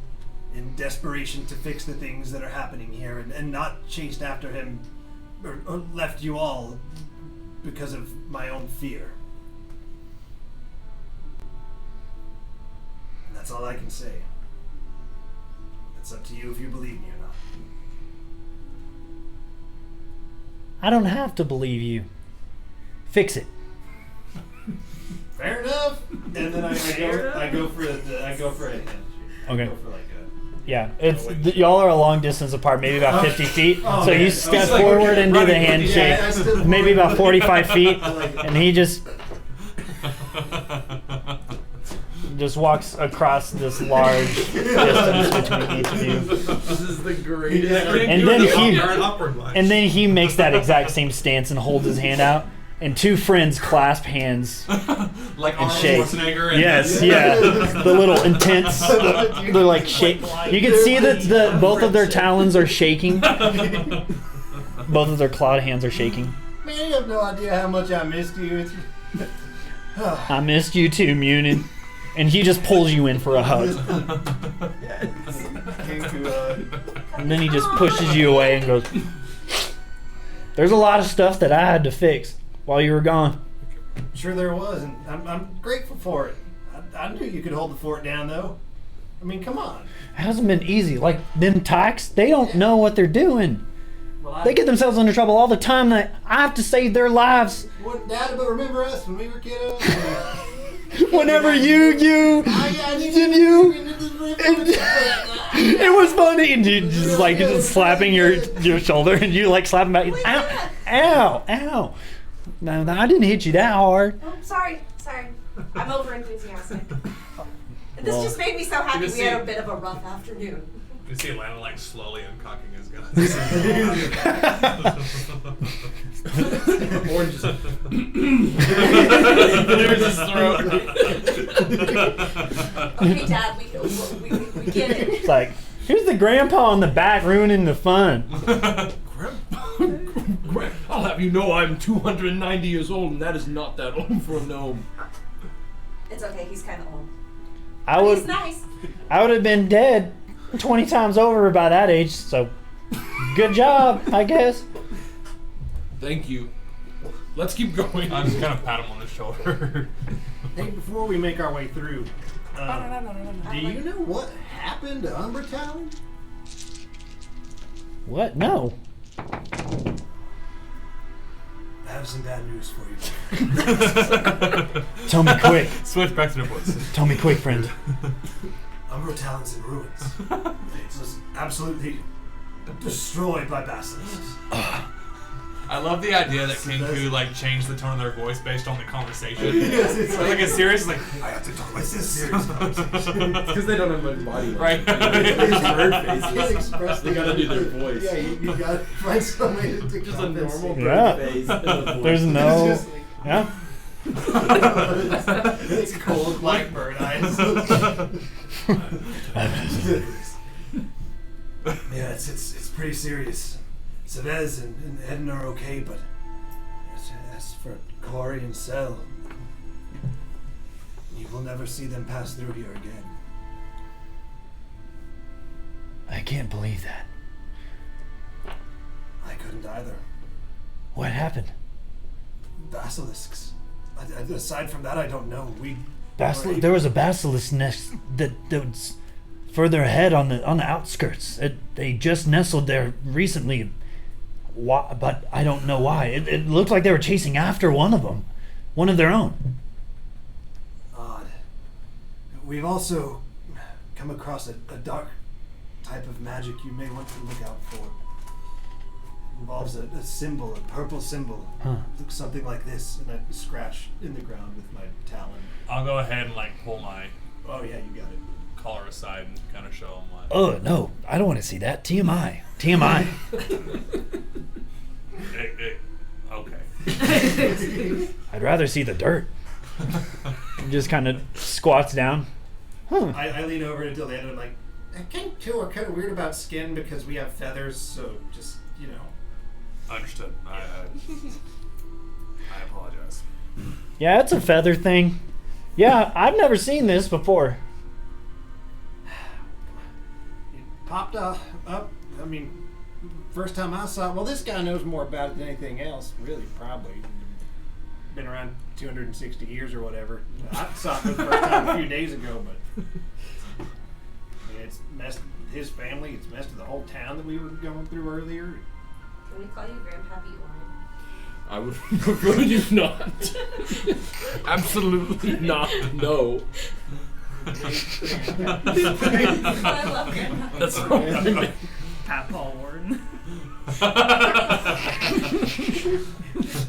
in desperation to fix the things that are happening here, and not chased after him or left you all because of my own fear. That's all I can say. It's up to you if you believe me or not. I don't have to believe you. Fix it. Fair enough. And then I go for a handshake. Okay. I go for like a. Yeah, y'all are a long distance apart, maybe about 50 feet. Oh, so man. you I step was like, forward okay, and do the running. handshake, Yeah, I still- maybe about 45 feet, I like it. and he just walks across this large distance between each of you. This is the greatest. And then he- You're an upward line. And then he makes that exact same stance and holds his hand out, and two friends clasp hands. like and Arnold shake. Schwarzenegger. And Yes, yeah, the little intense. They're like shake. You can see that both of their talons are shaking. Both of their clawed hands are shaking. Man, you have no idea how much I missed you. I missed you too, Munin. And he just pulls you in for a hug. And then he just pushes you away and goes, there's a lot of stuff that I had to fix while you were gone. Sure there was, and I'm grateful for it. I knew you could hold the fort down, though. I mean, come on. It hasn't been easy. Like, them tykes, they don't know what they're doing. Well, They get themselves into trouble all the time. That I have to save their lives. What, Dad, but remember us when we were kiddos? Whenever it was funny, and you just like just slapping your shoulder, and you like slapping back. Ow! No, I didn't hit you that hard. Oh, sorry. I'm over enthusiastic. This Well, just made me so happy. You We had a bit of a rough afternoon. You see Lana like slowly uncocking his gun. Orange is There's his throat. Okay, Dad, we get it. It's like, here's the grandpa in the back ruining the fun. I'll have you know I'm 290 years old, and that is not that old for a gnome. It's okay. He's kind of old. He's He's nice. I would have been dead 20 times over by that age. So, good job, I guess. Thank you. Let's keep going. I'm just gonna pat him on the shoulder. Hey, before we make our way through, do you know what happened to Umbratallon? What? No. I have some bad news for you. Tell me quick. Switch back to the voice. Tell me quick, friend. Umbratallon's in ruins. It was absolutely destroyed by basilisks. I love the idea that Kenku like changed the tone of their voice based on the conversation. Yes, it's like a serious like I have to talk like this serious conversation. Because they don't have much body language. Right. It's bird Can't faces. express They gotta do their voice. Yeah, you gotta find some way to Just a normal bird Yeah. face. And a voice. There's no. It's just like- Yeah. It's cold like bird eyes. Yeah, it's pretty serious. Chavez and Eden are okay, but as for Corey and Sel, you will never see them pass through here again. I can't believe that. I couldn't either. What happened? Basilisks. Aside from that, I don't know. There was a basilisk nest that was further ahead on the outskirts. They just nestled there recently. Why, but I don't know why. It looked like they were chasing after one of them, one of their own. Odd. We've also come across a dark type of magic you may want to look out for. Involves a symbol, a purple symbol. Huh. Looks something like this, and I scratch in the ground with my talon. I'll go ahead and like pull my Oh yeah, you got it. collar aside and kind of show them like. Oh no, I don't want to see that. TMI. TMI. Okay. I'd rather see the dirt. He just kind of squats down. I lean over until the end and I'm like, I think too are kind of weird about skin because we have feathers, so just, you know. Understood. I apologize. Yeah, it's a feather thing. Yeah, I've never seen this before. It popped up. I mean, first time I saw it, well, this guy knows more about it than anything else, really, probably. Been around 260 years or whatever. I saw it for the first time a few days ago, but I mean, it's messed with his family, it's messed with the whole town that we were going through earlier. Can we call you Grandpappy Orange? I would prefer you not. Absolutely not. No. I love Grandpappy. That's wrong. Pat Paul Warren.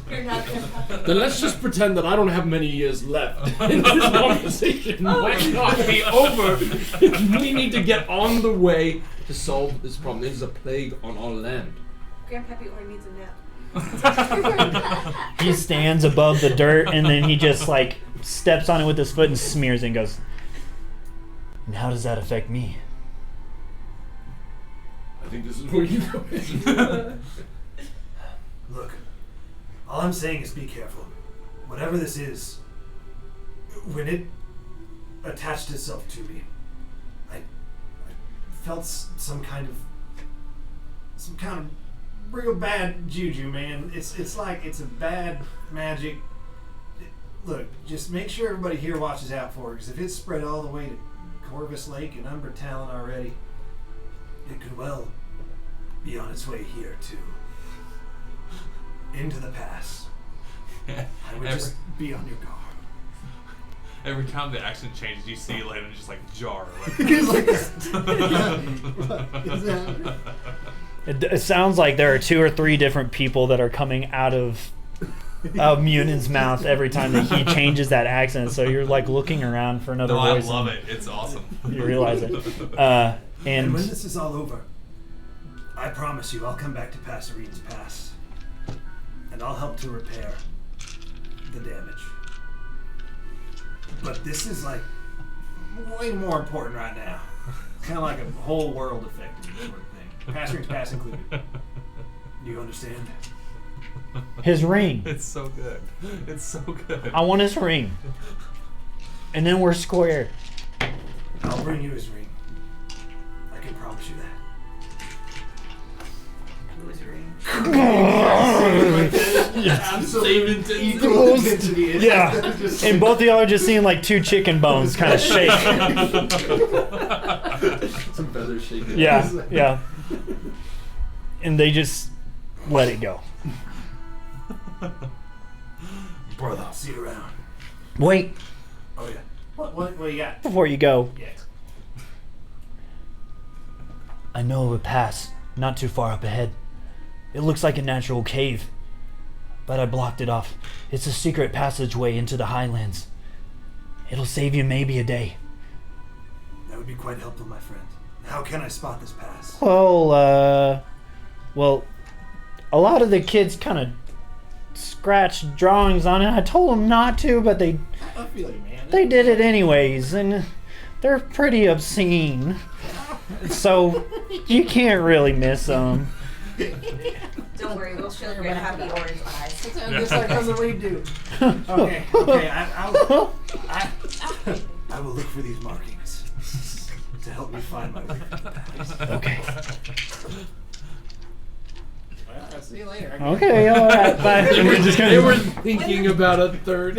You're not Grandpappy. Then let's just pretend that I don't have many years left in this conversation. Might not be over. We need to get on the way to solve this problem. This is a plague on our land. Grandpappy Orange needs a nap. He stands above the dirt and then he just like steps on it with his foot and smears it and goes, and how does that affect me? I think this is where you go. Look, all I'm saying is be careful. Whatever this is, when it attached itself to me, I felt some kind of real bad juju, man. It's like it's a bad magic. Look, just make sure everybody here watches out for it, because if it's spread all the way to Corvus Lake and Umbratallon already, it could well be on its way here too. Into the pass. I would just be on your guard. Every time the accent changes, you see Landon just like jar. It's like this. It sounds like there are 2 or 3 different people that are coming out of Munion's mouth every time that he changes that accent. So you're like looking around for another No, I voice. love and it. It's awesome. You realize it. And And when this is all over, I promise you I'll come back to Passerine's Pass. And I'll help to repair the damage. But this is like way more important right now. It's kind of like a whole world affecting sort of thing. Passerine's Pass included. Do you understand? his ring. It's so good. It's so good. I want his ring. And then we're square. I'll bring you his ring. I can promise you that. Who's ring? Absolute equal intensity. Yeah. And both of y'all are just seeing like 2 chicken bones kind of shake. Some feathers shaking. Yeah, yeah. And they just let it go. Brother, I'll see you around. Wait, Oh yeah. What you got? before you go, Yes. I know of a pass not too far up ahead. It looks like a natural cave. but I blocked it off. It's a secret passageway into the Highlands. It'll save you maybe a day. That would be quite helpful, my friend. How can I spot this pass? Well, a lot of the kids kind of scratched drawings on it. I told them not to, but they did it anyways, and they're pretty obscene. So you can't really miss them. Don't worry, we'll show your happy orange eyes. Just like on the redo. Okay, I will look for these markings to help me find my way. Okay. I'll see you later. Okay, all right, bye. They were thinking about a third.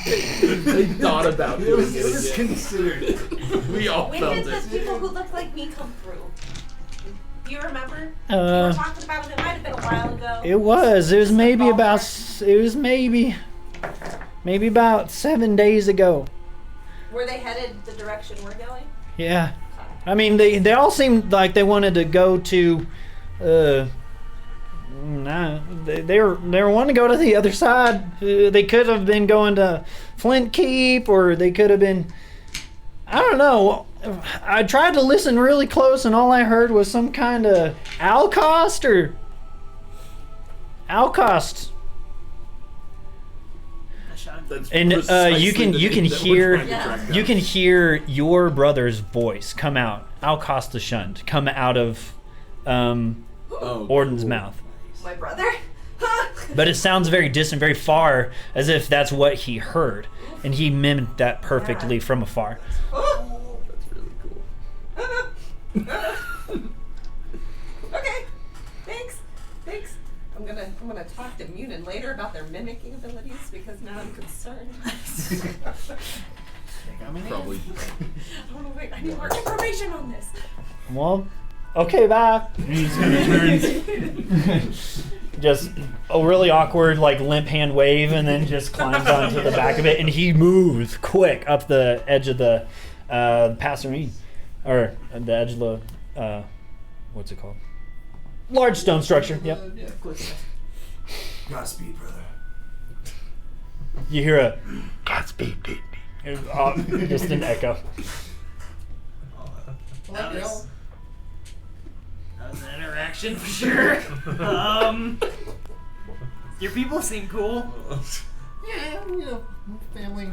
They thought about It was doing it again. considered. We all When felt did the it. people who looked like me come through? Do you remember? We Uh, were talking about it. It might have been a while ago. It was maybe about 7 days ago. Were they headed the direction we're going? Yeah. I mean, they all seemed like they wanted to go to, they were wanting to go to the other side. They could have been going to Flint Keep, or they could have been, I don't know. I tried to listen really close, and all I heard was some kind of Alcost. That's And you precisely can the you can thing that we're hear trying to track down. you can hear your brother's voice come out. Alcost the Shunned come out of Oh, Orden's cool. mouth. My brother? But it sounds very distant, very far, as if that's what he heard, and he mimicked that perfectly from afar. That's really cool. Okay. Thanks. I'm gonna talk to Munin later about their mimicking abilities because now I'm concerned. Probably. I need more information on this. Well, okay, bye. He just kind of turns, just a really awkward, like limp hand wave, and then just climbs onto the back of it, and he moves quick up the edge of the Passerine, or the edge of the what's it called? Large stone structure. Yep. Godspeed, brother. You hear a Godspeed, dude. Just an echo. That was an interaction for sure. Your people seem cool. Yeah, family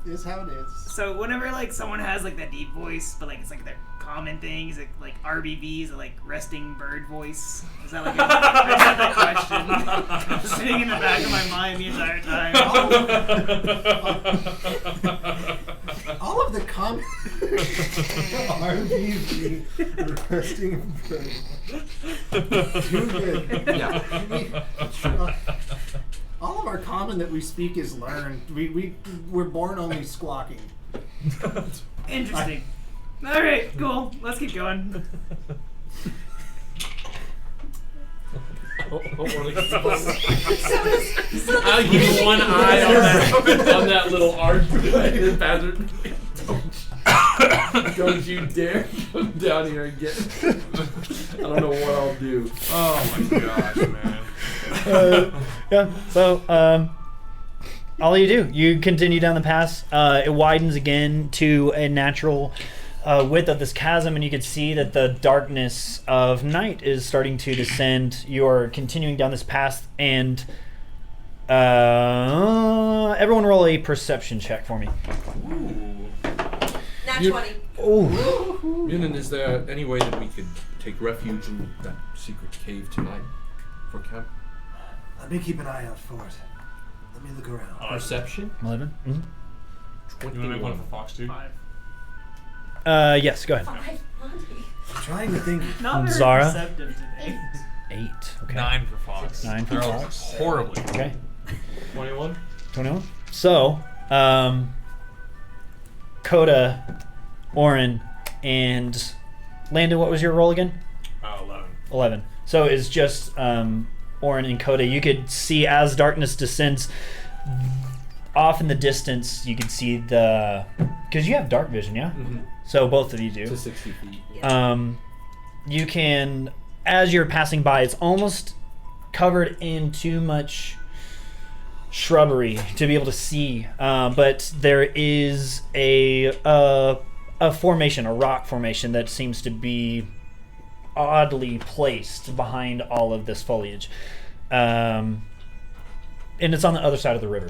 is how it is. So whenever like someone has like that deep voice, but like it's like their common thing, is it like RBV, is it like resting bird voice? Is that like I had that question sitting in the back of my mind the entire time. All of the comments RBV, resting bird. Too good. Yeah. all of our common that we speak is learned. We're born only squawking. Interesting. All right, cool. Let's keep going. I'll give you one eye on that little arch. Don't you dare come down here again. I don't know what I'll do. Oh my gosh, man. Yeah. So, all you do, you continue down the pass. It widens again to a natural width of this chasm, and you can see that the darkness of night is starting to descend. You're continuing down this path, and everyone roll a perception check for me. Nat You- 20. Ooh. Munin, is there any way that we could take refuge in that secret cave tonight for camp? Let me keep an eye out for it. Let me look around. Perception? 11. Mm-hmm. You want to make one for Fox too? 5. Yes, go ahead. 5. I'm trying to think. Not very Zara? perceptive today. 8. Okay. 9 for Fox. 9 for They're all Fox. horribly. Okay. 21? 21. So, Coda, Oren, and Landon, what was your roll again? 11. 11. So it's just Oren and Coda. You could see as darkness descends off in the distance, you can see the... Because you have dark vision, yeah? Mm-hmm. So both of you do. To 60 feet. You can, as you're passing by, it's almost covered in too much shrubbery to be able to see, but there is a formation, a rock formation that seems to be oddly placed behind all of this foliage, and it's on the other side of the river.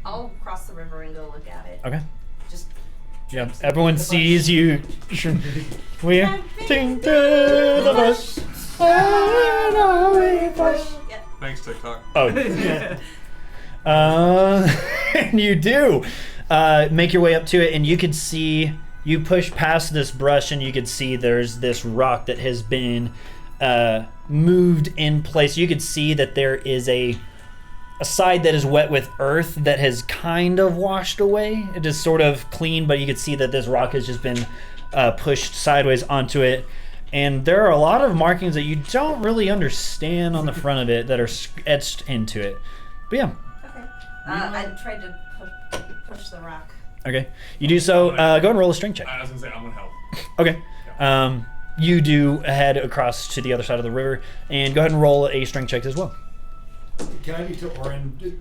I'll cross the river and go look at it. Okay. Just Yeah, everyone sees you. We're ting to the bush. Yep. Thanks, TikTok. Oh. And you do make your way up to it, and you can see, you push past this brush, and you can see there's this rock that has been moved in place. You can see that there is a side that is wet with earth that has kind of washed away. It is sort of clean, but you can see that this rock has just been pushed sideways onto it. And there are a lot of markings that you don't really understand on the front of it that are etched into it. But yeah. Okay. I tried to push the rock. Okay. You do so. Go ahead and roll a strength check. I was gonna say I'm gonna help. Okay. You do head across to the other side of the river, and go ahead and roll a strength check as well. Can I be to Orin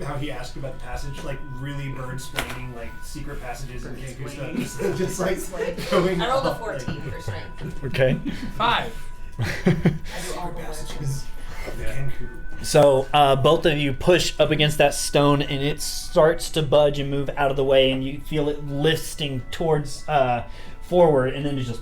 how he asked about the passage, like really bird explaining like secret passages and Kenku stuff, just like going. I rolled a off, 14 for strength. Okay. 5. Secret passages of the Kenku. So both of you push up against that stone, and it starts to budge and move out of the way, and you feel it lifting towards forward, and then it just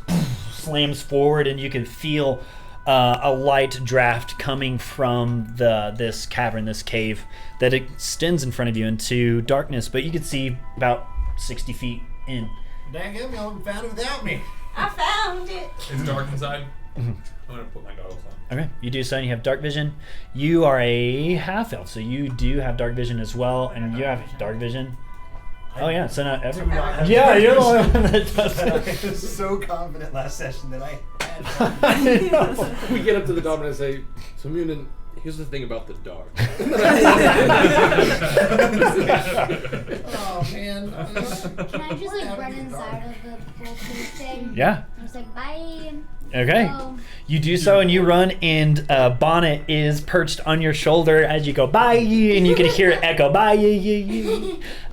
slams forward, and you can feel a light draft coming from this cavern, this cave, that extends in front of you into darkness, but you can see about 60 feet in. Dang it, y'all found it without me. I found it. It's dark inside. Mhm. I'm gonna put my goggles on. Okay, you do so, and you have dark vision. You are a half-elf, so you do have dark vision as well, and you have dark vision. Oh yeah, so not everyone. Yeah, you're the only one that does I it. was so confident last session that I had. I know. We get up to the dominant and say, so Munin, here's the thing about the dark. Oh man. Can I just like run inside of the bulletproof thing? Yeah. I'm just like, bye. Okay. Oh. You do so, and you run, and Bonnet is perched on your shoulder as you go bye, and you can hear it echo bye,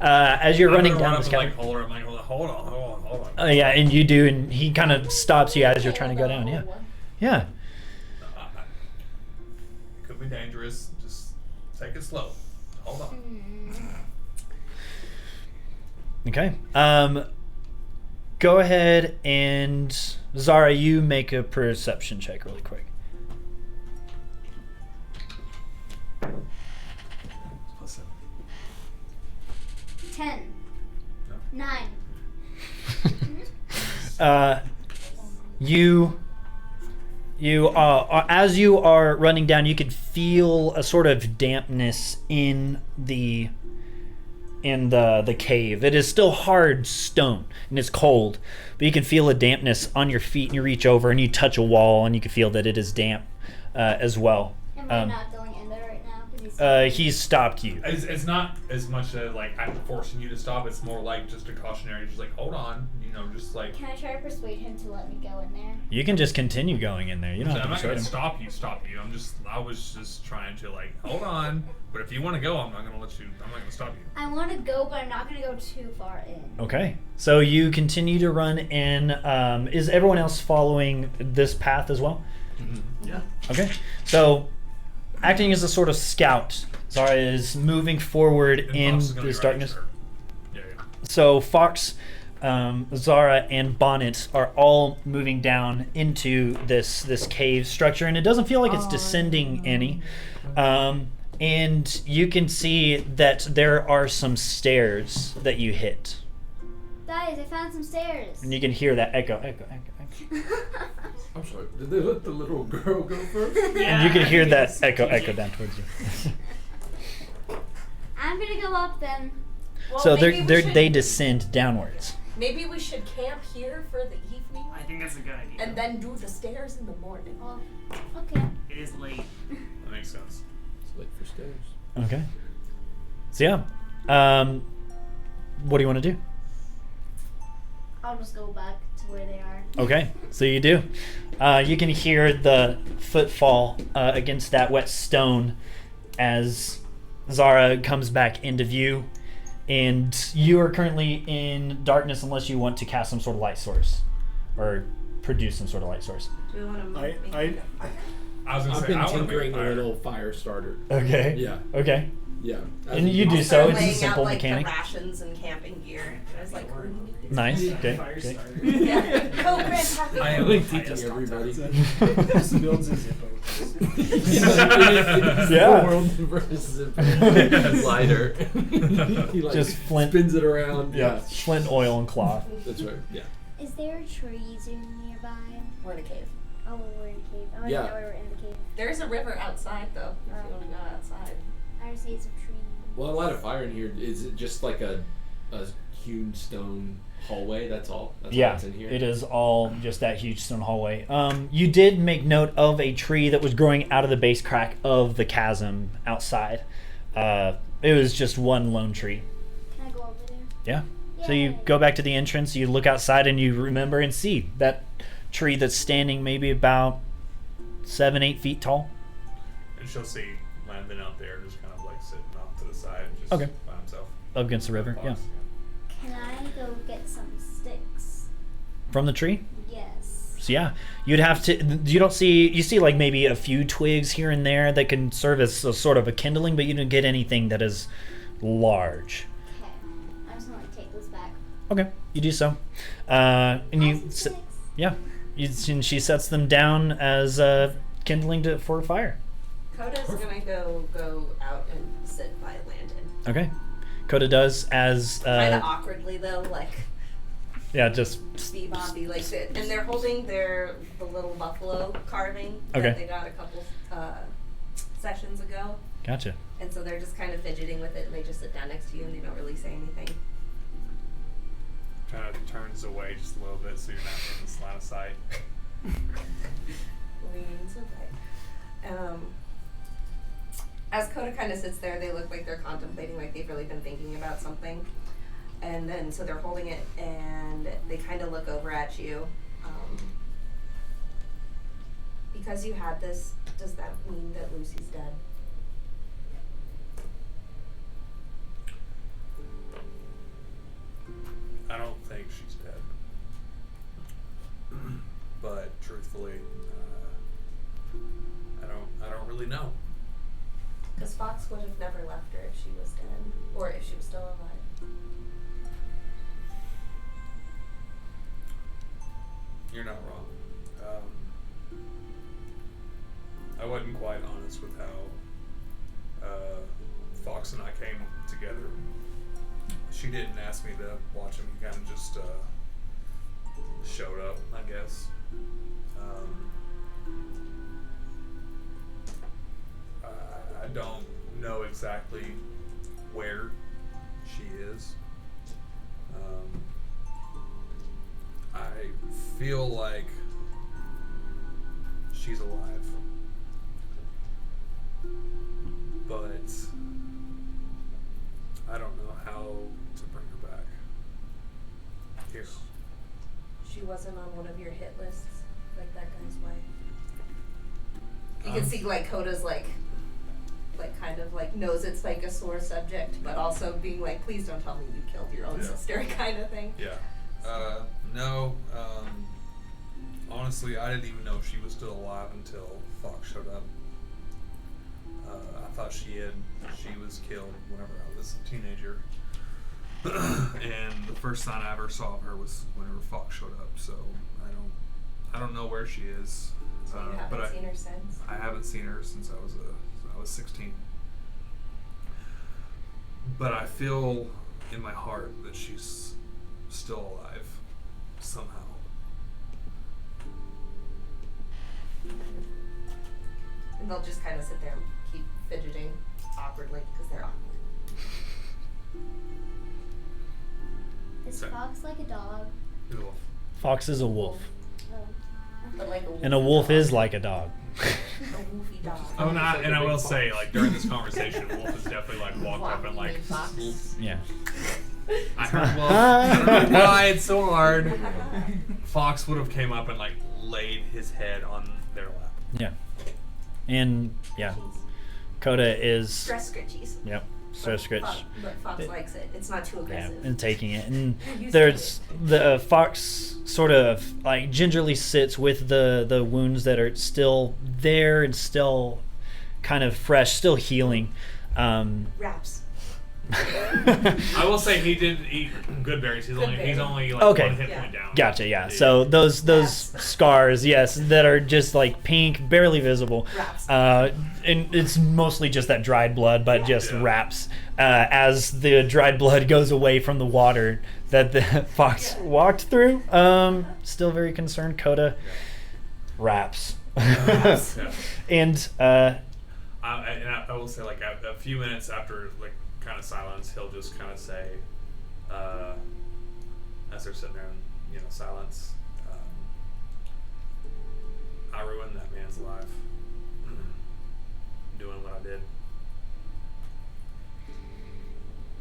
as you're running down this like, cavern. hold on. Yeah, and you do, and he kind of stops you as you're trying to go down. Yeah. Yeah. Could be dangerous. Just take it slow. Hold on. Okay. Go ahead and Zara, you make a perception check really quick. +7. 10. 9. You as you are running down, you can feel a sort of dampness in the cave. It is still hard stone and it's cold, but you can feel a dampness on your feet, and you reach over and you touch a wall, and you can feel that it is damp as well. Am I not going in there right now? 'Cause He's stopped you. It's not as much like I'm forcing you to stop. It's more like just a cautionary, just like hold on, just like. Can I try to persuade him to let me go in there? You can just continue going in there. You don't have to I'm not persuade gonna him. stop you. I was just trying to like hold on. But if you want to go, I'm not gonna let you. I'm not gonna stop you. I want to go, but I'm not going to go too far in. Okay. So you continue to run in. Is everyone else following this path as well? Yeah. Okay. So, acting as a sort of scout, Zara is moving forward And in Fox is gonna this be right darkness. here. Yeah. So Fox, Zara, and Bonnet are all moving down into this cave structure, and it doesn't feel like it's descending any. And you can see that there are some stairs that you hit, Guys, I found some stairs. and you can hear that echo. I'm sorry, did they let the little girl go first? And you can hear that echo down towards you. I'm going to go up then. Well, So maybe they descend downwards. Maybe we should camp here for the evening I think that's a good idea. and then do the stairs in the morning. Oh, okay. It is late. That makes sense. It's late for stairs. Okay. So yeah, what do you want to do? I'll just go back to where they are. Okay, so you do. You can hear the footfall against that wet stone as Zara comes back into view, and you are currently in darkness unless you want to cast some sort of light source or produce some sort of light source. Do we want to move? I was gonna I've say, been I wanna make tinkering a fire. little fire starter. Okay. Yeah. Okay. Yeah. And you do I'll so. start It's a laying simple out, like, mechanic. The rations and camping gear. I was like, Nice. Okay. Fire Okay. starter. yeah. Go, Grandpa. I am like the teaching everybody. Just builds a Zippo. Yeah. World versus lighter. He like Just flint. spins it around. Yeah. Yeah. Flint, oil, and cloth. That's right. Yeah. Is there trees nearby? We're in a cave. Oh, we're in a cave. Oh, I Yeah. didn't know we were in the cave. There's a river outside, though, if you want to go outside. I see some trees. Well, I light a fire in here. Is it just like a hewn stone hallway? That's all. That's Yeah, what's in here. it is all just that huge stone hallway. You did make note of a tree that was growing out of the base crack of the chasm outside. It was just one lone tree. Can I go over there? Yeah. So you go back to the entrance, you look outside, and you remember and see that tree that's standing maybe about 7-8 feet tall. And she'll see Landon out there, just kind of like sitting off to the side, just Okay. by himself. Up against the river. Yeah. Fox, Can I go get some sticks? From the tree. Yes. So yeah, you'd have to. You see like maybe a few twigs here and there that can serve as a sort of a kindling, but you don't get anything that is large. Okay. I just want to take this back. Okay, you do so, and you. Awesome sticks. Yeah, and she sets them down as kindling for a fire. Coda's gonna go out and sit by Landon. Okay, Coda does as Kind of awkwardly though, like yeah, just bebop-y, like that. And they're holding the little buffalo carving Okay. that they got a couple sessions ago. gotcha. And so they're just kind of fidgeting with it, and they just sit down next to you, and they don't really say anything. Kind of turns away just a little bit so you're not in this line of sight. Leans away. As Coda kind of sits there, they look like they're contemplating, like they've really been thinking about something. And then, so they're holding it, and they kind of look over at you. Because you had this, does that mean that Lucy's dead? I don't think she's dead. But truthfully, I don't really know. Because Fox would have never left her if she was dead, or if she was still alive. You're not wrong. I wasn't quite honest with how Fox and I came together. She didn't ask me to watch him. He kind of just showed up, I guess. I don't know exactly where she is. I feel like she's alive, but I don't know how to bring her back here. She wasn't on one of your hit lists, like that guy's wife. You can see like Coda's like kind of like knows it's like a sore subject, but also being like, please don't tell me you killed your own Yeah. sister kind of thing. Yeah. No. Honestly, I didn't even know she was still alive until Fox showed up. I thought she was killed whenever I was a teenager. And the first sign I ever saw of her was whenever Fox showed up. So I don't know where she is. So you but haven't seen her since? I haven't seen her since I was 16. But I feel in my heart that she's still alive somehow. And they'll just kind of sit there and keep fidgeting awkwardly because they're awkward. Is Sorry. Fox like a dog? He's a wolf. Fox is a wolf, Oh. But like a and a wolf is like a dog. a woofy dog. Oh, and I will say, like during this conversation, Wolf has definitely like walked up and like. Fox. Yeah. I heard Wolf. I don't know why it's so hard. Fox would have came up and like laid his head on their lap. Yeah. And yeah, Coda is Stress scritchies. yep, stress scritch. But Fox likes it. It's not too Yeah, aggressive. and taking it, and used there's the fox sort of like gingerly sits with the wounds that are still there and still kind of fresh, still healing. Wraps. I will say he did eat good berries. He's only like Okay. 1 hit Yeah. point down. Gotcha, yeah. So those scars, yes, that are just like pink, barely visible. Wraps. And it's mostly just that dried blood, but just Yeah. wraps. As the dried blood goes away from the water that the fox walked through, still very concerned. Coda wraps. Yeah. And And I will say, like, a few minutes after, like, kind of silence, he'll just kind of say, as they're sitting there in, silence, I ruined that man's life doing what I did.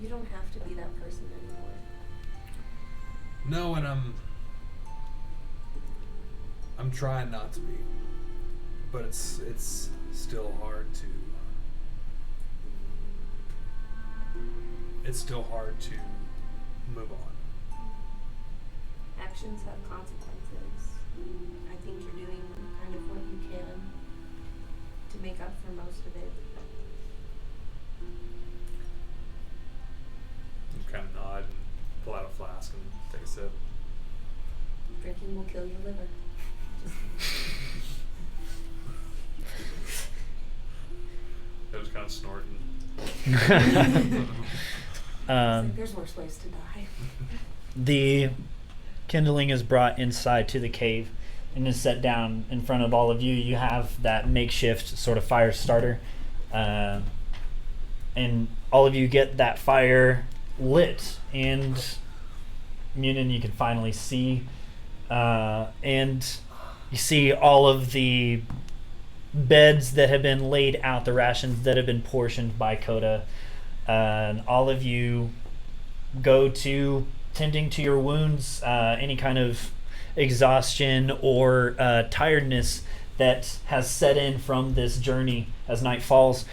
You don't have to be that person anymore. No, and I'm trying not to be, but it's still hard to. It's still hard to move on. Actions have consequences. I think you're doing kind of what you can to make up for most of it. You kind of nod and pull out a flask and take a sip. Drinking will kill your liver. It was kind of snorting. There's worse ways to die. the kindling is brought inside to the cave and is set down in front of all of you. You have that makeshift sort of fire starter, and all of you get that fire lit, and Munin, you can finally see, and you see all of the beds that have been laid out, the rations that have been portioned by Coda, and all of you go to tending to your wounds, any kind of exhaustion or tiredness that has set in from this journey as night falls.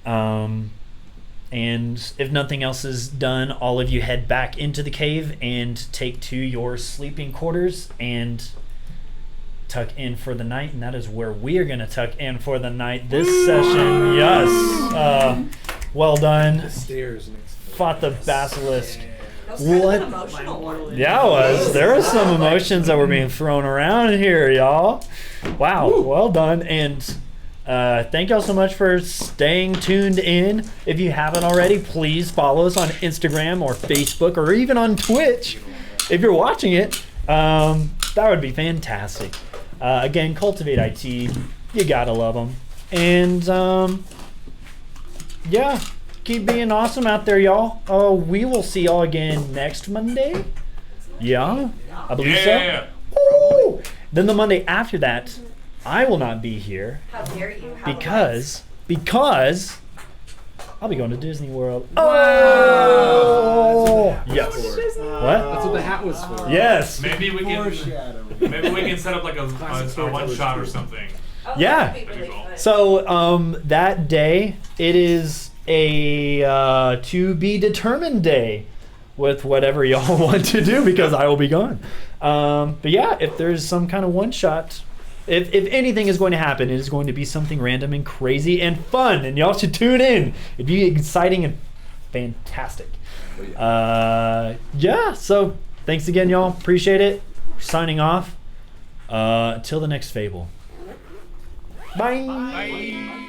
And if nothing else is done, all of you head back into the cave and take to your sleeping quarters and tuck in for the night. And that is where we are going to tuck in for the night this session. Yes. Well done. Stairs next. Fought the basilisk. That was kind What? of an emotional one. Yeah, it was. There were some emotions that were being thrown around here, y'all. Wow, well done. And thank y'all so much for staying tuned in. If you haven't already, please follow us on Instagram or Facebook or even on Twitch. If you're watching it, that would be fantastic. Again, Cultivate IT. You gotta love them. And yeah. Keep being awesome out there, y'all. We will see y'all again next Monday. Yeah, I believe so. Yeah. Woo! Then the Monday after that, I will not be here How dare you? How because I'll be going to Disney World. Wow. Oh, yes. That's What? what the hat was for. Yes. Maybe we can set up like a one shot or something. Oh, Yeah. that'd be really fun. So that day it is a to be determined day with whatever y'all want to do because I will be gone. But yeah, if there's some kind of one shot, if anything is going to happen, it is going to be something random and crazy and fun, and y'all should tune in. It'd be exciting and fantastic. Yeah, so thanks again, y'all. Appreciate it. Signing off. Till the next Fable. Bye. Bye.